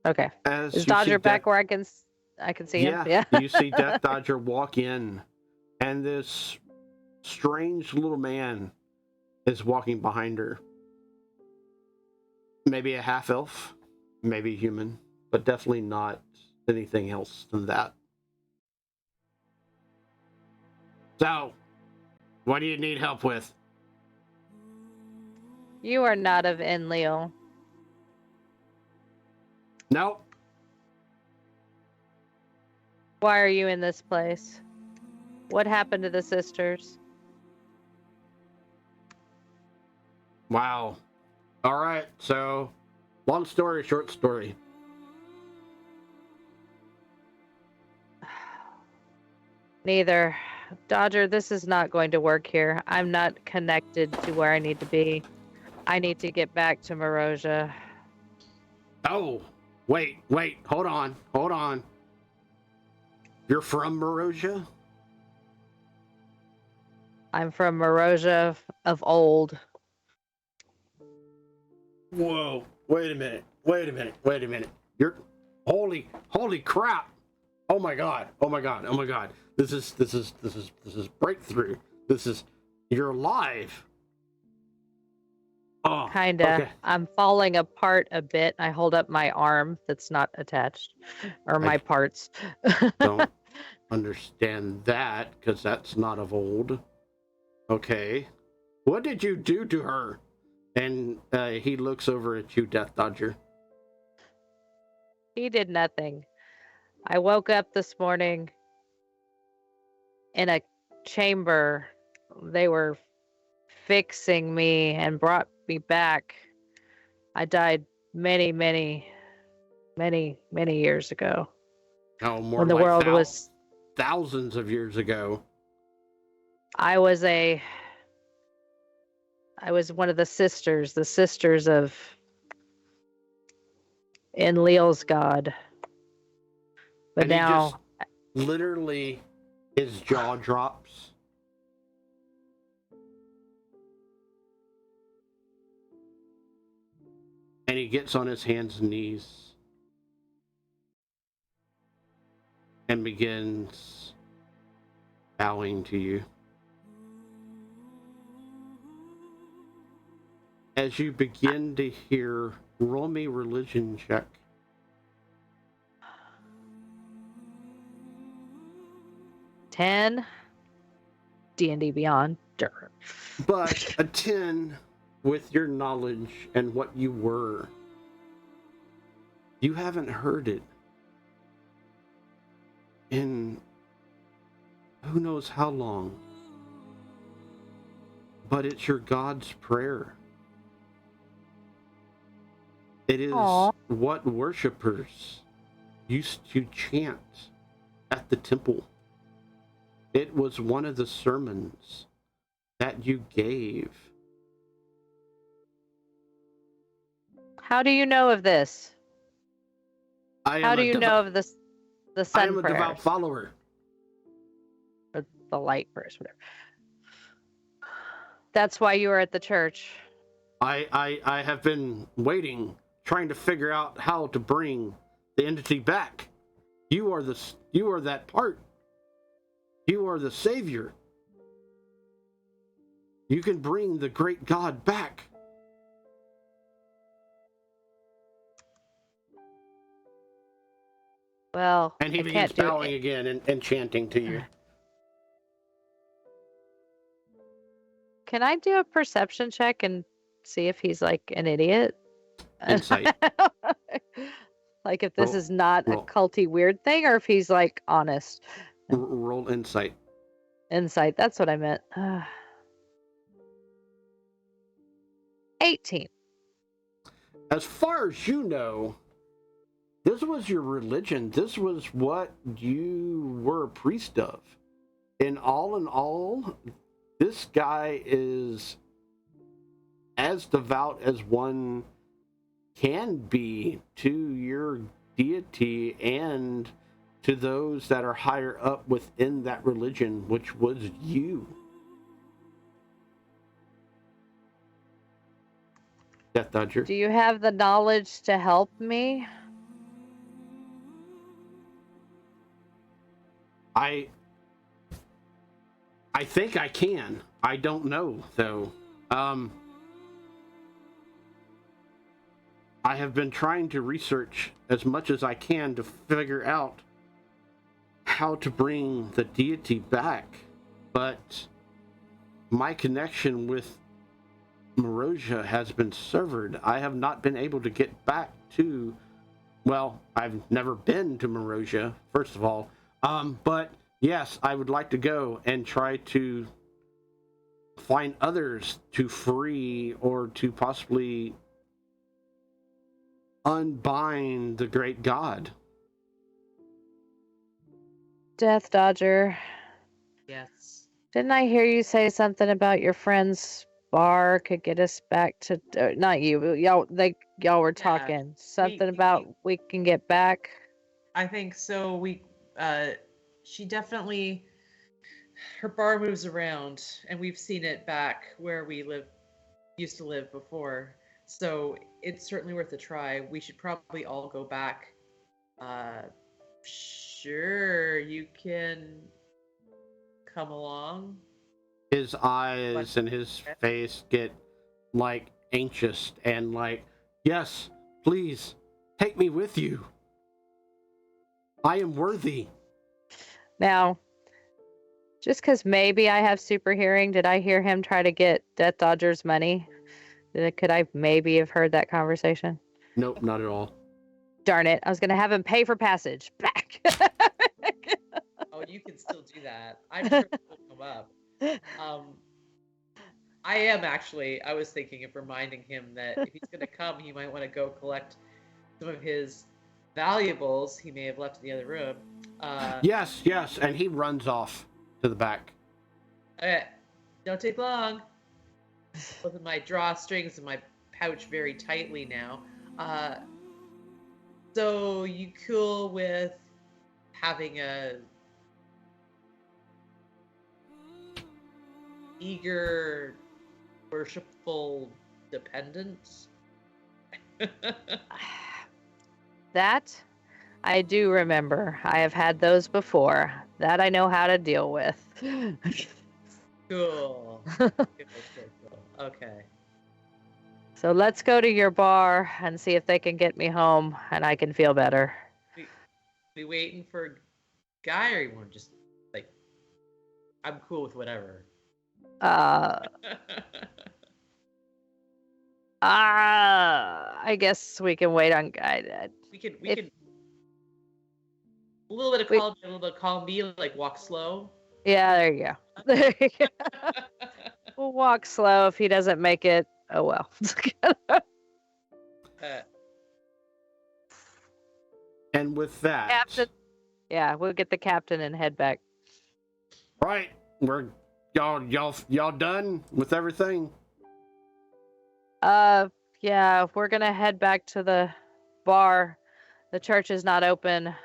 Okay. As is Dodger back where I can see him? Yeah. You see Death Dodger walk in, and this strange little man is walking behind her. Maybe a half elf, maybe human, but definitely not anything else than that. So, what do you need help with? You are not of Enlil. Nope. Why are you in this place? What happened to the sisters? Wow. All right. So, long story, short story. Neither. Dodger, this is not going to work here. I'm not connected to where I need to be. I need to get back to Morosia. Oh, wait, hold on. You're from Morosia? I'm from Morosia of old. Whoa! Wait a minute. You're holy crap! Oh my god! This is breakthrough. You're alive. Oh, Kinda. okay. I'm falling apart a bit. I hold up my arm that's not attached, or my parts. Don't understand that because that's not of old. Okay. What did you do to her? And he looks over at you, Death Dodger. He did nothing. I woke up this morning in a chamber. They were fixing me and brought me back. I died many years ago. Oh, more when the like world was thousands of years ago. I was one of the sisters of Enlil's god. But And now he just literally his jaw drops. And he gets on his hands and knees and begins bowing to you. As you begin to hear, roll me religion check. D&D Beyond. But a 10 with your knowledge and what you were. You haven't heard it in who knows how long. But it's your God's prayer. It is Aww. what worshipers used to chant at the temple. It was one of the sermons that you gave. How do you know of this? How do you know of this? The sun I am a prayers, devout follower. or the light prayers, whatever. That's why you were at the church. I have been waiting, trying to figure out how to bring the entity back. You are that part. You are the savior. You can bring the great God back. Well, And he I begins can't do bowing it. again and chanting to you. Can I do a perception check and see if he's like an idiot? Insight. Like if this Roll- is not a roll. culty weird thing, or if he's like honest. Roll insight. Insight. That's what I meant. 18. As far as you know, this was your religion. This was what you were a priest of. In all, this guy is as devout as one can be to your deity and to those that are higher up within that religion, which was you. Death Dodger. Do you have the knowledge to help me? I think I can. I don't know though. I have been trying to research as much as I can to figure out how to bring the deity back, but my connection with Morosia has been severed. I have not been able to get back to, well, I've never been to Morosia, first of all, but yes, I would like to go and try to find others to free or to possibly unbind the great god. Death Dodger, Yes. didn't I hear you say something about your friend's bar could get us back to not you, but y'all were Yeah, talking something about we can get back. I think so. She definitely, her bar moves around, and we've seen it back where we used to live before. So it's certainly worth a try. We should probably all go back. Uh, sure, you can come along. His eyes and his face get like anxious and like, yes, please take me with you. I am worthy. Now, just because maybe I have super hearing, did I hear him try to get Death Dodger's money? Could I maybe have heard that conversation? Nope, not at all. Darn it. I was going to have him pay for passage back. Oh, you can still do that. I'm sure it will come up. I was thinking of reminding him that if he's going to come, he might want to go collect some of his valuables he may have left in the other room. Yes, and he runs off to the back. Don't take long. Both of my drawstrings in my pouch very tightly now. So you cool with having a eager, worshipful dependent? That I do remember. I have had those before. That I know how to deal with. Cool. Okay. So let's go to your bar and see if they can get me home and I can feel better. We waiting for a guy, or you want to just like? I'm cool with whatever. I guess we can wait on guy. We could a little bit of column A, a little bit of column B, like walk slow. Yeah, there you go. There you go. We'll walk slow. If he doesn't make it, oh well. And with that, Captain. Yeah, we'll get the captain and head back. right, we're y'all done with everything? Yeah, we're gonna head back to the bar. The church is not open.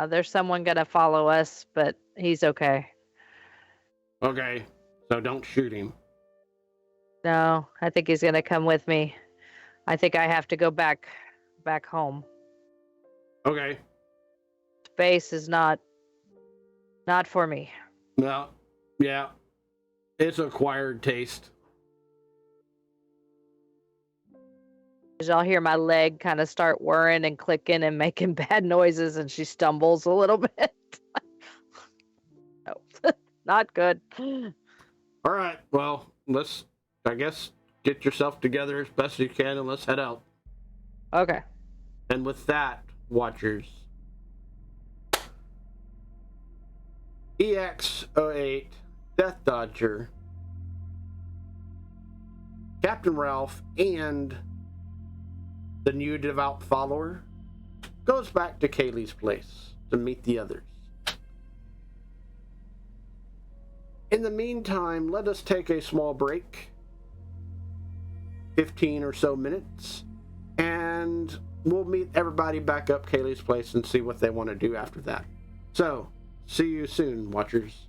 There's someone gonna follow us, but he's okay. Okay, so don't shoot him. No, I think he's gonna come with me. I think I have to go back home. Okay. Space is not for me. Well, yeah, it's acquired taste. I'll hear my leg kind of start whirring and clicking and making bad noises, and she stumbles a little bit. No, not good. All right, well, let's, I guess, get yourself together as best you can and let's head out. Okay. And with that, Watchers, EX-08, Death Dodger, Captain Ralph, and the new devout follower goes back to Kaylee's place to meet the others. In the meantime, let us take a small break, 15 or so minutes, and we'll meet everybody back up Kaylee's place and see what they want to do after that. So, see you soon, Watchers.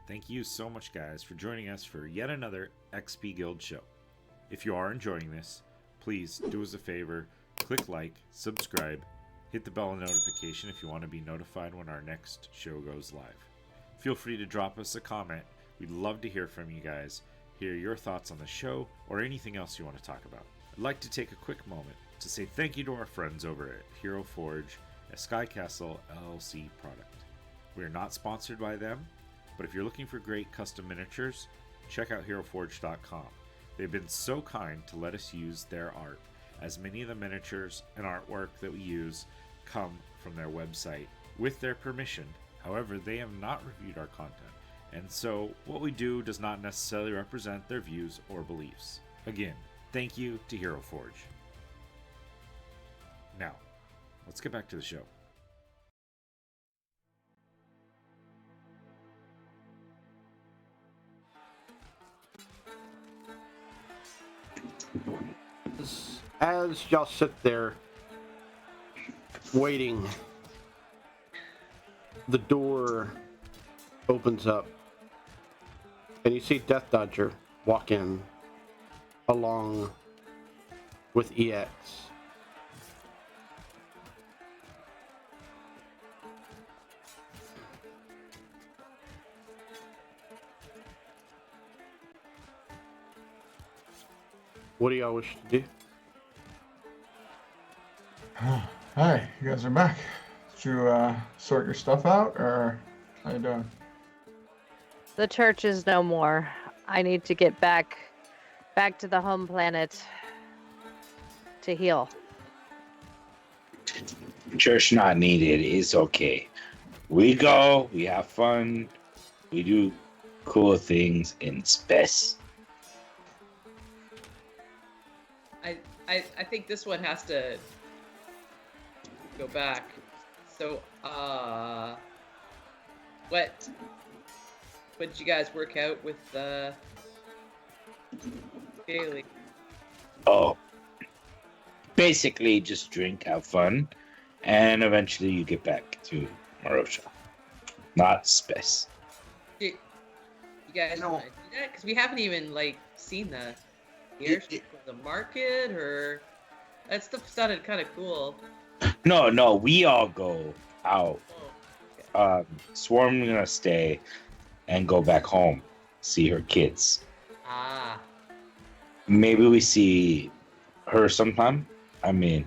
Thank you so much, guys, for joining us for yet another XP Guild show. If you are enjoying this, please do us a favor, click like, subscribe, hit the bell notification if you want to be notified when our next show goes live. Feel free to drop us a comment. We'd love to hear from you guys, hear your thoughts on the show, or anything else you want to talk about. I'd like to take a quick moment to say thank you to our friends over at Hero Forge, a Sky Castle LLC product. We are not sponsored by them, but if you're looking for great custom miniatures, check out HeroForge.com. They've been so kind to let us use their art, as many of the miniatures and artwork that we use come from their website with their permission. However, they have not reviewed our content, and so what we do does not necessarily represent their views or beliefs. Again, thank you to Hero Forge. Now, let's get back to the show. As y'all sit there waiting, the door opens up and you see Death Dodger walk in along with EX. What do y'all wish to do? Hi, you guys are back. Did you sort your stuff out, or how you doing? The church is no more. I need to get back to the home planet to heal. Church not needed. It's okay. We go. We have fun. We do cool things in space. I think this one has to go back. So, what did you guys work out with CAELI? Oh, basically just drink, have fun, and eventually you get back to Marosha. Not space. You guys want to do that? Because we haven't even seen the airship or the market, or that stuff sounded kind of cool. No, we all go out. Oh, okay. Swarm gonna stay and go back home, see her kids. Ah, Maybe we see her sometime. I mean,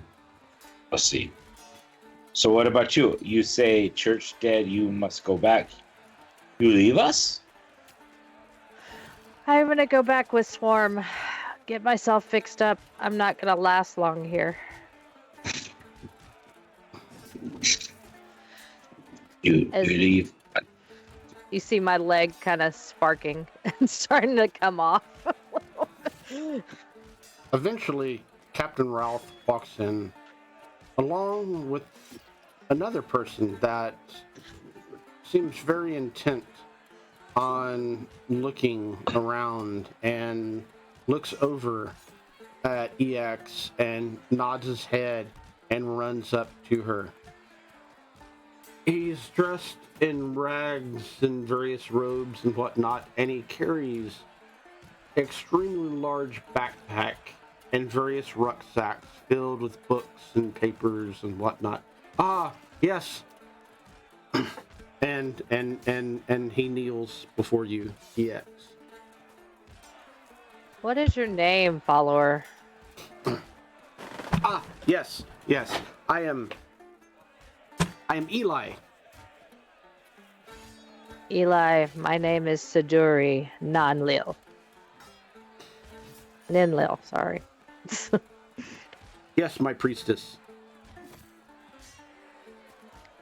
we'll see. So what about you? You say church dead, you must go back. You leave us? I'm gonna go back with Swarm, get myself fixed up. I'm not gonna last long here. You leave. You see my leg kind of sparking and starting to come off. Eventually, Captain Ralph walks in along with another person that seems very intent on looking around and looks over at EX and nods his head and runs up to her. He's dressed in rags and various robes and whatnot, and he carries an extremely large backpack and various rucksacks filled with books and papers and whatnot. Ah, yes. and he kneels before you, EX. What is your name, follower? Ah, yes. I am Eli. Eli, my name is Siduri Ninlil, sorry. Yes, my priestess.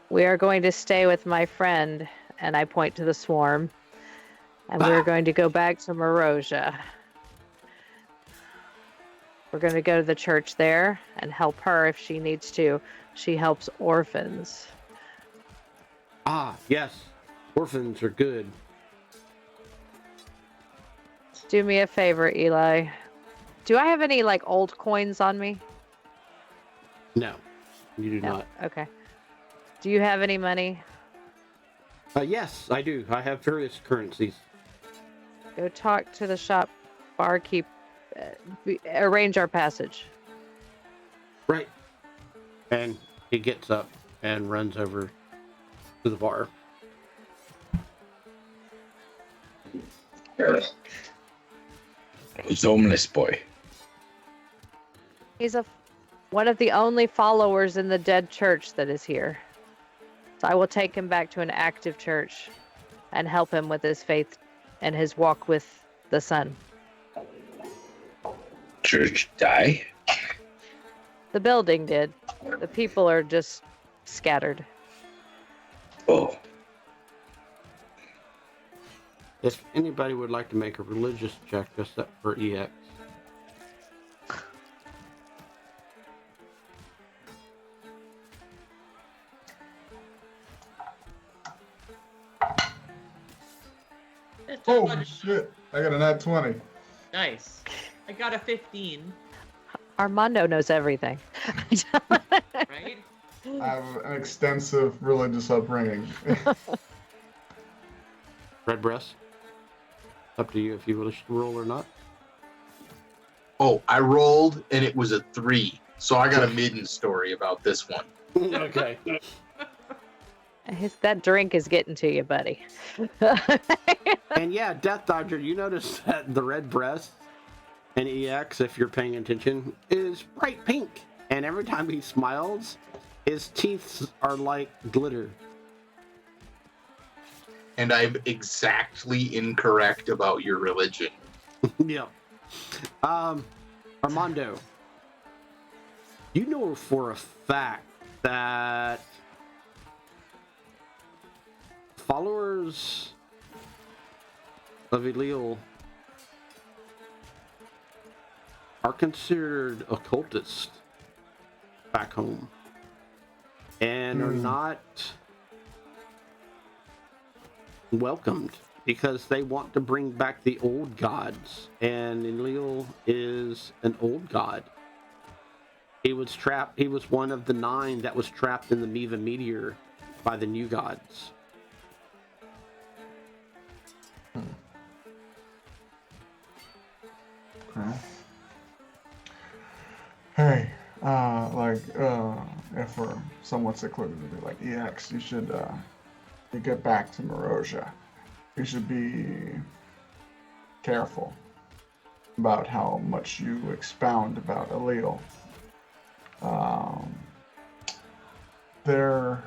We are going to stay with my friend, and I point to the swarm, and we're going to go back to Marosha. We're going to go to the church there and help her if she needs to. She helps orphans. Ah, yes. Orphans are good. Do me a favor, Eli. Do I have any old coins on me? No, you do No. not. Okay. Do you have any money? Yes, I do. I have various currencies. Go talk to the shop barkeep. Arrange our passage. Right. And he gets up and runs over to the bar. Who's the homeless boy? He's one of the only followers in the dead church that is here. So I will take him back to an active church and help him with his faith and his walk with the sun. Church die? The building did. The people are just scattered. Oh. If anybody would like to make a religious check, just up for EX. Oh shit! I got a nat 20. Nice. I got a 15, Armando knows everything. right? I have an extensive religious upbringing. Redbreast. Up to you if you wish to roll or not. Oh, I rolled and it was a 3. So I got a midden story about this one. Okay. That drink is getting to you, buddy. And yeah, Death Dodger, you notice that the red breast and EX, if you're paying attention, is bright pink. And every time he smiles, his teeth are like glitter. And I'm exactly incorrect about your religion. Yeah. Armando, you know for a fact that followers of Eliel are considered occultists back home and are not welcomed because they want to bring back the old gods, and Eliel is an old god. He was trapped. He was one of the 9 that was trapped in the Miva meteor by the new gods. Okay. Hey, if we're somewhat secluded, to be like, EX, you should, you get back to Marozia. You should be careful about how much you expound about Eliel. They're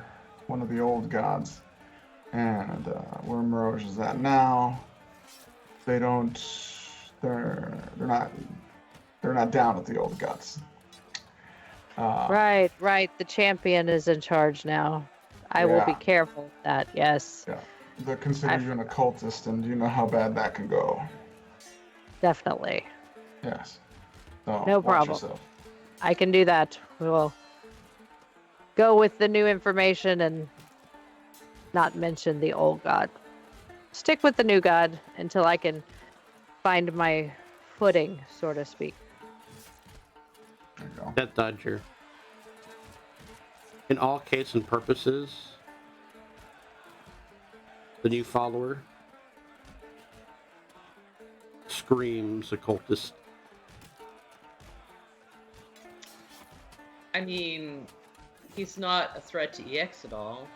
one of the old gods, and where Marozia's at now, they're not down with the old gods. Right. The champion is in charge now. I will be careful with that, yes. Yeah. They consider you an occultist, and you know how bad that can go. Definitely. Yes. So, No watch problem. yourself. I can do that. We will go with the new information and not mention the old god. Stick with the new god until I can find my footing, so to speak. There you go. Death Dodger. In all cases and purposes, the new follower screams occultist. I mean, he's not a threat to EX at all.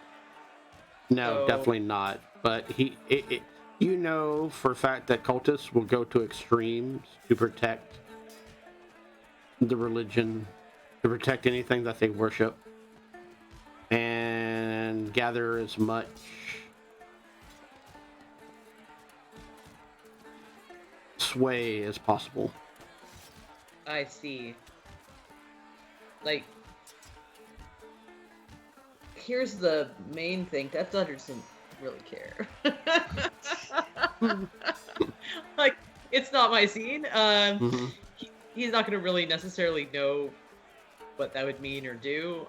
No, So- definitely not. But you know for a fact that cultists will go to extremes to protect the religion, to protect anything that they worship, and gather as much sway as possible. I see. Like, here's the main thing. Death Dodger doesn't really care. Like, it's not my scene. He's not going to really necessarily know what that would mean or do.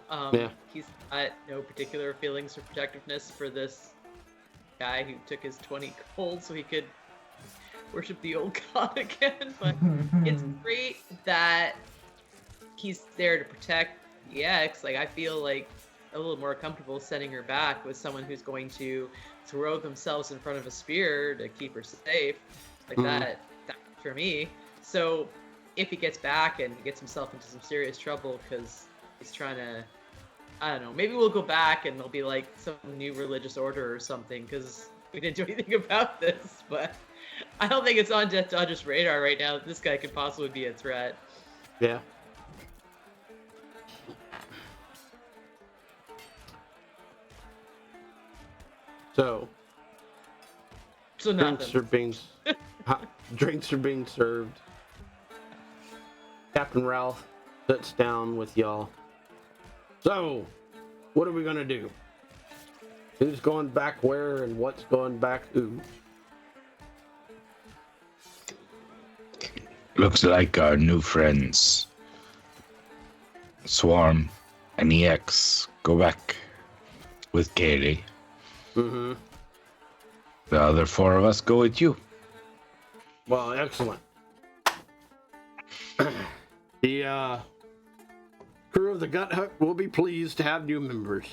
He's got no particular feelings or protectiveness for this guy who took his 20 gold so he could worship the old god again. But it's great that he's there to protect EX. Like, I feel like a little more comfortable sending her back with someone who's going to throw themselves in front of a spear to keep her safe. Like that for me. So if he gets back and he gets himself into some serious trouble because he's trying to, I don't know, maybe we'll go back and there'll be like some new religious order or something because we didn't do anything about this. But I don't think it's on Death Dodger's radar right now that this guy could possibly be a threat. Yeah. So nothing. Drinks are being served. Captain Ralph sits down with y'all. So, what are we gonna do? Who's going back where and what's going back who? Looks like our new friends, Swarm and EX, go back with CAELI. Mm-hmm. The other 4 of us go with you. Well, excellent. The crew of the Gut Hut will be pleased to have new members.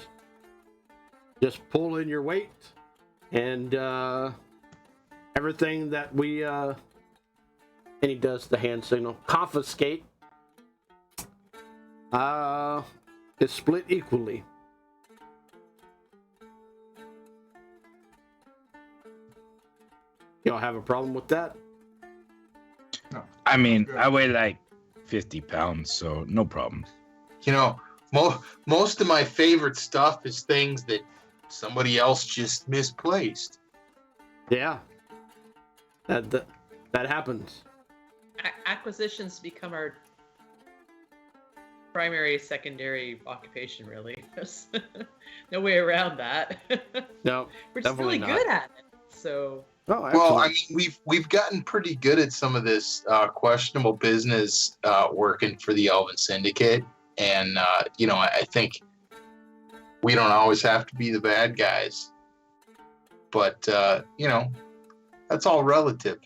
Just pull in your weight and everything that we and he does the hand signal, confiscate is split equally. You don't have a problem with that? No. I mean, I weigh like 50 pounds, so no problem. You know, most of my favorite stuff is things that somebody else just misplaced. Yeah. That happens. Acquisitions become our primary, secondary occupation, really. There's no way around that. No, We're just really definitely good at it. So Oh, Well, I excellent. mean, we've gotten pretty good at some of this questionable business working for the Elven Syndicate, and you know, I think we don't always have to be the bad guys, but you know, that's all relative.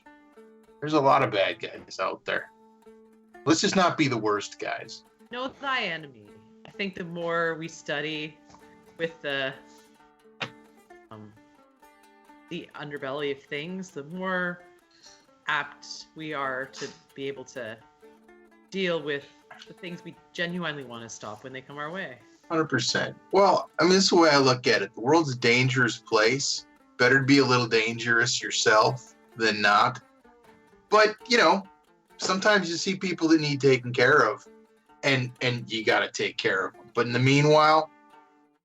There's a lot of bad guys out there. Let's just not be the worst guys. know thy enemy. I think the more we study with the underbelly of things, the more apt we are to be able to deal with the things we genuinely want to stop when they come our way. 100%. Well, I mean, this is the way I look at it. The world's a dangerous place. Better to be a little dangerous yourself than not. But, you know, sometimes you see people that need taken care of, and you got to take care of them. But in the meanwhile,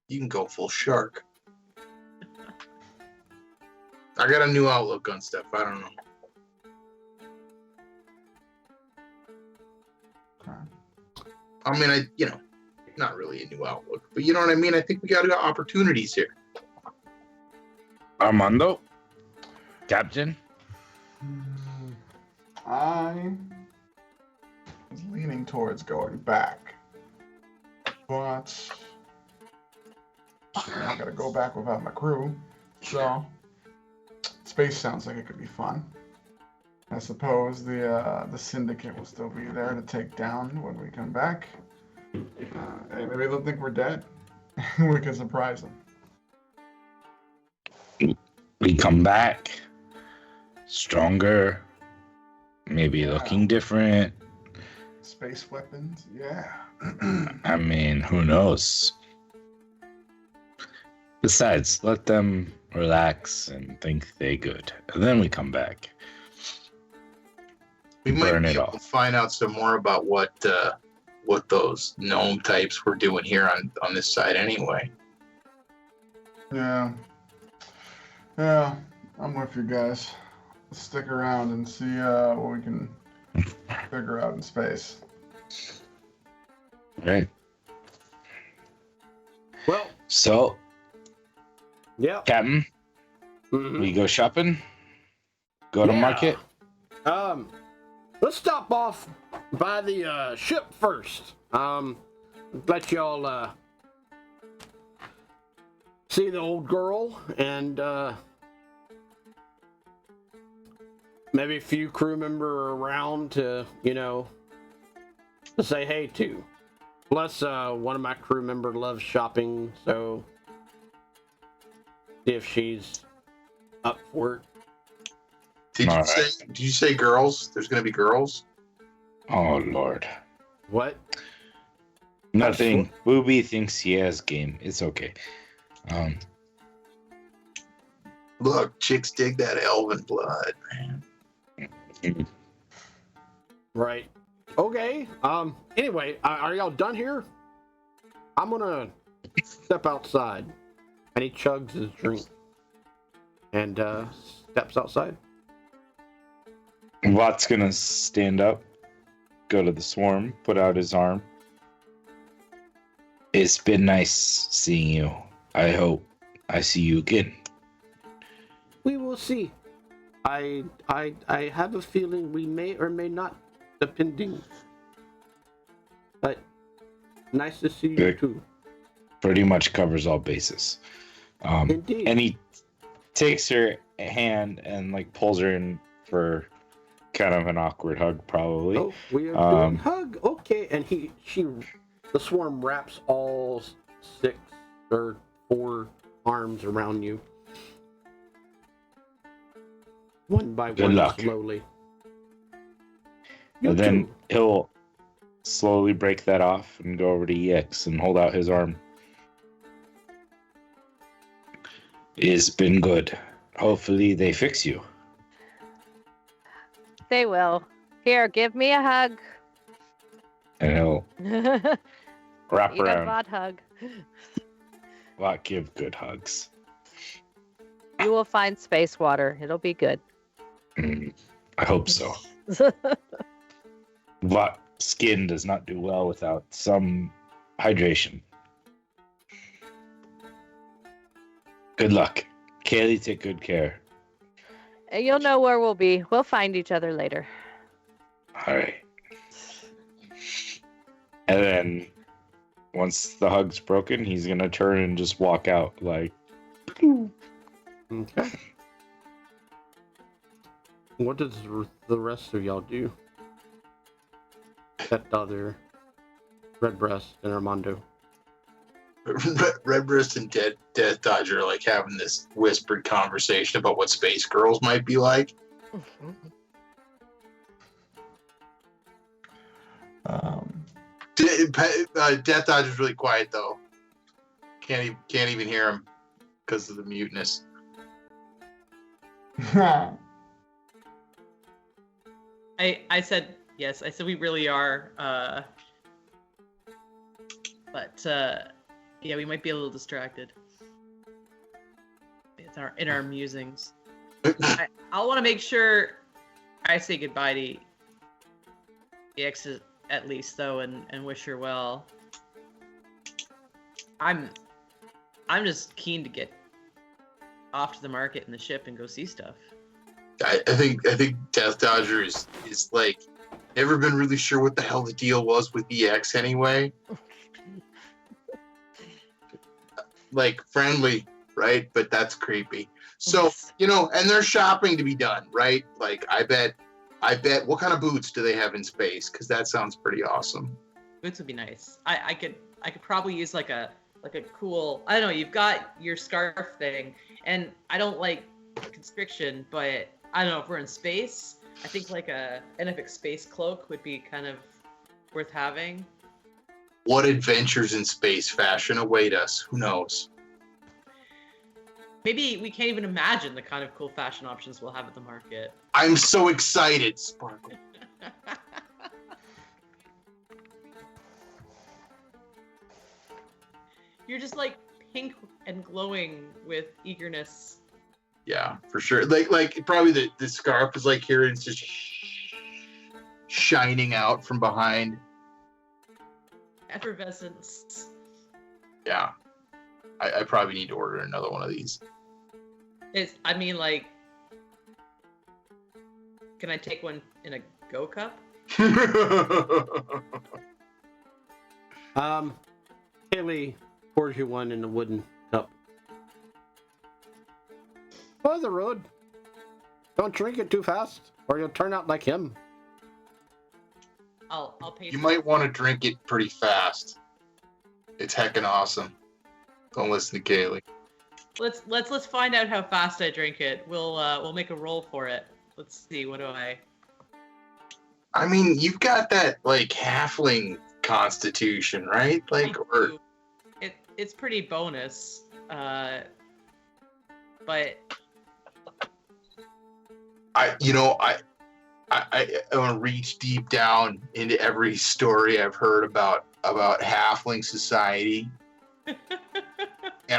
you can go full shark. I got a new outlook on stuff. I don't know. I mean, you know, not really a new outlook, but you know what I mean? I think we got opportunities here. Armando? Captain? I was leaning towards going back, but I'm not gonna go back without my crew. So space sounds like it could be fun. I suppose the syndicate will still be there to take down when we come back. Hey, maybe they'll think we're dead. We can surprise them. We come back stronger, maybe looking different. Space weapons, yeah. I mean, who knows? Besides, let them relax and think they good. And then we come back. We might Burn be it able off. to find out some more about what those gnome types were doing here on this side anyway. Yeah, I'm with you guys. Let's stick around and see what we can figure out in space. Right. Well, So, yeah. Captain, Mhm. we go shopping? Go to Yeah. market? Let's stop off by the ship first. Let y'all see the old girl and maybe a few crew member around to, you know, to say hey to. Plus, one of my crew member loves shopping, so see if she's up for it. All right. Did you say girls? There's gonna be girls? Oh Lord. What? Nothing. Booby thinks he has game. It's okay. Look, chicks dig that elven blood, man. Right. Okay. Anyway, are y'all done here? I'm gonna step outside. And he chugs his drink. And steps outside. Watt's gonna stand up, go to the swarm, put out his arm. It's been nice seeing you. I hope I see you again. We will see. I have a feeling we may or may not, depending. But nice to see you Good. too. Pretty much covers all bases. Indeed. And he takes her hand and like pulls her in for kind of an awkward hug, probably. Oh, we are doing hug. Okay, and the swarm wraps all 6 or 4 arms around you, one by Good one, luck. slowly. You And then too. he'll slowly break that off and go over to EX and hold out his arm. It's been good. Hopefully they fix you. They will. Here, give me a hug. And he'll wrap Eat a around. bot hug. Lot give good hugs. You will find space water. It'll be good. I hope so. But skin does not do well without some hydration. Good luck. Kaylee, take good care. You'll know where we'll be. We'll find each other later. All right. And then once the hug's broken, he's going to turn and just walk out like... Okay. What does the rest of y'all do? That other Redbreast and Armando. Redbreast and Death Dodger are like having this whispered conversation about what space girls might be like. Death Dodger's really quiet though. Can't even hear him because of the muteness. I said yes. I said we really are. But yeah, we might be a little distracted. It's in our musings. I'll want to make sure I say goodbye to EX at least though, and wish her well. I'm just keen to get off to the market in the ship and go see stuff. I think Death Dodger is like never been really sure what the hell the deal was with EX anyway. Like friendly, right? But that's creepy. So, and there's shopping to be done, right? Like I bet what kind of boots do they have in space? Because that sounds pretty awesome. Boots would be nice. I could probably use like a cool, I don't know, you've got your scarf thing, and I don't like constriction, but I don't know, if we're in space, I think like an epic space cloak would be kind of worth having. What adventures in space fashion await us? Who knows? Maybe we can't even imagine the kind of cool fashion options we'll have at the market. I'm so excited, Sparkle. You're just like pink and glowing with eagerness. Yeah, for sure. Like probably the scarf is like here and it's just shining out from behind. Effervescence. Yeah. I probably need to order another one of these. I mean, like, can I take one in a go cup? Haley pours you one in a wooden cup. By the road. Don't drink it too fast, or you'll turn out like him. I'll pay. You might want to drink it pretty fast. It's heckin' awesome. Don't listen to CAELI. Let's find out how fast I drink it. We'll make a roll for it. Let's see. What do I? I mean, you've got that like halfling constitution, right? Like, or It's pretty bonus. But I want to reach deep down into every story I've heard about halfling society, and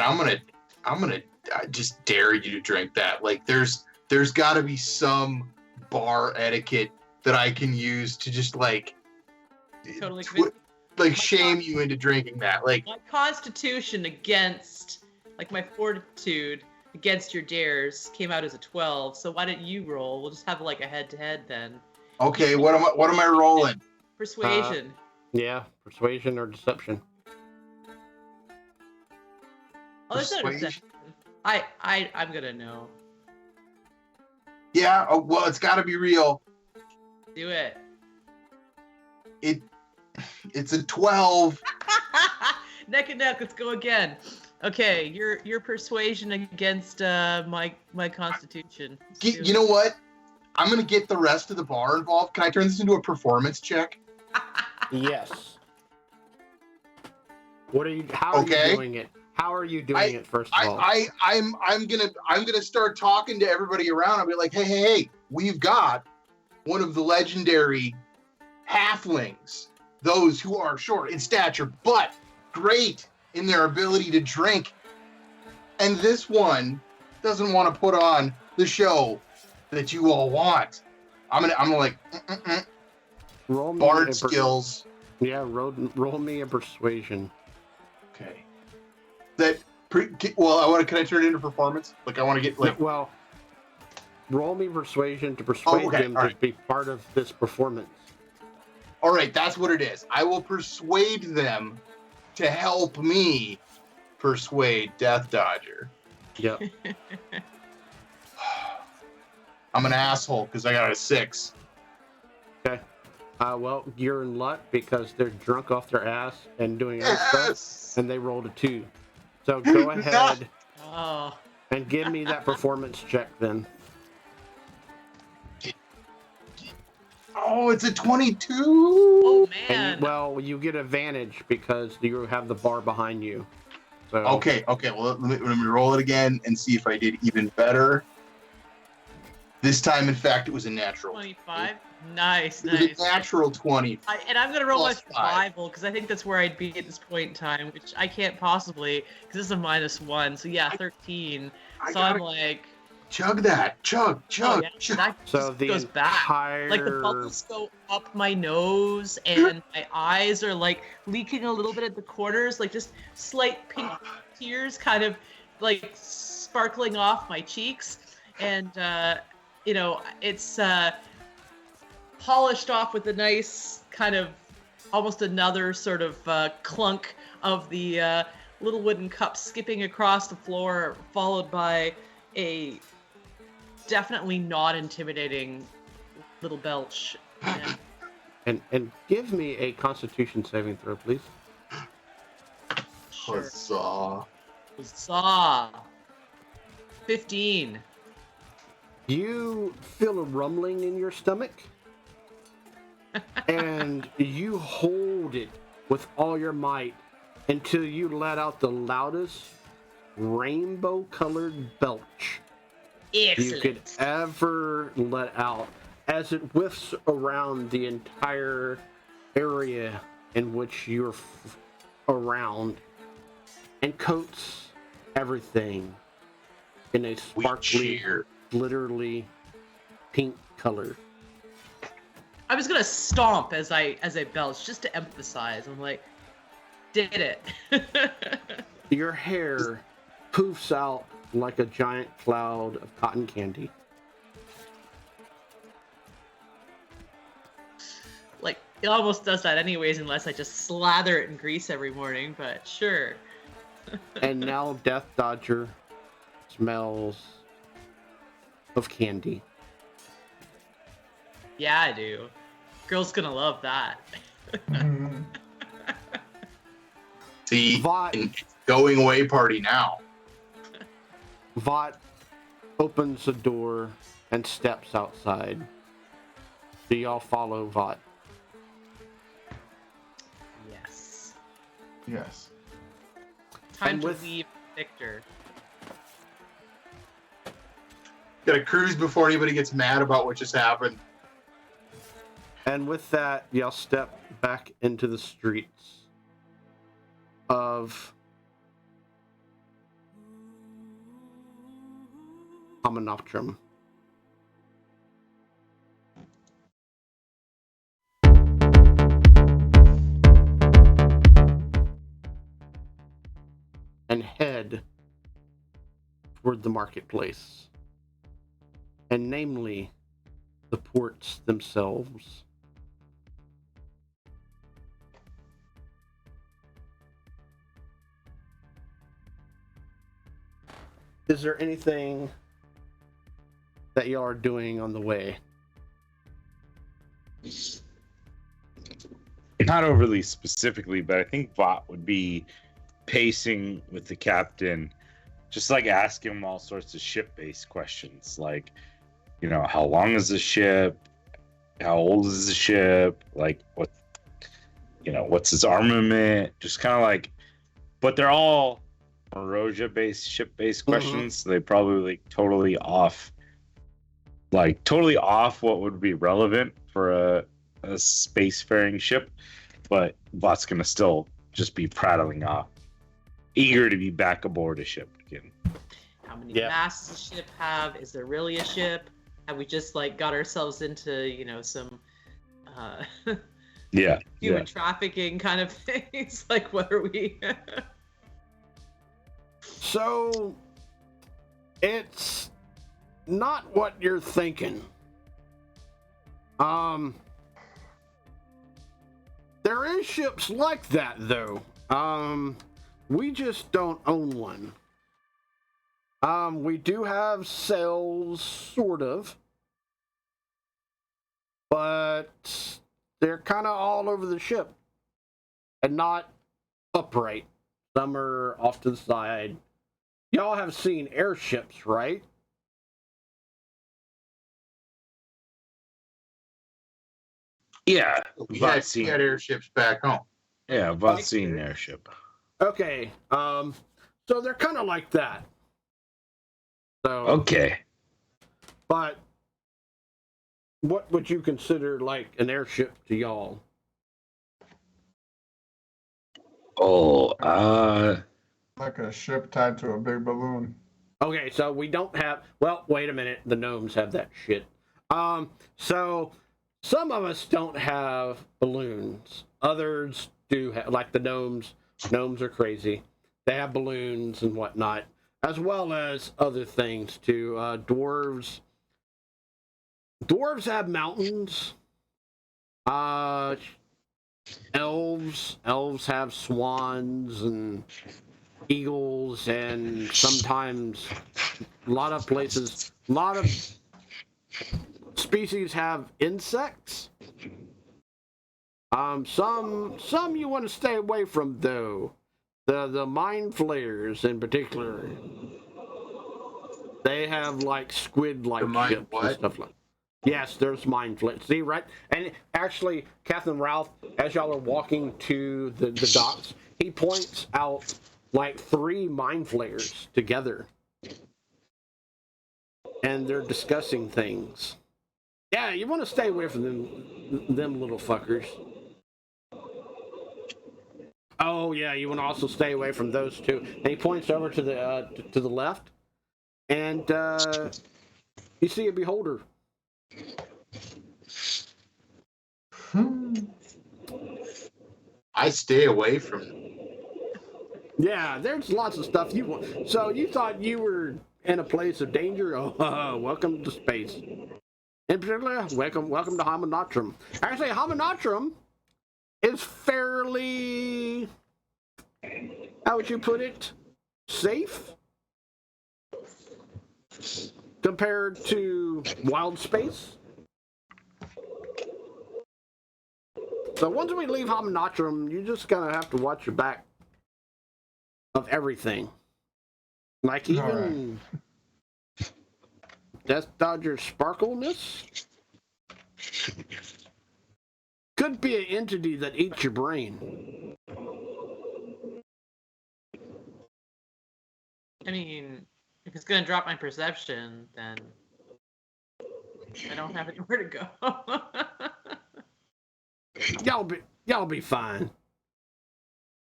I'm gonna I just dare you to drink that. Like, there's got to be some bar etiquette that I can use to just like totally shame you into drinking that. Like, my constitution against, like, my fortitude against your dares came out as a 12. So why don't you roll? We'll just have like a head-to-head then. okay, what am I rolling? Persuasion. Yeah, persuasion or deception. Oh, there's no Persuasion? deception. I'm gonna know. Yeah, oh, well, it's got to be real. Do it. It's a 12. Neck and neck. Let's go again. Okay, your persuasion against my constitution. Let's do You know what? I'm gonna get the rest of the bar involved. Can I turn this into a performance check? Yes. What are you? How are Okay. you doing it? How are you doing it? First of all, I'm gonna start talking to everybody around. I'll be like, hey, we've got one of the legendary halflings, those who are short in stature but great in their ability to drink, and this one doesn't want to put on the show that you all want. I'm gonna like roll me bard a skills. Yeah, roll me a persuasion. Okay. Can I turn it into performance? Like, I want to get like. Well, roll me persuasion to persuade okay, them all to right. be part of this performance. All right, that's what it is. I will persuade them to help me persuade Death Dodger. Yep. I'm an asshole because I got a 6. Okay. Well, you're in luck because they're drunk off their ass and doing other stuff, Yes. and they rolled a 2. So go ahead Oh. and give me that performance check then. Oh, it's a 22. Oh man. And well, you get advantage because you have the bar behind you. So Okay. Well, let me roll it again and see if I did even better. This time, in fact, it was a natural. 25. Nice. It was a natural 20. And I'm gonna roll my Plus 5. survival because I think that's where I'd be at this point in time, which I can't possibly because this is a -1. So yeah, 13. I So I'm gotta like, chug that. Chug. oh, yeah, chug. that So just the goes back. entire Like the bubbles go up my nose and my eyes are like leaking a little bit at the corners, like just slight pink tears kind of like sparkling off my cheeks. And it's polished off with a nice kind of almost another sort of clunk of the little wooden cup skipping across the floor, followed by a definitely not intimidating little belch. and give me a Constitution saving throw, please. Sure. Huzzah. Huzzah. 15. You feel a rumbling in your stomach, and you hold it with all your might until you let out the loudest rainbow-colored belch you could ever let out, as it whiffs around the entire area in which you're around and coats everything in a We sparkly, cheer. glitterly pink color. I was gonna stomp as I belch just to emphasize. I'm like, did it. Your hair poofs out like a giant cloud of cotton candy. Like, it almost does that anyways, unless I just slather it in grease every morning, but sure. And now Death Dodger smells of candy. Yeah, I do. Girl's gonna love that. Mhm. See, Vought, it's going away party now. Vought opens the door and steps outside. Do y'all follow Vought? Yes. Yes. Time And to with- leave Victor. Gotta cruise before anybody gets mad about what just happened. And with that, y'all step back into the streets of Hominoptrum. And head toward the marketplace. And namely, the ports themselves. Is there anything that y'all are doing on the way? Not overly specifically, but I think Vought would be pacing with the captain, just like asking him all sorts of ship-based questions, like, you know, how long is the ship? How old is the ship? Like, what, you know, what's its armament? Just kind of like, but they're all Marojia-based, ship-based questions. So they probably like totally off what would be relevant for a spacefaring ship. But Vought's gonna still just be prattling off, eager to be back aboard a ship again. How many Yeah. masts does the ship have? Is there really a ship? Have we just like got ourselves into, you know, some Yeah, human trafficking kind of things? Like, what are we? So, it's not what you're thinking. There is ships like that, though. We just don't own one. We do have sails, sort of. But they're kind of all over the ship. And not upright. Some are off to the side. Y'all have seen airships, right? yeah. We Vought's had seen, airships back home. yeah, Vought's seen an airship. Okay. So they're kind of like that. So, Okay. but what would you consider like an airship to y'all? Oh, Like a ship tied to a big balloon. Okay, so we don't have. Well, wait a minute. The gnomes have that shit. So some of us don't have balloons. Others do have, like the gnomes. Gnomes are crazy. They have balloons and whatnot, as well as other things too. Dwarves have mountains. Elves have swans and eagles, and sometimes a lot of species have insects. Some you want to stay away from, though. The mind flayers in particular. They have like squid-like The mind ships and what? stuff like. Yes, there's mind flayers. See, right? And actually, Captain Ralph, as y'all are walking to the docks, he points out like 3 mind flayers together. And they're discussing things. Yeah, you want to stay away from them little fuckers. Oh yeah, you want to also stay away from those two. And he points over to the left, and you see a beholder. I stay away from them. Yeah, there's lots of stuff you want. So you thought you were in a place of danger? Oh, welcome to space. In particular, welcome to Hominoptrum. Actually, Hominoptrum is fairly, how would you put it, safe compared to wild space. So once we leave Hamanatram, you just gonna have to watch your back of everything. Like even Death Dodger Sparkleness could be an entity that eats your brain. I mean, if it's gonna drop my perception, then I don't have anywhere to go. Y'all be fine.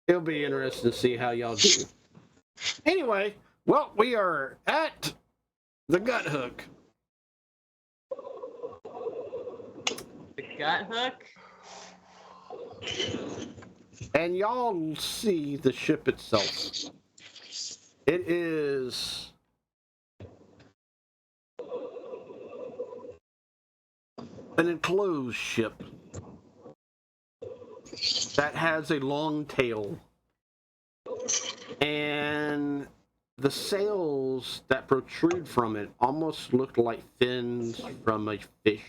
It'll be interesting to see how y'all do. Anyway, well, we are at the gut hook. The gut hook? And y'all see the ship itself. It is an enclosed ship that has a long tail. And the sails that protrude from it almost look like fins from a fish.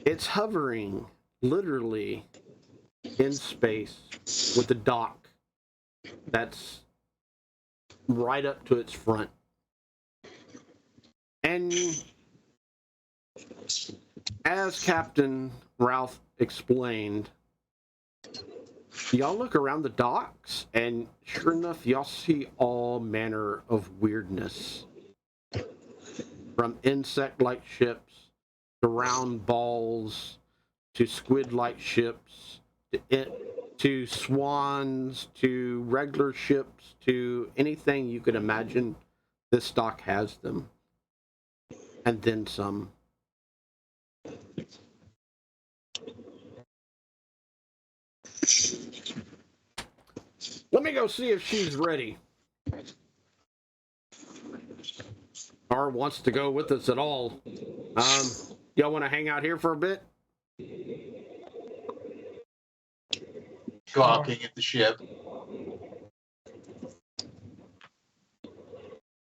It's hovering literally in space with a dock that's right up to its front. And as Captain Ralph explained, y'all look around the docks, and sure enough, y'all see all manner of weirdness. From insect-like ships, to round balls, to squid-like ships, to swans, to regular ships, to anything you could imagine. This dock has them. And then some. Let me go see if she's ready. Or wants to go with us at all. Y'all want to hang out here for a bit? Gawking at the ship.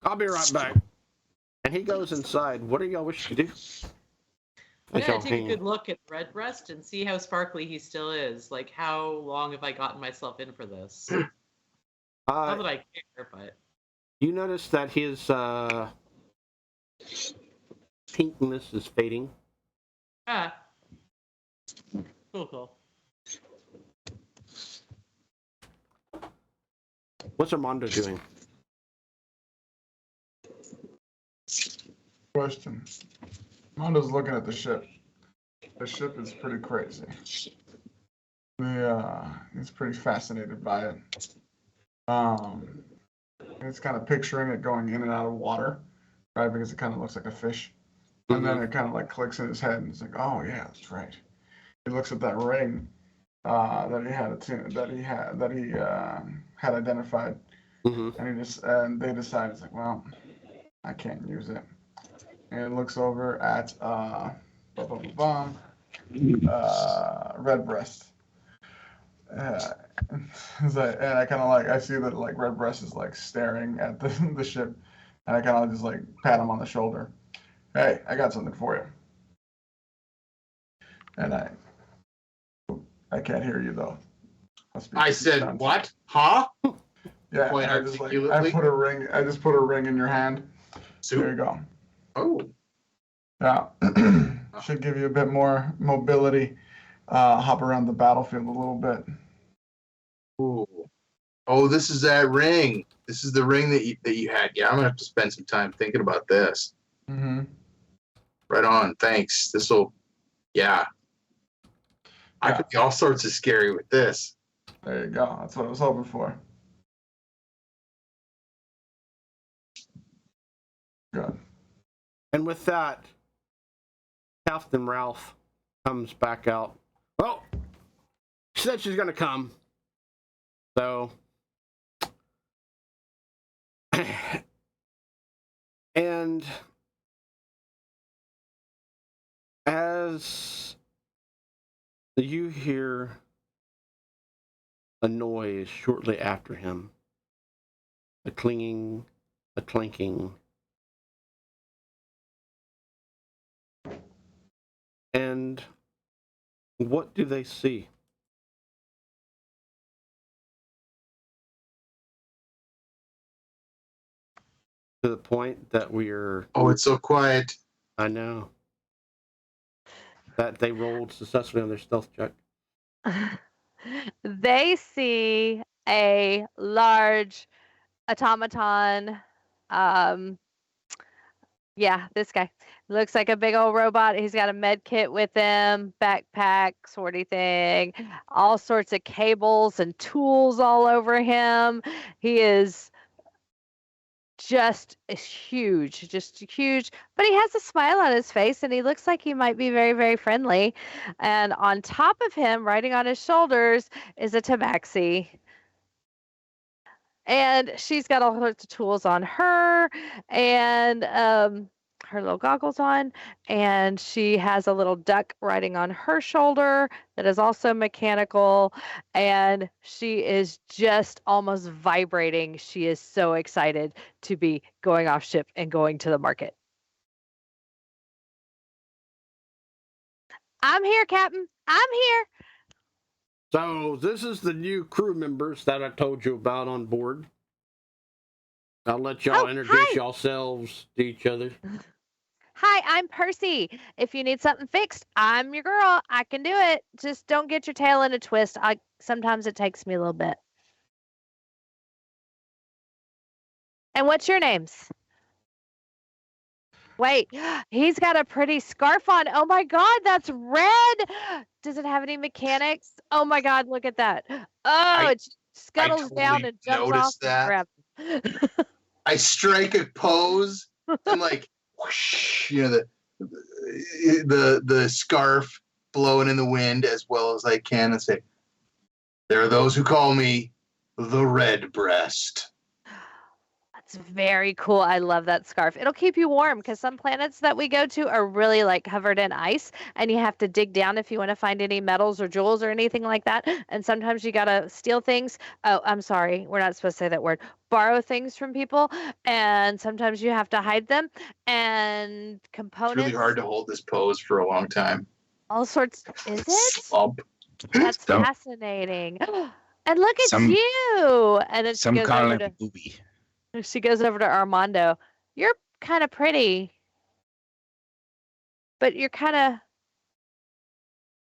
I'll be right back. And he goes inside. What do y'all wish to do? I'm gonna take a good look at Redbreast and see how sparkly he still is. Like, how long have I gotten myself in for this? Not that I care, but you notice that his pinkness is fading. Cool. What's Armando doing? Question. Mondo's looking at the ship. The ship is pretty crazy. He's pretty fascinated by it. He's kind of picturing it going in and out of water, right? Because it kind of looks like a fish. And then it kind of like clicks in his head, and he's like, "Oh yeah, that's right." He looks at that ring that he had identified, and they decide, it's like, well, I can't use it. And it looks over at Redbreast. And I kind of like, I see that like Redbreast is like staring at the ship, and I kind of just like pat him on the shoulder. Hey, I got something for you. And I can't hear you though. I said, what? Huh? Yeah, I put a ring. I just put a ring in your hand. So there you go. Oh. Yeah. Should give you a bit more mobility. Hop around the battlefield a little bit. Ooh. Oh, this is that ring. This is the ring that you had. Yeah, I'm gonna have to spend some time thinking about this. Mm-hmm. Right on. Thanks. Yeah. I could be all sorts of scary with this. There you go. That's what I was hoping for. Good. And with that, Captain Ralph comes back out. Well, she said she's gonna come. So, and as you hear a noise shortly after him, a clinging, a clanking, And what do they see? To the point that we're... Oh, it's so quiet. I know. That they rolled successfully on their stealth check. They see a large automaton. Yeah, this guy looks like a big old robot. He's got a med kit with him, backpack, sorty thing, all sorts of cables and tools all over him. He is just huge, but he has a smile on his face and he looks like he might be very, very friendly. And on top of him, riding on his shoulders, is a tabaxi. And she's got all sorts of tools on her and her little goggles on. And she has a little duck riding on her shoulder that is also mechanical. And she is just almost vibrating. She is so excited to be going off ship and going to the market. I'm here, Captain. I'm here. So this is the new crew members that I told you about on board. I'll let y'all introduce yourselves to each other. Hi, I'm Percy. If you need something fixed, I'm your girl. I can do it. Just don't get your tail in a twist. Sometimes it takes me a little bit. And what's your names? Wait, he's got a pretty scarf on. Oh my God, that's red. Does it have any mechanics? Oh my God, look at that. Oh, it scuttles totally down and jumps off. that. I strike a pose and like, whoosh, the scarf blowing in the wind as well as I can and say, there are those who call me the Red Breast. That's very cool. I love that scarf. It'll keep you warm because some planets that we go to are really like covered in ice and you have to dig down if you want to find any metals or jewels or anything like that. And sometimes you got to steal things. Oh, I'm sorry. We're not supposed to say that word. Borrow things from people. And sometimes you have to hide them and components. It's really hard to hold this pose for a long time. All sorts. Is it? Slump. That's fascinating. And look at you. And then Some call it booby. She goes over to Armando. You're kind of pretty, but you're kind of,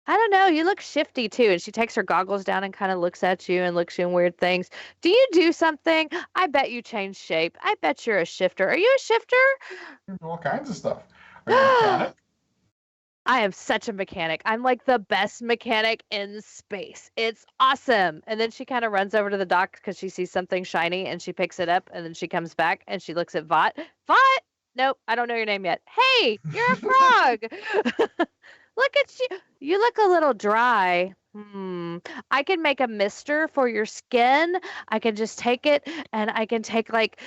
I don't know, you look shifty too. And she takes her goggles down and kind of looks at you and looks you in weird things. Do you do something? I bet you change shape. I bet you're a shifter. Are you a shifter? All kinds of stuff. Are you a mechanic? I am such a mechanic. I'm like the best mechanic in space. It's awesome. And then she kind of runs over to the dock because she sees something shiny and she picks it up and then she comes back and she looks at Vought. Vought? Nope, I don't know your name yet. Hey, you're a frog. Look at you. You look a little dry. I can make a mister for your skin. I can just take it and I can take like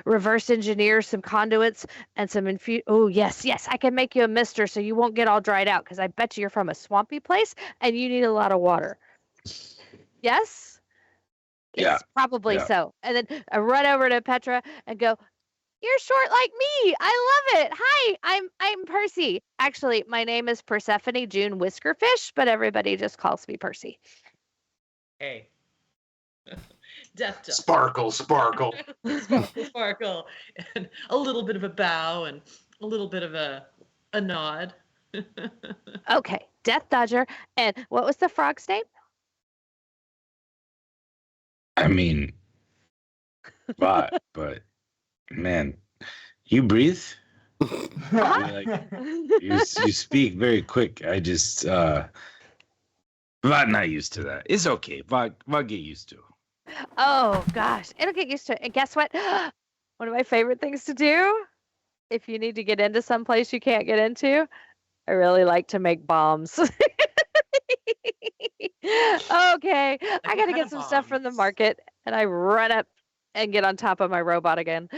reverse engineer some conduits and some Oh, yes. I can make you a mister so you won't get all dried out because I bet you're from a swampy place and you need a lot of water. Yes? Yeah. Yes, probably so. And then I run over to Petra and go, you're short like me. I love it. Hi, I'm Percy. Actually, my name is Persephone June Whiskerfish, but everybody just calls me Percy. Hey. Death dust. Sparkle. Sparkle. And a little bit of a bow and a little bit of a nod. Okay, Death Dodger. And what was the frog's name? I mean, but man, you breathe. You speak very quick. I just not used to that. It's okay. But get used to. Oh gosh, it'll get used to it. And guess what? One of my favorite things to do, if you need to get into some place you can't get into, I really like to make bombs. Okay, I gotta get some stuff from the market, and I run up and get on top of my robot again.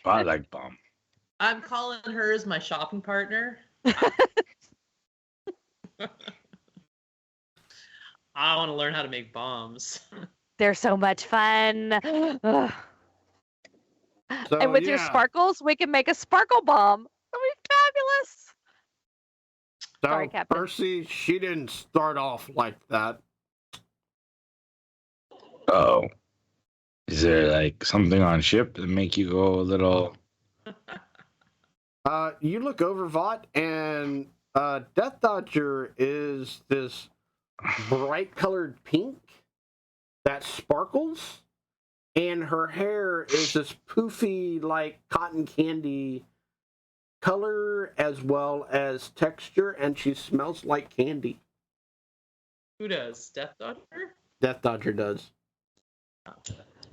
I like bomb. I'm calling her as my shopping partner. I want to learn how to make bombs. They're so much fun. And with your sparkles, we can make a sparkle bomb. It'll be fabulous. So, Sorry, Captain. Percy, she didn't start off like that. Oh, is there like something on ship that make you go a little? You look over Vought, and Death Dodger is this bright colored pink that sparkles, and her hair is this poofy, like cotton candy color as well as texture, and she smells like candy. Who does? Death Dodger? Death Dodger does.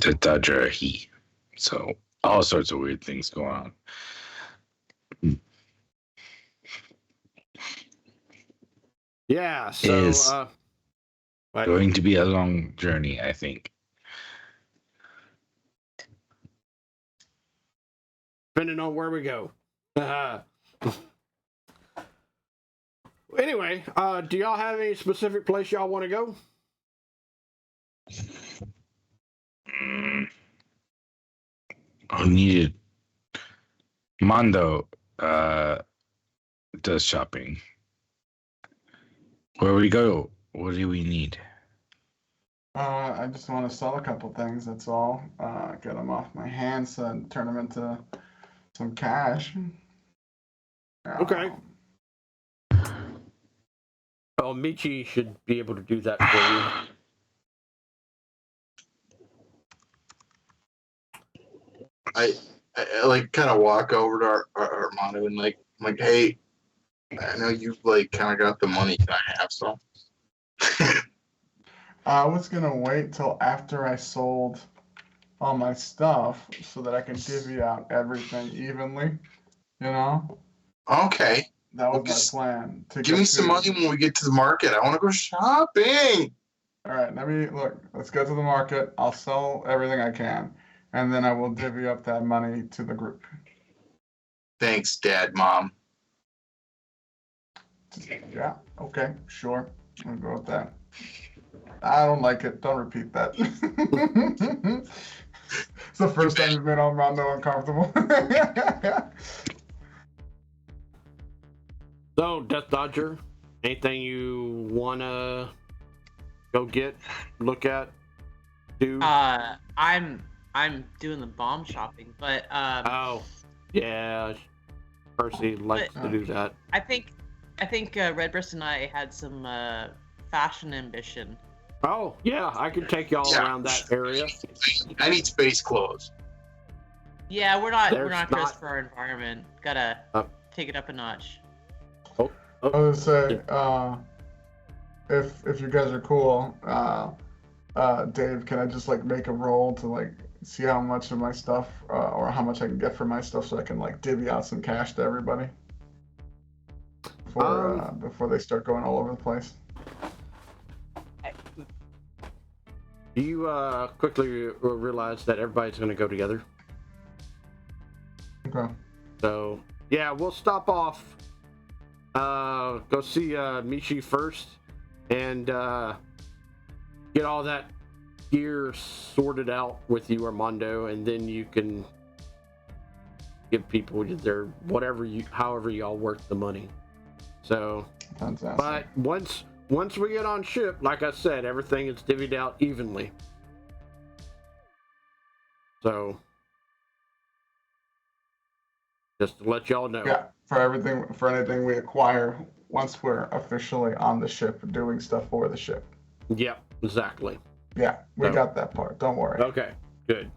The Dodger he. So all sorts of weird things going on. Yeah, so Is what? going to be a long journey, I think. Depending on where we go. Anyway, do y'all have any specific place y'all want to go? I needed Mondo does shopping. Where we go? What do we need? I just want to sell a couple things. That's all. Get them off my hands and turn them into some cash. Okay. Well, Michi should be able to do that for you. I like kind of walk over to Armando and like, I'm like, hey, I know you like kind of got the money. Can I have some? I was gonna wait till after I sold all my stuff so that I can divvy out everything evenly. You know, Okay. that was Well, just my plan. To Give get me some to- money when we get to the market. I want to go shopping. All right, let's go to the market. I'll sell everything I can, and then I will divvy up that money to the group. Thanks, Dad, Mom. Yeah, okay, sure. I'll go with that. I don't like it. Don't repeat that. It's the first time you've made Armando uncomfortable. So, Death Dodger, anything you want to go get, look at, do? I'm doing the bomb shopping, but Oh, yeah. Percy likes to do that. I think Redbreast and I had some fashion ambition. Oh, yeah, I can take y'all Yeah. around that area. I need space clothes. Yeah, we're not There's dressed not- for our environment. Gotta take it up a notch. I was gonna say, if you guys are cool, Dave, can I just like make a roll to like see how much of my stuff or how much I can get for my stuff so I can like divvy out some cash to everybody before they start going all over the place? You quickly realize that everybody's going to go together. Okay. So, yeah, we'll stop off. Go see Michi first and get all that gear sorted out with you, Armando, and then you can give people their however y'all work the money. So, Fantastic. but once we get on ship, like I said, everything is divvied out evenly. So, just to let y'all know. Yeah, for anything we acquire once we're officially on the ship doing stuff for the ship. Yep, exactly. Yeah, we So- got that part. Don't worry. Okay, good.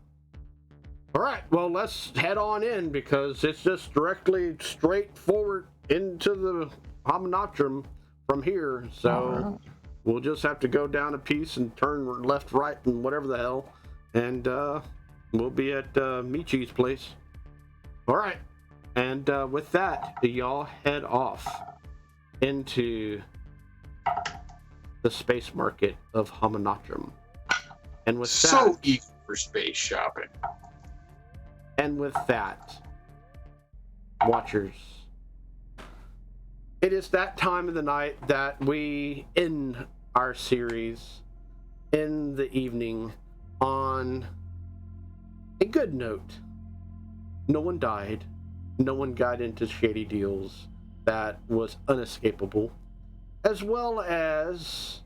All right, well, let's head on in because it's just directly straight forward into the Hominotrum from here. So Alright. we'll just have to go down a piece and turn left, right, and whatever the hell. And we'll be at Michi's place. All right. And with that, y'all head off into the space market of Hominotrum. And with So that, eager for space shopping. and with that, Watchers, it is that time of the night that we end our series in the evening on a good note. No one died. No one got into shady deals that was unescapable, as well as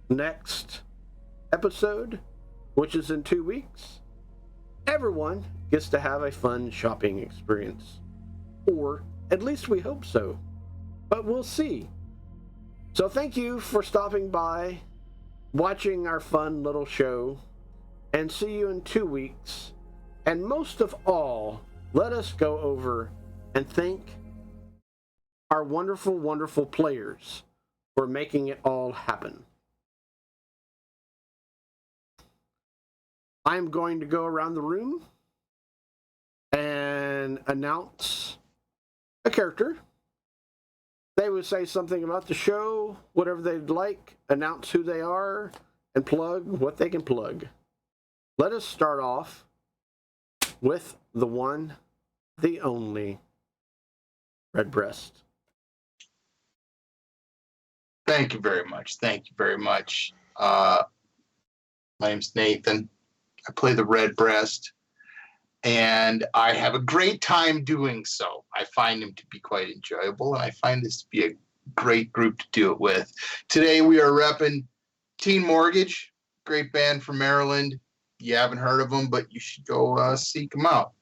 next episode, which is in 2 weeks, everyone gets to have a fun shopping experience. Or at least we hope so. But we'll see. So thank you for stopping by, watching our fun little show, and see you in 2 weeks. And most of all, let us go over and thank our wonderful, wonderful players for making it all happen. I'm going to go around the room and announce a character. They would say something about the show, whatever they'd like, announce who they are, and plug what they can plug. Let us start off with the one, the only, Redbreast. Thank you very much. Thank you very much. My name's Nathan. I play the Redbreast, and I have a great time doing so. I find him to be quite enjoyable, and I find this to be a great group to do it with. Today we are repping Teen Mortgage, great band from Maryland. You haven't heard of them, but you should go seek them out.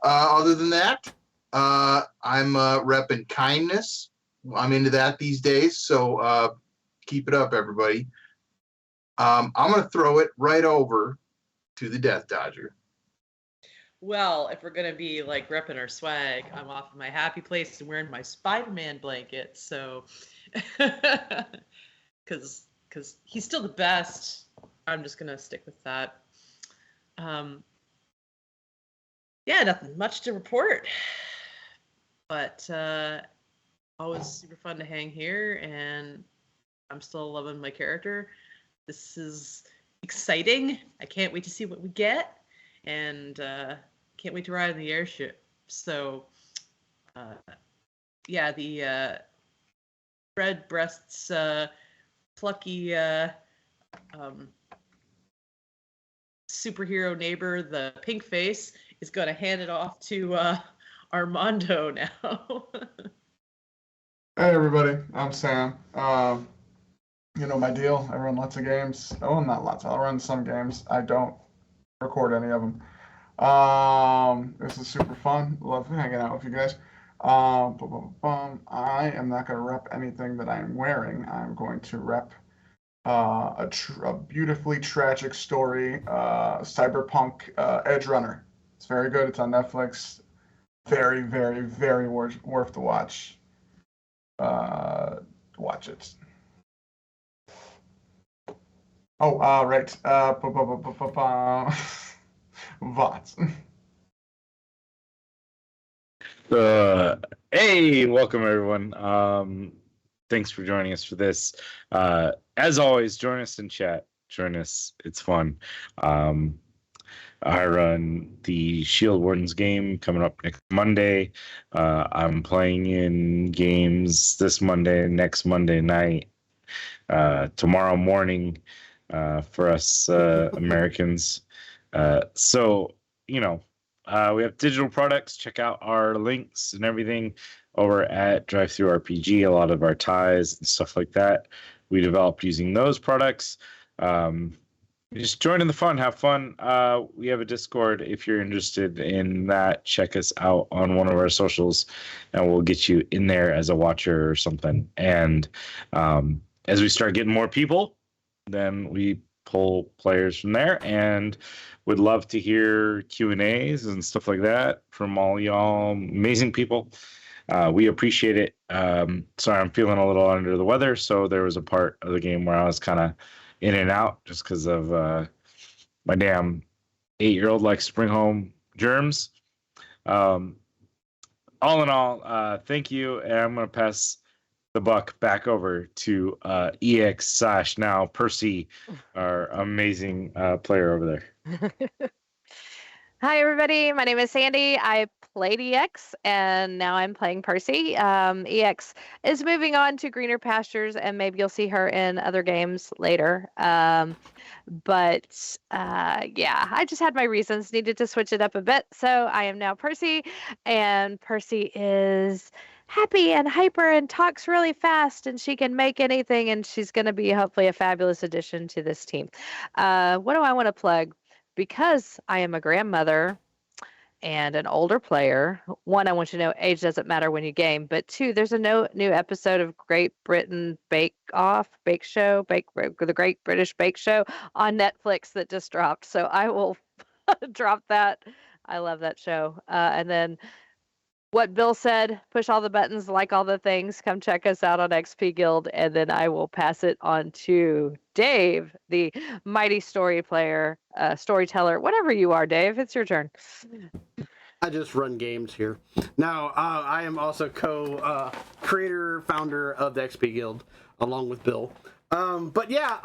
Other than that, I'm repping Kindness. I'm into that these days, so keep it up, everybody. I'm going to throw it right over to the Death Dodger. Well, if we're going to be like repping our swag, I'm off in my happy place and wearing my Spider-Man blanket. So, because he's still the best, I'm just going to stick with that. Yeah, nothing much to report. But always super fun to hang here, and I'm still loving my character. This is exciting. I can't wait to see what we get, and can't wait to ride in the airship. So, yeah, the Redbreast's plucky superhero neighbor, the pink face, is going to hand it off to Armando now. Hey everybody, I'm Sam. You know my deal. I run lots of games. Oh, not lots. I'll run some games. I don't record any of them. This is super fun. Love hanging out with you guys. I am not going to rep anything that I'm wearing. I'm going to rep a beautifully tragic story, cyberpunk Edge Runner. It's very good. It's on Netflix. Very, very, very worth to watch. Watch it. Oh, right. VOTS. Hey, welcome everyone. Thanks for joining us for this. As always, join us in chat. Join us. It's fun. I run the Shield Wardens game coming up next Monday. I'm playing in games this Monday, next Monday night, tomorrow morning for us Americans. So, you know, we have digital products. Check out our links and everything over at DriveThruRPG. A lot of our ties and stuff like that we developed using those products. Just join in the fun, have fun. We have a Discord. If you're interested in that, check us out on one of our socials, and we'll get you in there as a watcher or something. And as we start getting more people, then we pull players from there, and would love to hear Q&As and stuff like that from all y'all amazing people. We appreciate it. Sorry, I'm feeling a little under the weather, so there was a part of the game where I was kind of in and out just because of my damn 8-year-old likes to bring home germs. All in all, thank you, and I'm going to pass the buck back over to EX/now Percy, our amazing player over there. Hi, everybody. My name is Sandy. I played EX, and now I'm playing Percy. EX is moving on to greener pastures, and maybe you'll see her in other games later. But yeah, I just had my reasons, needed to switch it up a bit. So I am now Percy, and Percy is happy and hyper and talks really fast and she can make anything and she's going to be hopefully a fabulous addition to this team. What do I want to plug? Because I am a grandmother and an older player. One, I want you to know age doesn't matter when you game, but two, there's a new episode of Great Britain the Great British Bake Show on Netflix that just dropped. So I will drop that. I love that show. And then what Bill said, push all the buttons, like all the things, come check us out on XP Guild, and then I will pass it on to Dave, the mighty storyteller, whatever you are, Dave. It's your turn. I just run games here. Now, I am also creator, founder of the XP Guild, along with Bill. But yeah,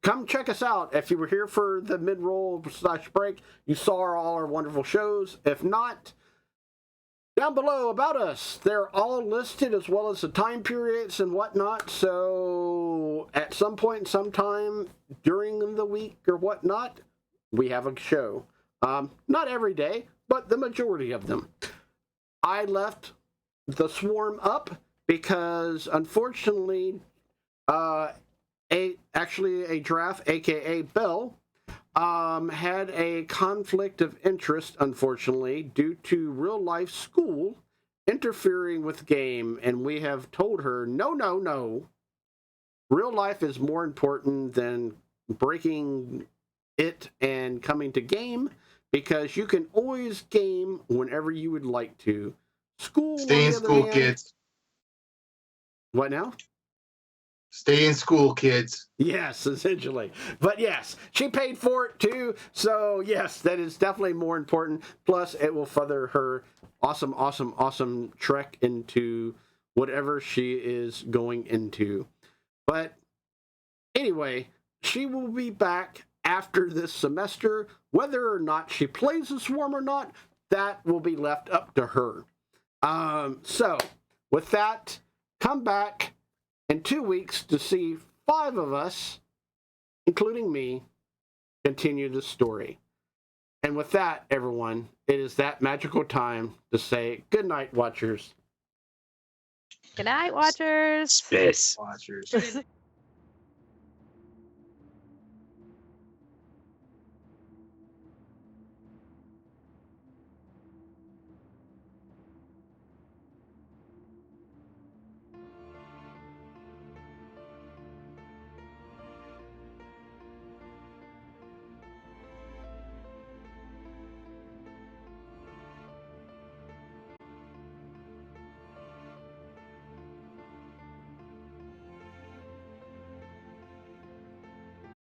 come check us out. If you were here for the mid-roll / break, you saw all our wonderful shows. If not, down below about us, they're all listed as well as the time periods and whatnot. So at some point, sometime during the week or whatnot, we have a show. Not every day, but the majority of them. I left the Swarm up because, unfortunately, a draft, aka Bell, had a conflict of interest, unfortunately, due to real life school interfering with game, and we have told her, no. Real life is more important than breaking it and coming to game, because you can always game whenever you would like to. School, Stay in school, kids. What now? Stay in school, kids. Yes, essentially. But yes, she paid for it too. So yes, that is definitely more important. Plus, it will further her awesome trek into whatever she is going into. But anyway, she will be back after this semester. Whether or not she plays the Swarm or not, that will be left up to her. So with that, come back in 2 weeks to see 5 of us, including me, continue the story. And with that, everyone, it is that magical time to say good night, Watchers. Good night, Watchers. Space. Watchers.